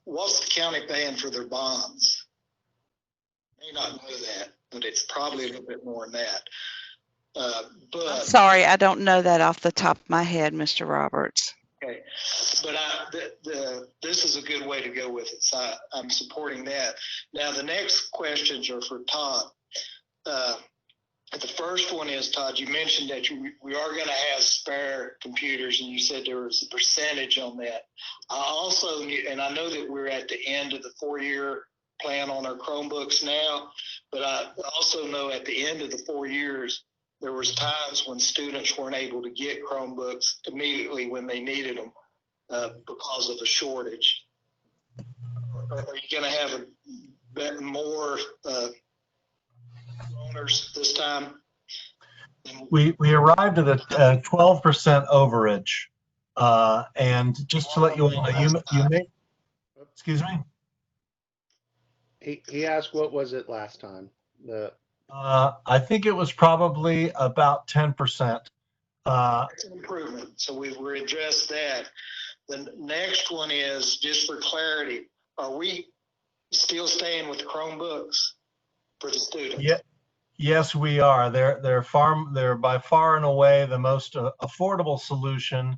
What's the county paying for their bonds? May not know that, but it's probably a little bit more than that. I'm sorry, I don't know that off the top of my head, Mr. Roberts. Okay, but this is a good way to go with it, so I'm supporting that. Now, the next questions are for Todd. The first one is, Todd, you mentioned that we are going to have spare computers, and you said there was a percentage on that. I also knew, and I know that we're at the end of the 4-year plan on our Chromebooks now, but I also know at the end of the 4 years, there was times when students weren't able to get Chromebooks immediately when they needed them because of a shortage. Are you going to have more owners this time? We arrived at a 12% overage. And just to let you all know, you may, excuse me? He asked, what was it last time? I think it was probably about 10%. That's an improvement. So we've addressed that. The next one is, just for clarity, are we still staying with Chromebooks for the students? Yeah, yes, we are. They're by far and away the most affordable solution.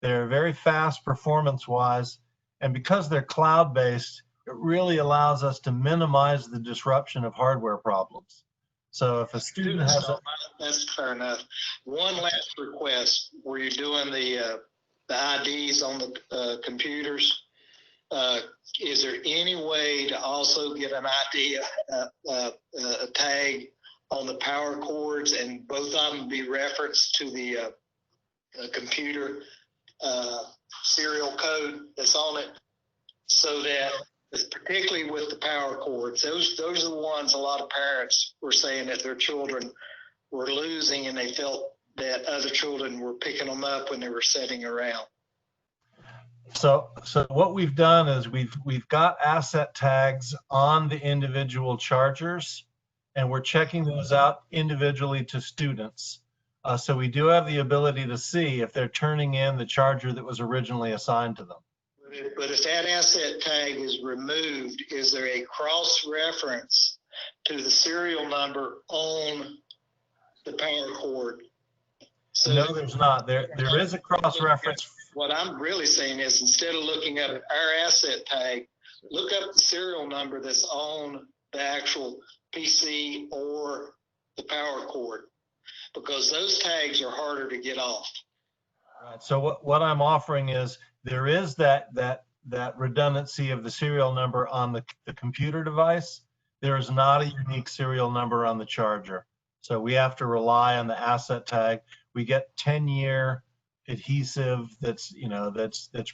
They're very fast performance-wise, and because they're cloud-based, it really allows us to minimize the disruption of hardware problems. So if a student has that's fair enough. One last request: where you're doing the IDs on the computers, is there any way to also get an ID, a tag on the power cords, and both of them be referenced to the computer serial code that's on it, so that particularly with the power cords. Those are the ones a lot of parents were saying that their children were losing, and they felt that other children were picking them up when they were sitting around. So what we've done is we've got asset tags on the individual chargers, and we're checking those out individually to students. So we do have the ability to see if they're turning in the charger that was originally assigned to them. But if that asset tag is removed, is there a cross-reference to the serial number on the power cord? So No, there's not. There is a cross-reference. What I'm really saying is, instead of looking up our asset tag, look up the serial number that's on the actual PC or the power cord, because those tags are harder to get off. Right. So what I'm offering is there is that redundancy of the serial number on the computer device. There is not a unique serial number on the charger. So we have to rely on the asset tag. We get 10-year adhesive that's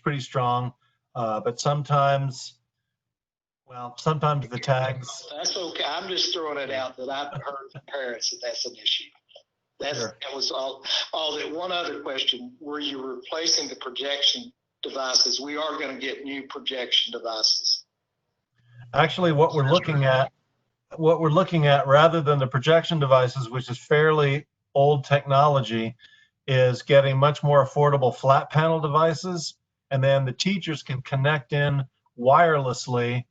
pretty strong, but sometimes the tags. That's okay. I'm just throwing it out that I've heard from parents that that's an issue. That was all that. One other question: were you replacing the projection devices? We are going to get new projection devices. Actually, what we're looking at, rather than the projection devices, which is fairly old technology, is getting much more affordable flat panel devices, and then the teachers can connect in wirelessly.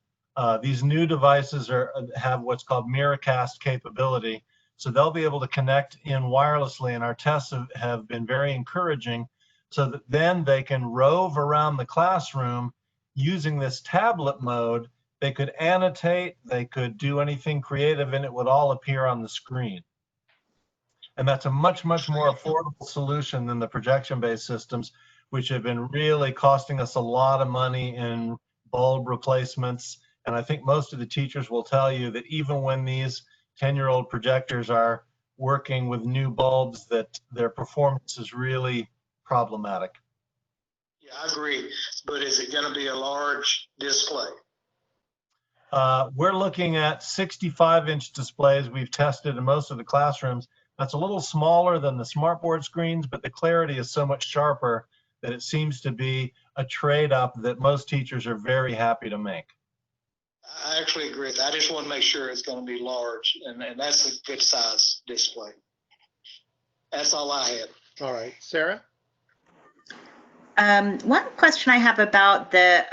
These new devices have what's called Miracast capability, so they'll be able to connect in wirelessly, and our tests have been very encouraging, so that then they can rove around the classroom using this tablet mode. They could annotate, they could do anything creative, and it would all appear on the screen. And that's a much, much more affordable solution than the projection-based systems, which have been really costing us a lot of money in bulb replacements. And I think most of the teachers will tell you that even when these 10-year-old projectors are working with new bulbs, that their performance is really problematic. Yeah, I agree. But is it going to be a large display? We're looking at 65-inch displays we've tested in most of the classrooms. That's a little smaller than the smartboard screens, but the clarity is so much sharper that it seems to be a trade-up that most teachers are very happy to make. I actually agree with that. I just want to make sure it's going to be large, and that's a good size display. That's all I had. All right, Sarah? One question I have about the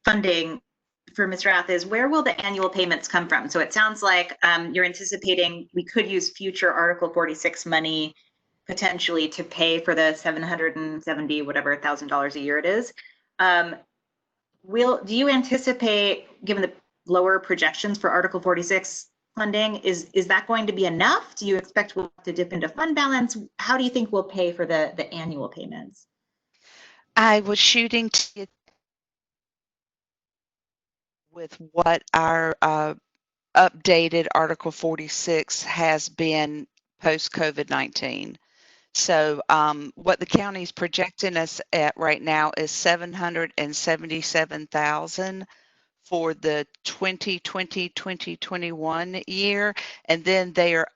funding for Ms. Rath is, where will the annual payments come from? So it sounds like you're anticipating we could use future Article 46 money potentially to pay for the $770 whatever $1,000 a year it is. Do you anticipate, given the lower projections for Article 46 funding, is that going to be enough? Do you expect we'll have to dip into fund balance? How do you think we'll pay for the annual payments? I was shooting to get with what our updated Article 46 has been post COVID-19. So what the county is projecting us at right now is $777,000 for the 2020-2021 year, and then that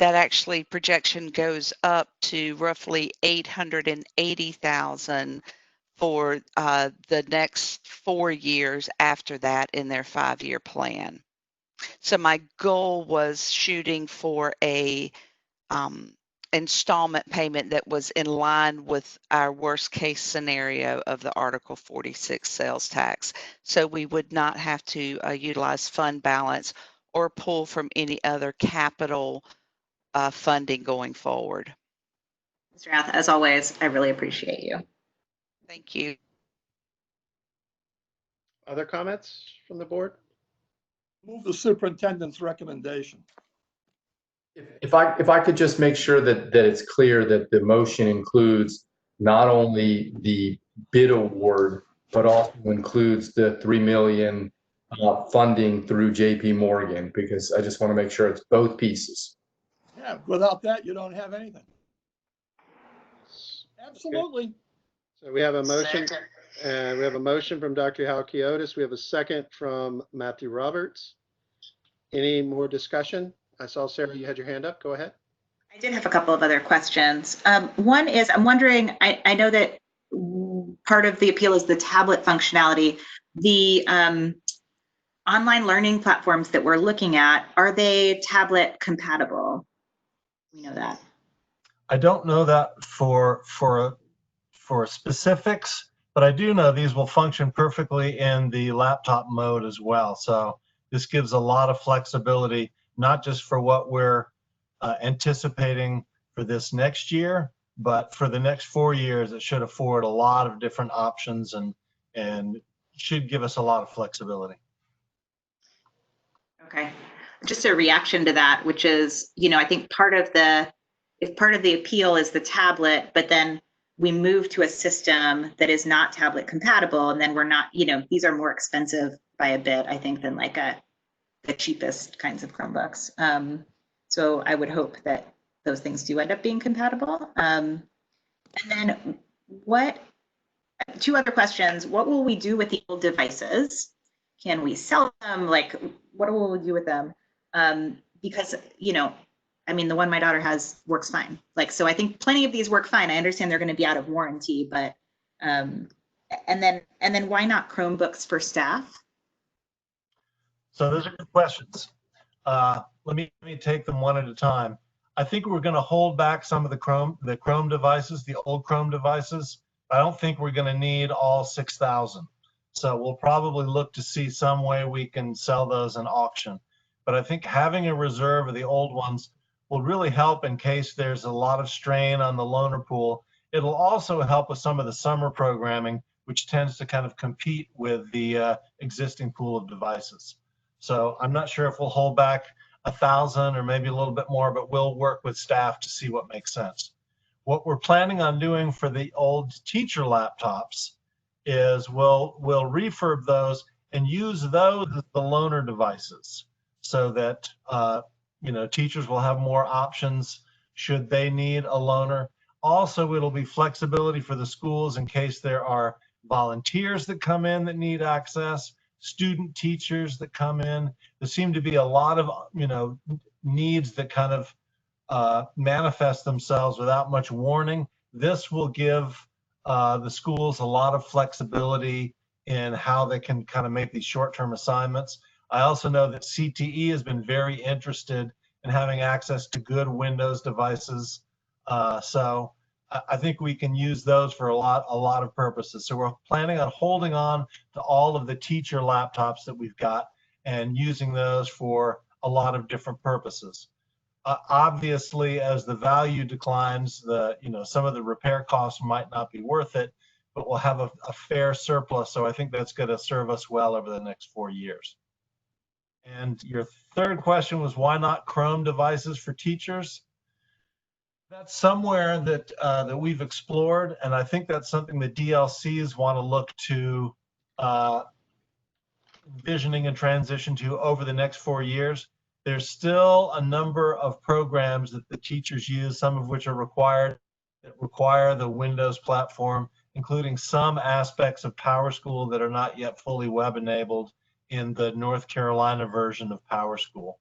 actually projection goes up to roughly $880,000 for the next 4 years after that in their 5-year plan. So my goal was shooting for a installment payment that was in line with our worst case scenario of the Article 46 sales tax. So we would not have to utilize fund balance or pull from any other capital funding going forward. Mr. Rath, as always, I really appreciate you. Thank you. Other comments from the board? Move the superintendent's recommendation. If I could just make sure that it's clear that the motion includes not only the bid award, but also includes the $3 million funding through JP Morgan, because I just want to make sure it's both pieces. Yeah, without that, you don't have anything. Absolutely. So we have a motion. And we have a motion from Dr. Halkiotis. We have a second from Matthew Roberts. Any more discussion? I saw Sarah, you had your hand up. Go ahead. I did have a couple of other questions. One is, I'm wondering, I know that part of the appeal is the tablet functionality. The online learning platforms that we're looking at, are they tablet compatible? We know that. I don't know that for specifics, but I do know these will function perfectly in the laptop mode as well. So this gives a lot of flexibility, not just for what we're anticipating for this next year, but for the next 4 years. It should afford a lot of different options and should give us a lot of flexibility. Okay, just a reaction to that, which is, you know, I think if part of the appeal is the tablet, but then we move to a system that is not tablet compatible, and then we're not, you know, these are more expensive by a bit, I think, than like the cheapest kinds of Chromebooks. So I would hope that those things do end up being compatible. And then two other questions. What will we do with the old devices? Can we sell them? Like, what will we do with them? Because, you know, I mean, the one my daughter has works fine. Like, so I think plenty of these work fine. I understand they're going to be out of warranty, but, and then why not Chromebooks for staff? So those are good questions. Let me take them one at a time. I think we're going to hold back some of the Chrome devices, the old Chrome devices. I don't think we're going to need all 6,000. So we'll probably look to see some way we can sell those in auction. But I think having a reserve of the old ones will really help in case there's a lot of strain on the loaner pool. It'll also help with some of the summer programming, which tends to kind of compete with the existing pool of devices. So I'm not sure if we'll hold back 1,000 or maybe a little bit more, but we'll work with staff to see what makes sense. What we're planning on doing for the old teacher laptops is we'll refurb those and use those as the loaner devices, so that you know, teachers will have more options should they need a loaner. Also, it'll be flexibility for the schools in case there are volunteers that come in that need access, student teachers that come in. There seem to be a lot of, you know, needs that kind of manifest themselves without much warning. This will give the schools a lot of flexibility in how they can kind of make these short-term assignments. I also know that CTE has been very interested in having access to good Windows devices. So I think we can use those for a lot of purposes. So we're planning on holding on to all of the teacher laptops that we've got and using those for a lot of different purposes. Obviously, as the value declines, some of the repair costs might not be worth it, but we'll have a fair surplus. So I think that's going to serve us well over the next 4 years. And your third question was, why not Chrome devices for teachers? That's somewhere that that we've explored, and I think that's something that DLCs want to look to envisioning and transition to over the next 4 years. There's still a number of programs that the teachers use, some of which are required, that require the Windows platform, including some aspects of PowerSchool that are not yet fully web enabled in the North Carolina version of PowerSchool.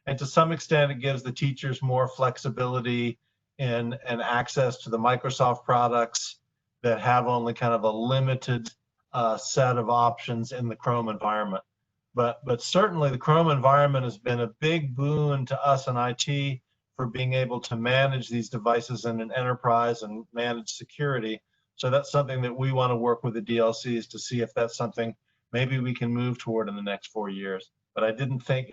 And to some extent, it gives the teachers more flexibility and access to the Microsoft products that have only kind of a limited set of options in the Chrome environment. But certainly the Chrome environment has been a big boon to us in IT for being able to manage these devices in an enterprise and manage security. So that's something that we want to work with the DLCs to see if that's something maybe we can move toward in the next 4 years. But I didn't think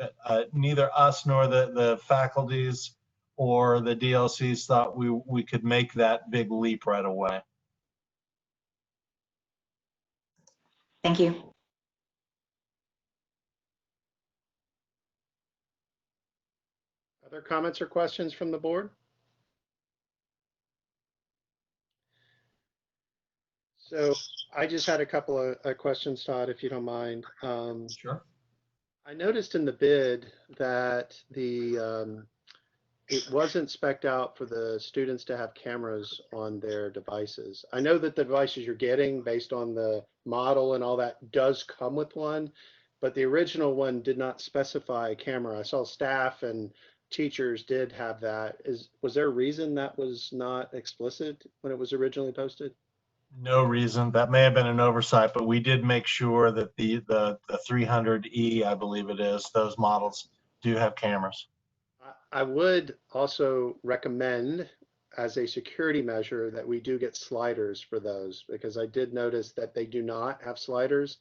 neither us nor the faculties or the DLCs thought we could make that big leap right away. Thank you. Other comments or questions from the board? So I just had a couple of questions, Todd, if you don't mind. Sure. I noticed in the bid that the it wasn't spec'd out for the students to have cameras on their devices. I know that the devices you're getting based on the model and all that does come with one, but the original one did not specify a camera. I saw staff and teachers did have that. Was there a reason that was not explicit when it was originally posted? No reason. That may have been an oversight, but we did make sure that the 300E, I believe it is, those models do have cameras. I would also recommend as a security measure that we do get sliders for those, because I did notice that they do not have sliders,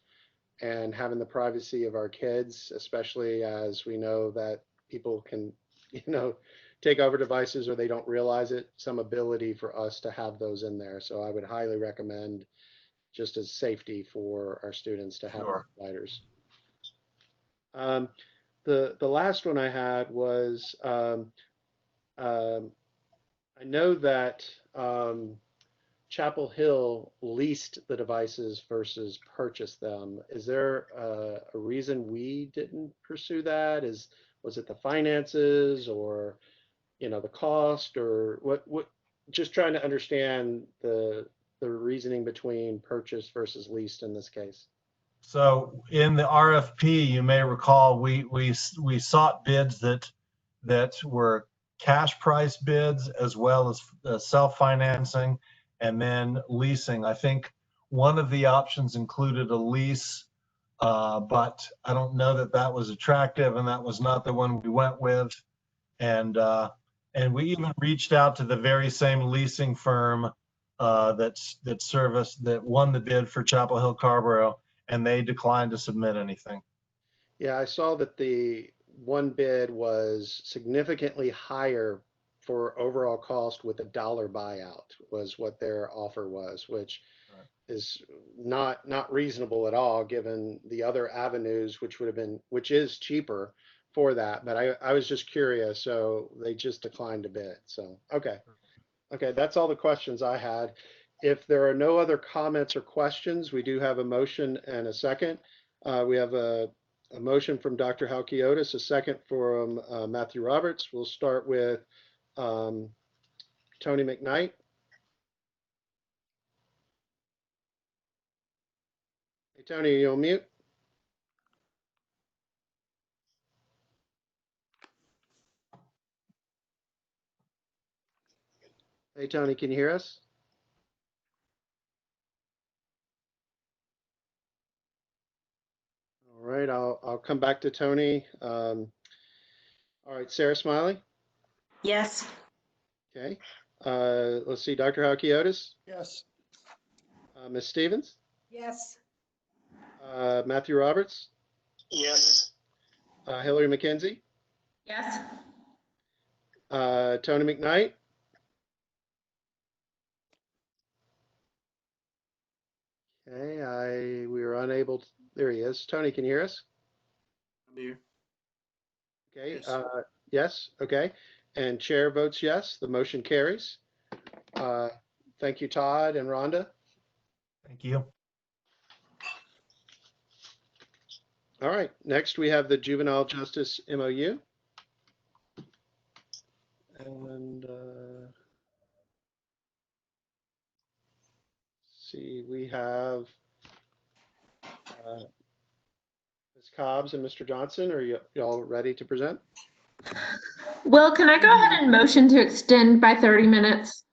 and having the privacy of our kids, especially as we know that people can, take over devices or they don't realize it, some ability for us to have those in there. So I would highly recommend, just as safety for our students, to have Sure. sliders. The last one I had was I know that Chapel Hill leased the devices versus purchased them. Is there a reason we didn't pursue that? Was it the finances, or the cost, or what? Just trying to understand the reasoning between purchase versus leased in this case. So in the RFP, you may recall, we sought bids that were cash price bids as well as self-financing and then leasing. I think one of the options included a lease, but I don't know that that was attractive, and that was not the one we went with. And we even reached out to the very same leasing firm that won the bid for Chapel Hill Carborough, and they declined to submit anything. Yeah, I saw that the one bid was significantly higher for overall cost with a dollar buyout was what their offer was, which is not reasonable at all given the other avenues, which is cheaper for that. But I was just curious, so they just declined a bid. So, okay, that's all the questions I had. If there are no other comments or questions, we do have a motion and a second. We have a motion from Dr. Halkiotis, a second from Matthew Roberts. We'll start with Tony McKnight. Hey, Tony, are you on mute? Hey, Tony, can you hear us? All right, I'll come back to Tony. All right, Sarah Smiley. Yes. Okay. Let's see, Dr. Halkiotis. Yes. Ms. Stevens. Yes. Matthew Roberts. Yes. Hillary McKenzie. Yes. Tony McKnight. Okay, we were unable to, there he is. Tony, can you hear us? I'm here. Okay, Yes. yes, okay. And chair votes yes, the motion carries. Thank you, Todd and Rhonda. Thank you. All right, next we have the Juvenile Justice MOU. And see, we have Ms. Cobbs and Mr. Johnson. Are y'all ready to present? Will, can I go ahead and motion to extend by 30 minutes?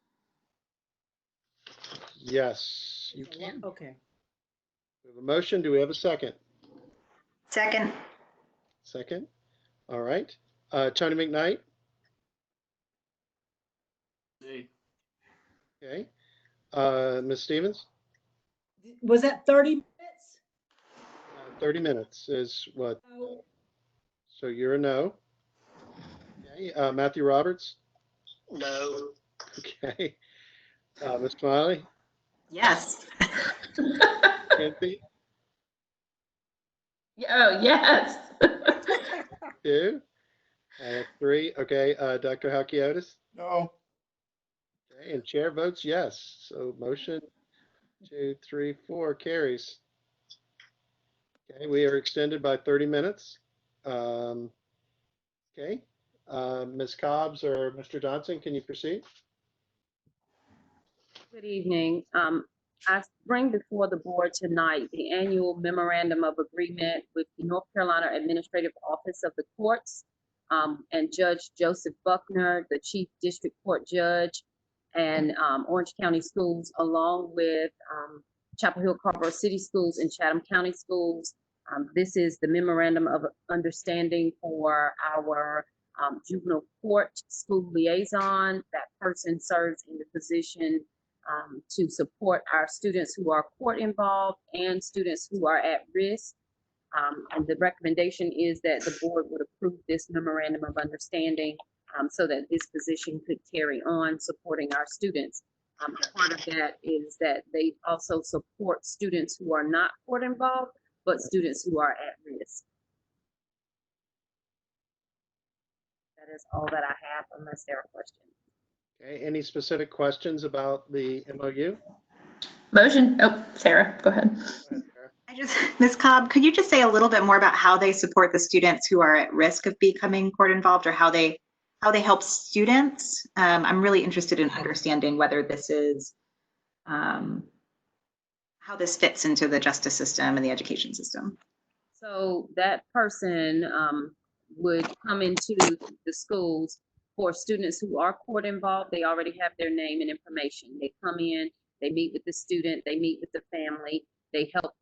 Yes, you can. Okay. We have a motion. Do we have a second? Second. Second. All right. Tony McKnight. Okay. Ms. Stevens. Was that 30 minutes? 30 minutes is what? No. So you're a no. Okay. Matthew Roberts. No. Okay. Ms. Smiley. Yes. Kenzie. Oh, yes. 2. And 3. Okay. Dr. Halkiotis. No. Okay. And chair votes yes. So motion 2, 3, 4 carries. Okay. We are extended by 30 minutes. Okay. Ms. Cobbs or Mr. Johnson, can you proceed? Good evening. I bring before the board tonight the annual memorandum of agreement with the North Carolina Administrative Office of the Courts and Judge Joseph Buckner, the Chief District Court Judge, and Orange County Schools, along with Chapel Hill Carrboro City Schools and Chatham County Schools. This is the memorandum of understanding for our juvenile court school liaison. That person serves in the position to support our students who are court involved and students who are at risk. And the recommendation is that the board would approve this memorandum of understanding so that this position could carry on supporting our students. Part of that is that they also support students who are not court involved, but students who are at risk. That is all that I have, unless there are questions. Okay, any specific questions about the MOU? Motion. Oh, Sarah, go ahead. Ms. Cobb, could you just say a little bit more about how they support the students who are at risk of becoming court involved, or how they help students? I'm really interested in understanding whether this is how this fits into the justice system and the education system. So that person would come into the schools for students who are court involved. They already have their name and information. They come in, they meet with the student, they meet with the family, they help,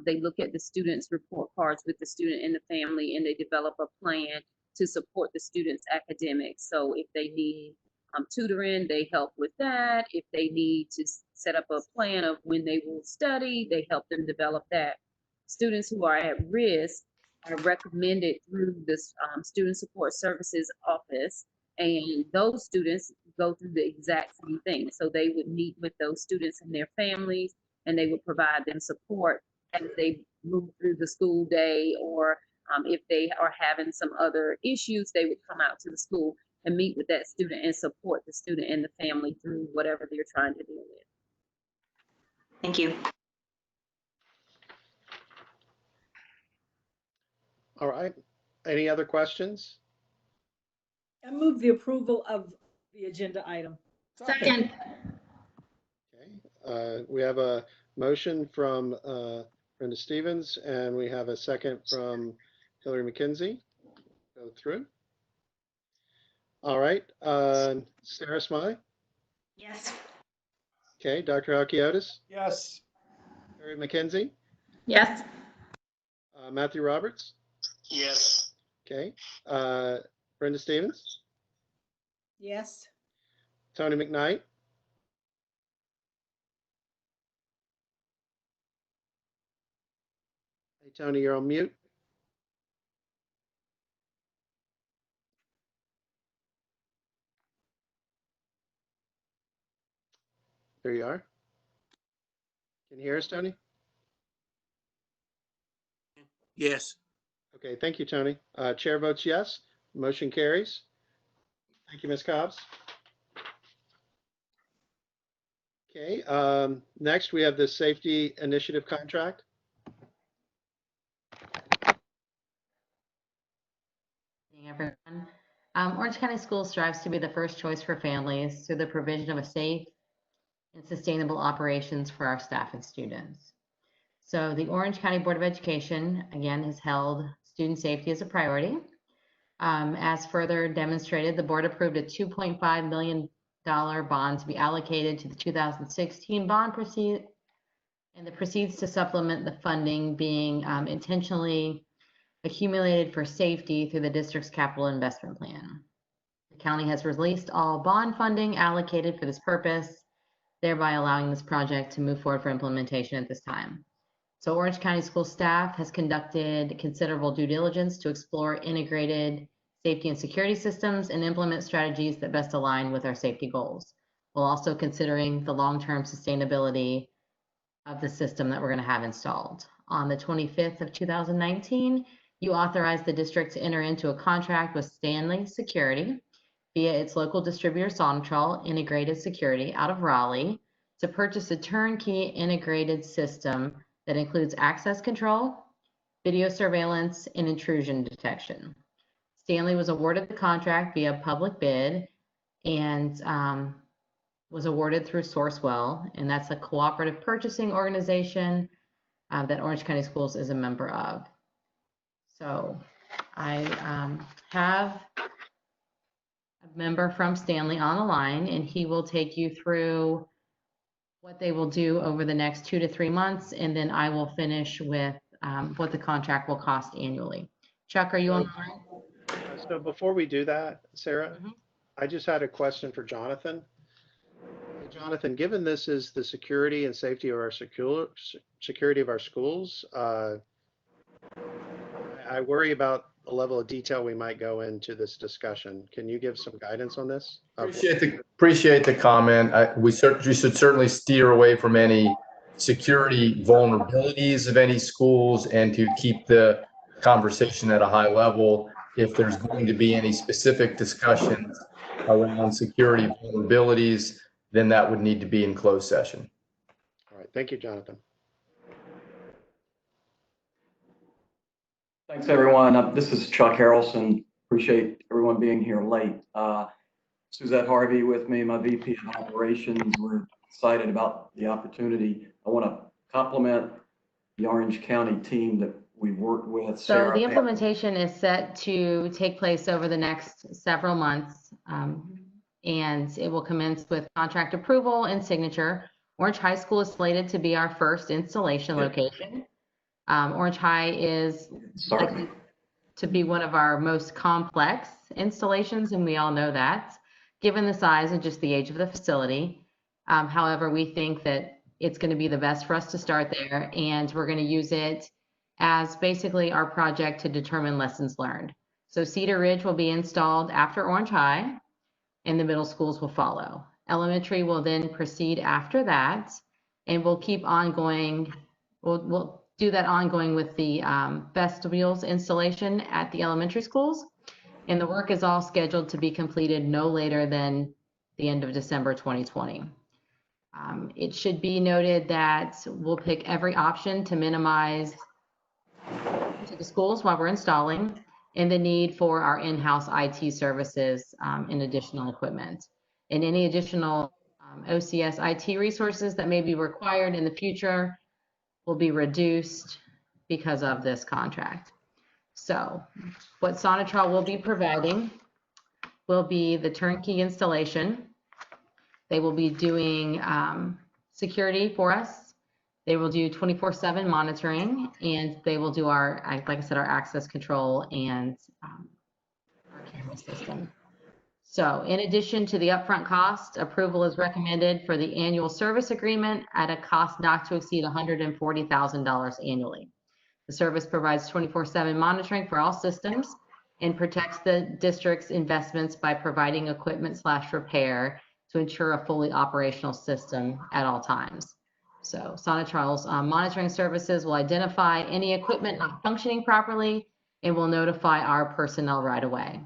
they look at the student's report cards with the student and the family, and they develop a plan to support the student's academics. So if they need tutoring, they help with that. If they need to set up a plan of when they will study, they help them develop that. Students who are at risk are recommended through this Student Support Services Office, and those students go through the exact same thing. So they would meet with those students and their families, and they would provide them support as they move through the school day, or if they are having some other issues, they would come out to the school and meet with that student and support the student and the family through whatever they're trying to deal with. Thank you. All right, any other questions? I move the approval of the agenda item. Second. Okay, we have a motion from Brenda Stevens, and we have a second from Hillary McKenzie. Go through. All right, Sarah Smythe? Yes. Okay, Dr. Alkiotis? Yes. Hillary McKenzie? Yes. Matthew Roberts? Yes. Okay, Brenda Stevens? Yes. Tony McKnight? Hey, Tony, you're on mute. There you are. Can you hear us, Tony? Yes. Okay, thank you, Tony. Chair votes yes. Motion carries. Thank you, Ms. Cobbs. Okay, next we have the safety initiative contract. Everyone. Orange County Schools strives to be the first choice for families through the provision of a safe and sustainable operations for our staff and students. So the Orange County Board of Education, again, has held student safety as a priority. As further demonstrated, the board approved a $2.5 million bond to be allocated to the 2016 bond proceed, and the proceeds to supplement the funding being intentionally accumulated for safety through the district's capital investment plan. The county has released all bond funding allocated for this purpose, thereby allowing this project to move forward for implementation at this time. So Orange County School staff has conducted considerable due diligence to explore integrated safety and security systems and implement strategies that best align with our safety goals, while also considering the long-term sustainability of the system that we're going to have installed. On the 25th of 2019, you authorized the district to enter into a contract with Stanley Security via its local distributor Sonatrol Integrated Security out of Raleigh to purchase a turnkey integrated system that includes access control, video surveillance, and intrusion detection. Stanley was awarded the contract via public bid and was awarded through Sourcewell, and that's a cooperative purchasing organization that Orange County Schools is a member of. So I have a member from Stanley on the line, and he will take you through what they will do over the next 2 to 3 months, and then I will finish with what the contract will cost annually. Chuck, are you on the line? So before we do that, Sarah, I just had a question for Jonathan. Jonathan, given this is the security and safety of our security of our schools, I worry about the level of detail we might go into this discussion. Can you give some guidance on this? Appreciate the comment. We should certainly steer away from any security vulnerabilities of any schools and to keep the conversation at a high level. If there's going to be any specific discussions around security vulnerabilities, then that would need to be in closed session. All right. Thank you, Jonathan. Thanks, everyone. This is Chuck Harrelson. Appreciate everyone being here late. Suzette Harvey with me, my VP of Operations. We're excited about the opportunity. I want to compliment the Orange County team that we've worked with. So the implementation is set to take place over the next several months, and it will commence with contract approval and signature. Orange High School is slated to be our first installation location. Orange High is likely to be one of our most complex installations, and we all know that, given the size and just the age of the facility. However, we think that it's going to be the best for us to start there, and we're going to use it as basically our project to determine lessons learned. So Cedar Ridge will be installed after Orange High, and the middle schools will follow. Elementary will then proceed after that, and we'll keep ongoing. We'll do that ongoing with the vestibules installation at the elementary schools. And the work is all scheduled to be completed no later than the end of December 2020. It should be noted that we'll pick every option to minimize to the schools while we're installing and the need for our in-house IT services and additional equipment. And any additional OCS IT resources that may be required in the future will be reduced because of this contract. So what Sonatrol will be providing will be the turnkey installation. They will be doing security for us. They will do 24/7 monitoring, and they will do our, like I said, our access control and our camera system. So in addition to the upfront cost, approval is recommended for the annual service agreement at a cost not to exceed $140,000 annually. The service provides 24/7 monitoring for all systems and protects the district's investments by providing equipment/repair to ensure a fully operational system at all times. So Sonatrol's monitoring services will identify any equipment not functioning properly and will notify our personnel right away.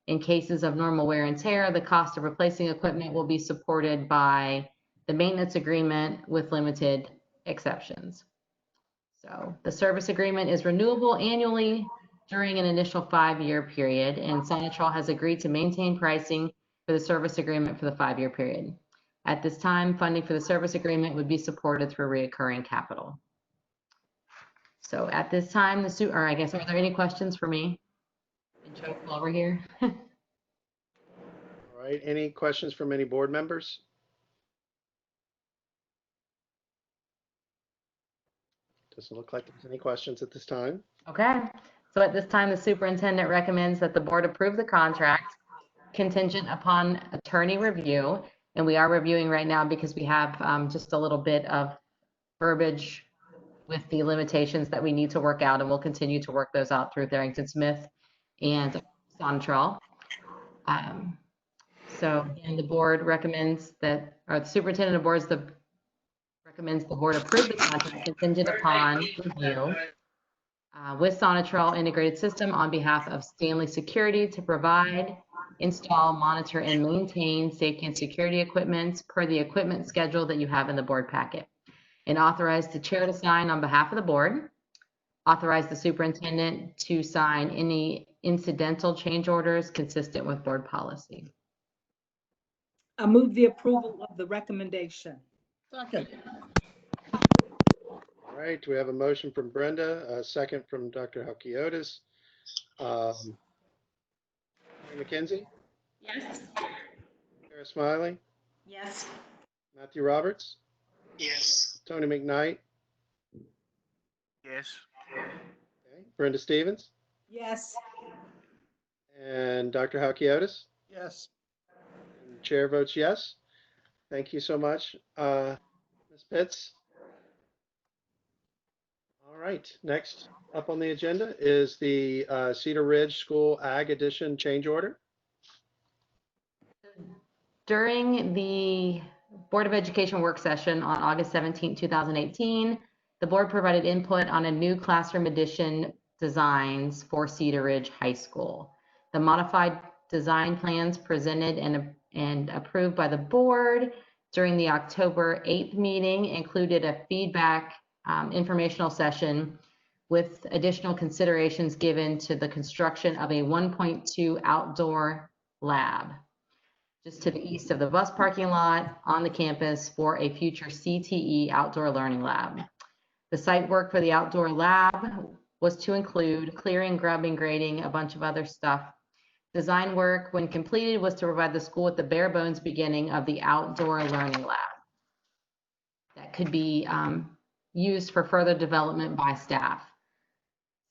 In cases of normal wear and tear, the cost of replacing equipment will be supported by the maintenance agreement with limited exceptions. So the service agreement is renewable annually during an initial 5-year period, and Sonatrol has agreed to maintain pricing for the service agreement for the 5-year period. At this time, funding for the service agreement would be supported through recurring capital. So at this time, or I guess, are there any questions for me? And Chuck, while we're here. All right. Any questions from any board members? Doesn't look like there's any questions at this time. Okay. So at this time, the superintendent recommends that the board approve the contract contingent upon attorney review. And we are reviewing right now because we have just a little bit of verbiage with the limitations that we need to work out, and we'll continue to work those out through Tharrington Smith and Sonatrol. So, and the board recommends that, or the superintendent of boards recommends the board approve the contract contingent upon review with Sonatrol integrated system on behalf of Stanley Security to provide, install, monitor, and maintain safety and security equipment per the equipment schedule that you have in the board packet. And authorize the chair to sign on behalf of the board. Authorize the superintendent to sign any incidental change orders consistent with board policy. I move the approval of the recommendation. Second. All right, we have a motion from Brenda, a second from Dr. Halkiotis. Mary McKenzie, Yes. Sarah Smiley, Yes. Matthew Roberts, Yes. Tony McKnight, Yes. okay, Brenda Stevens, Yes. and Dr. Halkiotis. Yes. And the chair votes yes. Thank you so much, Ms. Pitts. All right, next up on the agenda is the Cedar Ridge School Ag Addition change order. During the Board of Education work session on August 17, 2018, the board provided input on a new classroom addition designs for Cedar Ridge High School. The modified design plans presented and approved by the board during the October 8th meeting included a feedback informational session with additional considerations given to the construction of a 1.2 outdoor lab just to the east of the bus parking lot on the campus for a future CTE outdoor learning lab. The site work for the outdoor lab was to include clearing, grubbing, grading, a bunch of other stuff. Design work, when completed, was to provide the school with the bare bones beginning of the outdoor learning lab that could be used for further development by staff.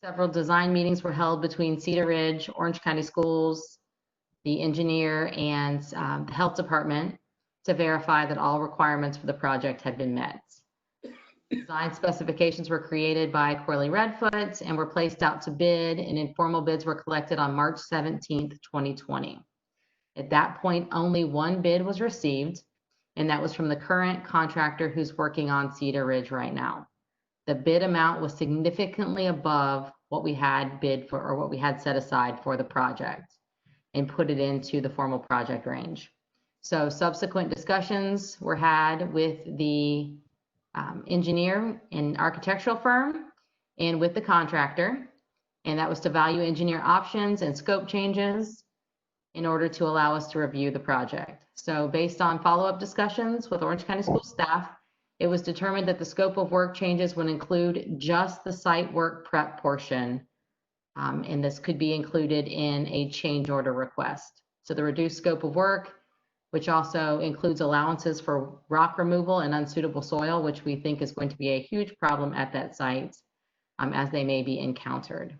Several design meetings were held between Cedar Ridge, Orange County Schools, the engineer, and the health department to verify that all requirements for the project had been met. Design specifications were created by Corley Redfoot and were placed out to bid, and informal bids were collected on March 17th, 2020. At that point, only one bid was received, and that was from the current contractor who's working on Cedar Ridge right now. The bid amount was significantly above what we had bid for, or what we had set aside for the project, and put it into the formal project range. So subsequent discussions were had with the engineer and architectural firm and with the contractor, and that was to value engineer options and scope changes in order to allow us to review the project. So based on follow-up discussions with Orange County School staff, it was determined that the scope of work changes would include just the site work prep portion, and this could be included in a change order request. So the reduced scope of work, which also includes allowances for rock removal and unsuitable soil, which we think is going to be a huge problem at that site as they may be encountered.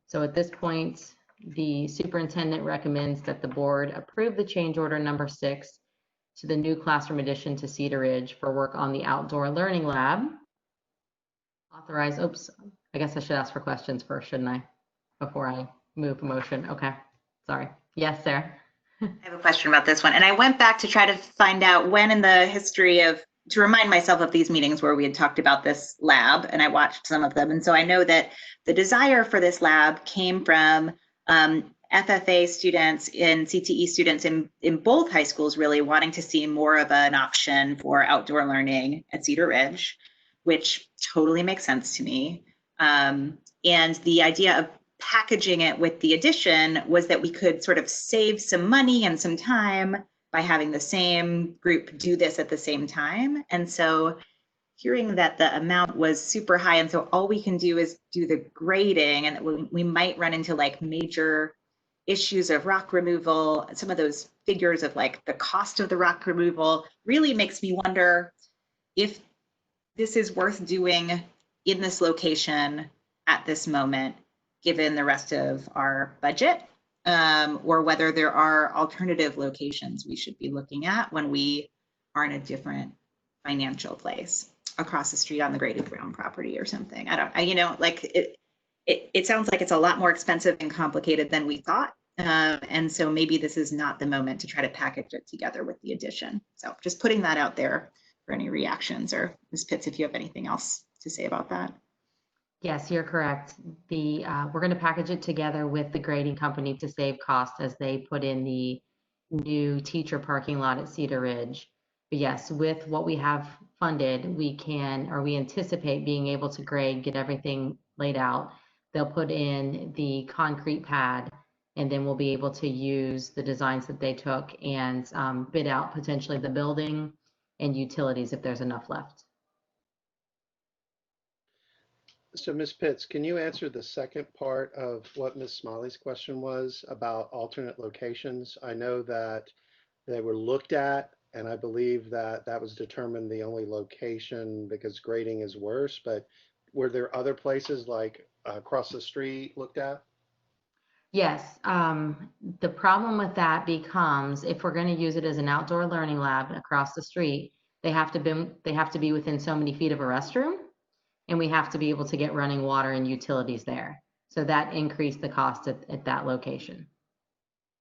So at this point, the superintendent recommends that the board approve the change order number 6 to the new classroom addition to Cedar Ridge for work on the outdoor learning lab. Authorize, oops, I guess I should ask for questions first, shouldn't I? Before I move a motion. Okay, sorry. Yes, Sarah. I have a question about this one. And I went back to try to find out when in the history to remind myself of these meetings where we had talked about this lab, and I watched some of them. And so I know that the desire for this lab came from FFA students and CTE students in both high schools really wanting to see more of an option for outdoor learning at Cedar Ridge, which totally makes sense to me. And the idea of packaging it with the addition was that we could sort of save some money and some time by having the same group do this at the same time. And so hearing that the amount was super high, and so all we can do is do the grading, and we might run into like major issues of rock removal, some of those figures of like the cost of the rock removal really makes me wonder if this is worth doing in this location at this moment, given the rest of our budget, or whether there are alternative locations we should be looking at when we are in a different financial place, across the street on the graded ground property or something. It sounds like it's a lot more expensive and complicated than we thought. And so maybe this is not the moment to try to package it together with the addition. So just putting that out there for any reactions, or Ms. Pitts, if you have anything else to say about that. Yes, you're correct. We're going to package it together with the grading company to save costs as they put in the new teacher parking lot at Cedar Ridge. But yes, with what we have funded, we anticipate being able to grade, get everything laid out. They'll put in the concrete pad And then we'll be able to use the designs that they took and bid out potentially the building and utilities if there's enough left. So Ms. Pitts, can you answer the second part of what Ms. Smiley's question was about alternate locations? I know that they were looked at, and I believe that that was determined the only location because grading is worse, but were there other places like across the street looked at? Yes, the problem with that becomes if we're going to use it as an outdoor learning lab across the street, they have to be within so many feet of a restroom, and we have to be able to get running water and utilities there. So that increased the cost at that location.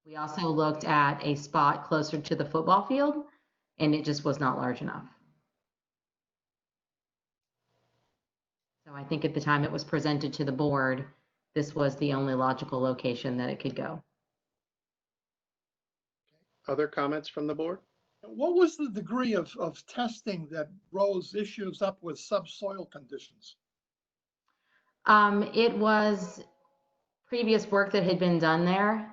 We also looked at a spot closer to the football field, and it just was not large enough. So I think at the time it was presented to the board, this was the only logical location that it could go. Other comments from the board? What was the degree of testing that rose issues up with subsoil conditions? It was previous work that had been done there.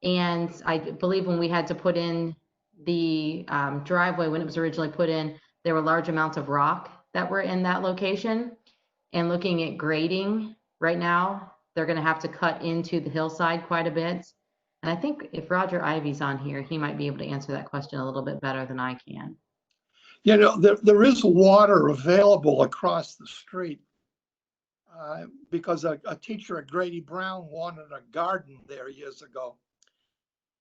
And I believe when we had to put in the driveway, when it was originally put in, there were large amounts of rock that were in that location. And looking at grading right now, they're going to have to cut into the hillside quite a bit. And I think if Roger Ivy's on here, he might be able to answer that question a little bit better than I can. You know, there is water available across the street because a teacher at Grady Brown wanted a garden there years ago.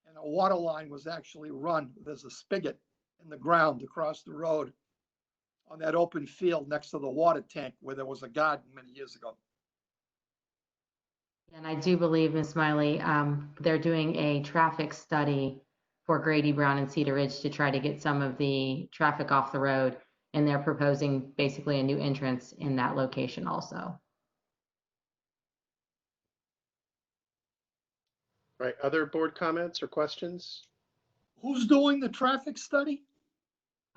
And a water line was actually run. There's a spigot in the ground across the road on that open field next to the water tank where there was a garden many years ago. And I do believe, Ms. Smiley, they're doing a traffic study for Grady Brown and Cedar Ridge to try to get some of the traffic off the road. And they're proposing basically a new entrance in that location also. Right, other board comments or questions? Who's doing the traffic study?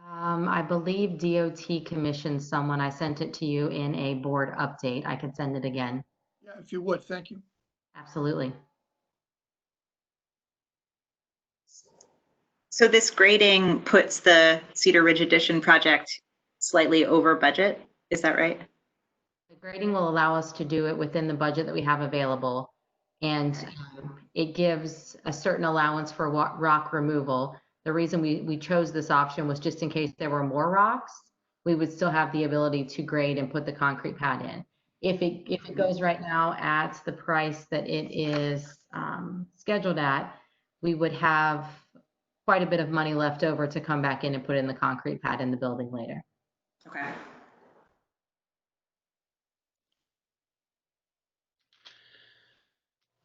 I believe DOT commissioned someone. I sent it to you in a board update. I could send it again. Yeah, if you would, thank you. Absolutely. So this grading puts the Cedar Ridge Addition project slightly over budget. Is that right? The grading will allow us to do it within the budget that we have available. And it gives a certain allowance for rock removal. The reason we chose this option was just in case there were more rocks, we would still have the ability to grade and put the concrete pad in. If it goes right now at the price that it is scheduled at, we would have quite a bit of money left over to come back in and put in the concrete pad in the building later. Okay.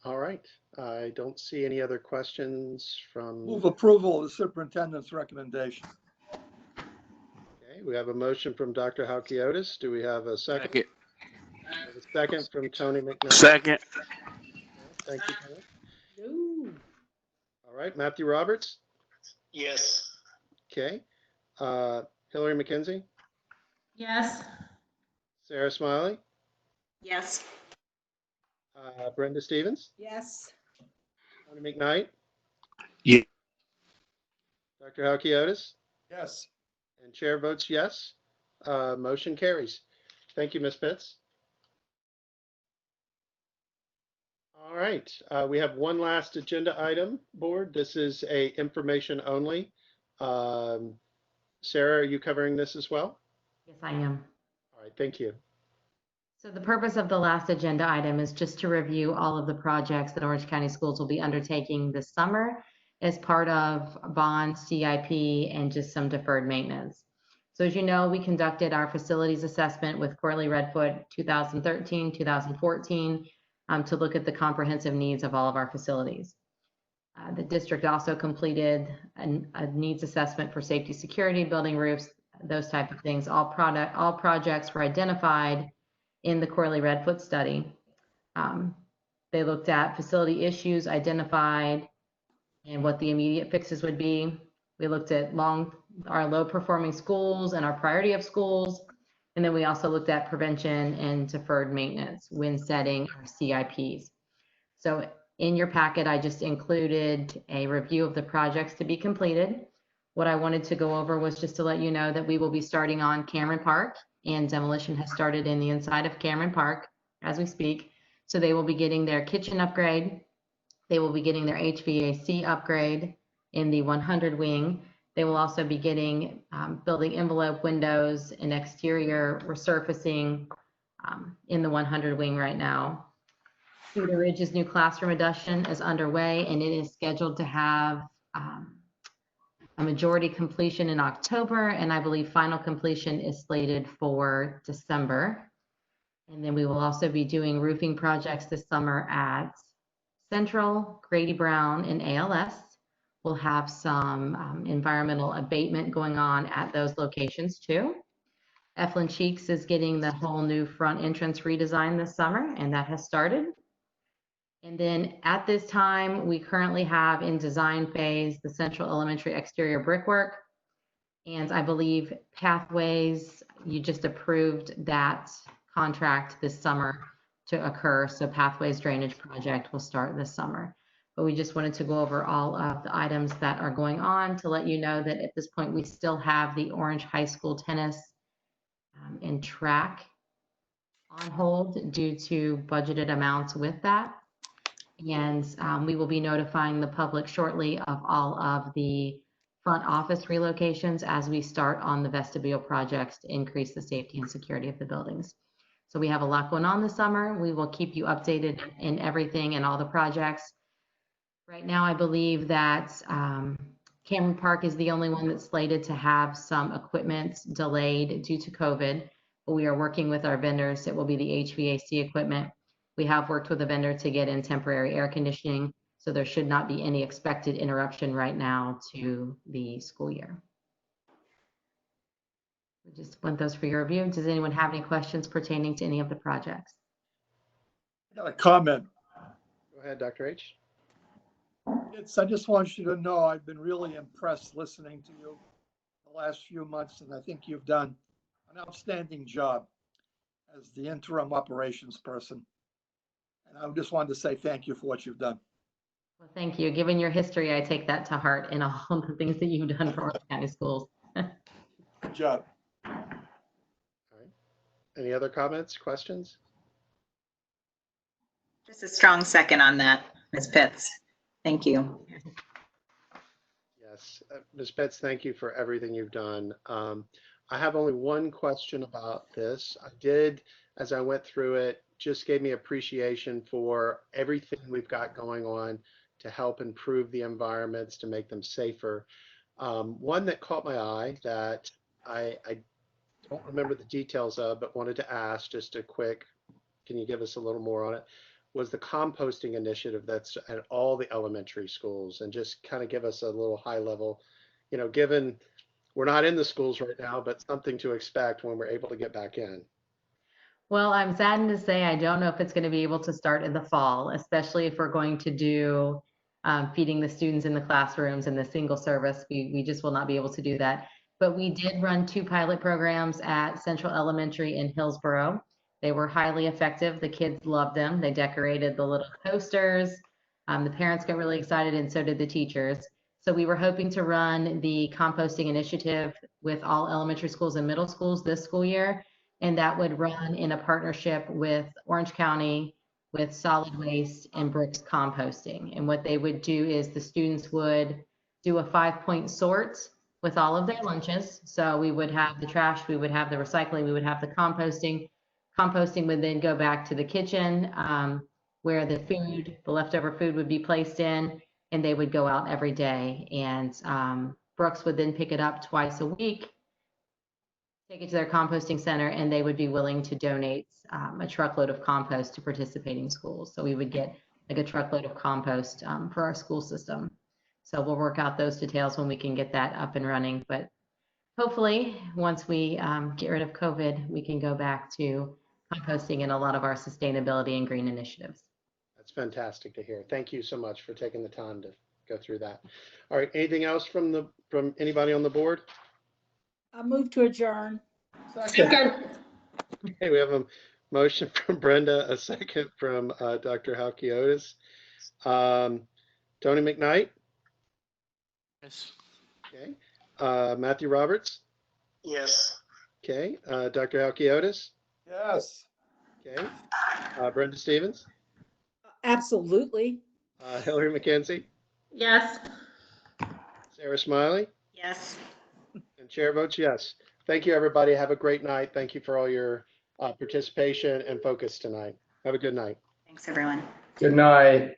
All right, I don't see any other questions from. Move approval of the superintendent's recommendation. Okay, we have a motion from Dr. Halkiotis. Do we have a second? Second. A second from Tony McKnight. Second. Thank you, Tony. All right, Matthew Roberts. Yes. Okay. Hillary McKenzie, Yes. Sarah Smiley, Yes. Brenda Stevens, Yes. Tony McKnight, Yeah. Dr. Halkiotis, Yes. and chair votes yes. Motion carries. Thank you, Ms. Pitts. All right, we have one last agenda item, board. This is a information only. Sarah, are you covering this as well? Yes, I am. All right, thank you. So the purpose of the last agenda item is just to review all of the projects that Orange County Schools will be undertaking this summer as part of bond, CIP, and just some deferred maintenance. So as you know, we conducted our facilities assessment with Corley Redfoot 2013, 2014 to look at the comprehensive needs of all of our facilities. The district also completed a needs assessment for safety, security, building roofs, those type of things. All projects were identified in the Corley Redfoot study. They looked at facility issues identified and what the immediate fixes would be. We looked at our low performing schools and our priority of schools. And then we also looked at prevention and deferred maintenance when setting our CIPs. So In your packet, I just included a review of the projects to be completed. What I wanted to go over was just to let you know that we will be starting on Cameron Park, and demolition has started in the inside of Cameron Park as we speak. So they will be getting their kitchen upgrade. They will be getting their HVAC upgrade in the 100 wing. They will also be getting building envelope windows and exterior resurfacing in the 100 wing right now. Cedar Ridge's new classroom addition is underway, and it is scheduled to have a majority completion in October, and I believe final completion is slated for December. And then we will also be doing roofing projects this summer at Central, Grady Brown, and ALS. We'll have some environmental abatement going on at those locations too. Eflin Cheeks is getting the whole new front entrance redesign this summer, and that has started. And then at this time, we currently have in design phase the Central Elementary exterior brickwork. And I believe Pathways, you just approved that contract this summer to occur. So Pathways drainage project will start this summer. But we just wanted to go over all of the items that are going on to let you know that at this point, we still have the Orange High School tennis and track on hold due to budgeted amounts with that. And we will be notifying the public shortly of all of the front office relocations as we start on the vestibule projects to increase the safety and security of the buildings. So we have a lot going on this summer. We will keep you updated in everything and all the projects. Right now, I believe that Cameron Park is the only one that's slated to have some equipment delayed due to COVID, but we are working with our vendors. It will be the HVAC equipment. We have worked with a vendor to get in temporary air conditioning, so there should not be any expected interruption right now to the school year. We just want those for your review. Does anyone have any questions pertaining to any of the projects? I got a comment. Go ahead, Dr. H. I just want you to know I've been really impressed listening to you the last few months, and I think you've done an outstanding job as the interim operations person. And I just wanted to say thank you for what you've done. Well, thank you. Given your history, I take that to heart in all the things that you've done for Orange County Schools. Good job. All right. Any other comments, questions? Just a strong second on that, Ms. Pitts. Thank you. Yes, Ms. Pitts, thank you for everything you've done. I have only one question about this. I did, as I went through it, just gave me appreciation for everything we've got going on to help improve the environments, to make them safer. One that caught my eye that I don't remember the details of, but wanted to ask just a quick, can you give us a little more on it, was the composting initiative that's at all the elementary schools, and just kind of give us a little high level, you know, given we're not in the schools right now, but something to expect when we're able to get back in. Well, I'm saddened to say I don't know if it's going to be able to start in the fall, especially if we're going to do feeding the students in the classrooms and the single service. We just will not be able to do that. But we did run 2 pilot programs at Central Elementary in Hillsborough. They were highly effective. The kids loved them. They decorated the little coasters. The parents got really excited, and so did the teachers. So we were hoping to run the composting initiative with all elementary schools and middle schools this school year. And that would run in a partnership with Orange County, with Solid Waste and Brooks Composting. And what they would do is the students would do a 5-point sort with all of their lunches. So we would have the trash, we would have the recycling, we would have the composting. Composting would then go back to the kitchen where the food, the leftover food would be placed in, and they would go out every day. And Brooks would then pick it up twice a week, take it to their composting center, and they would be willing to donate a truckload of compost to participating schools. So we would get like a truckload of compost for our school system. So we'll work out those details when we can get that up and running. But hopefully, once we get rid of COVID, we can go back to composting and a lot of our sustainability and green initiatives. That's fantastic to hear. Thank you so much for taking the time to go through that. All right, anything else from anybody on the board? I move to adjourn. Second. Okay, we have a motion from Brenda, a second from Dr. Halkiotis. Tony McKnight? Yes. Okay. Matthew Roberts? Yes. Okay. Dr. Alkiotis? Yes. Okay. Brenda Stevens? Absolutely. Hillary McKenzie? Yes. Sarah Smiley? Yes. And chair votes yes. Thank you, everybody. Have a great night. Thank you for all your participation and focus tonight. Have a good night. Thanks, everyone. Good night.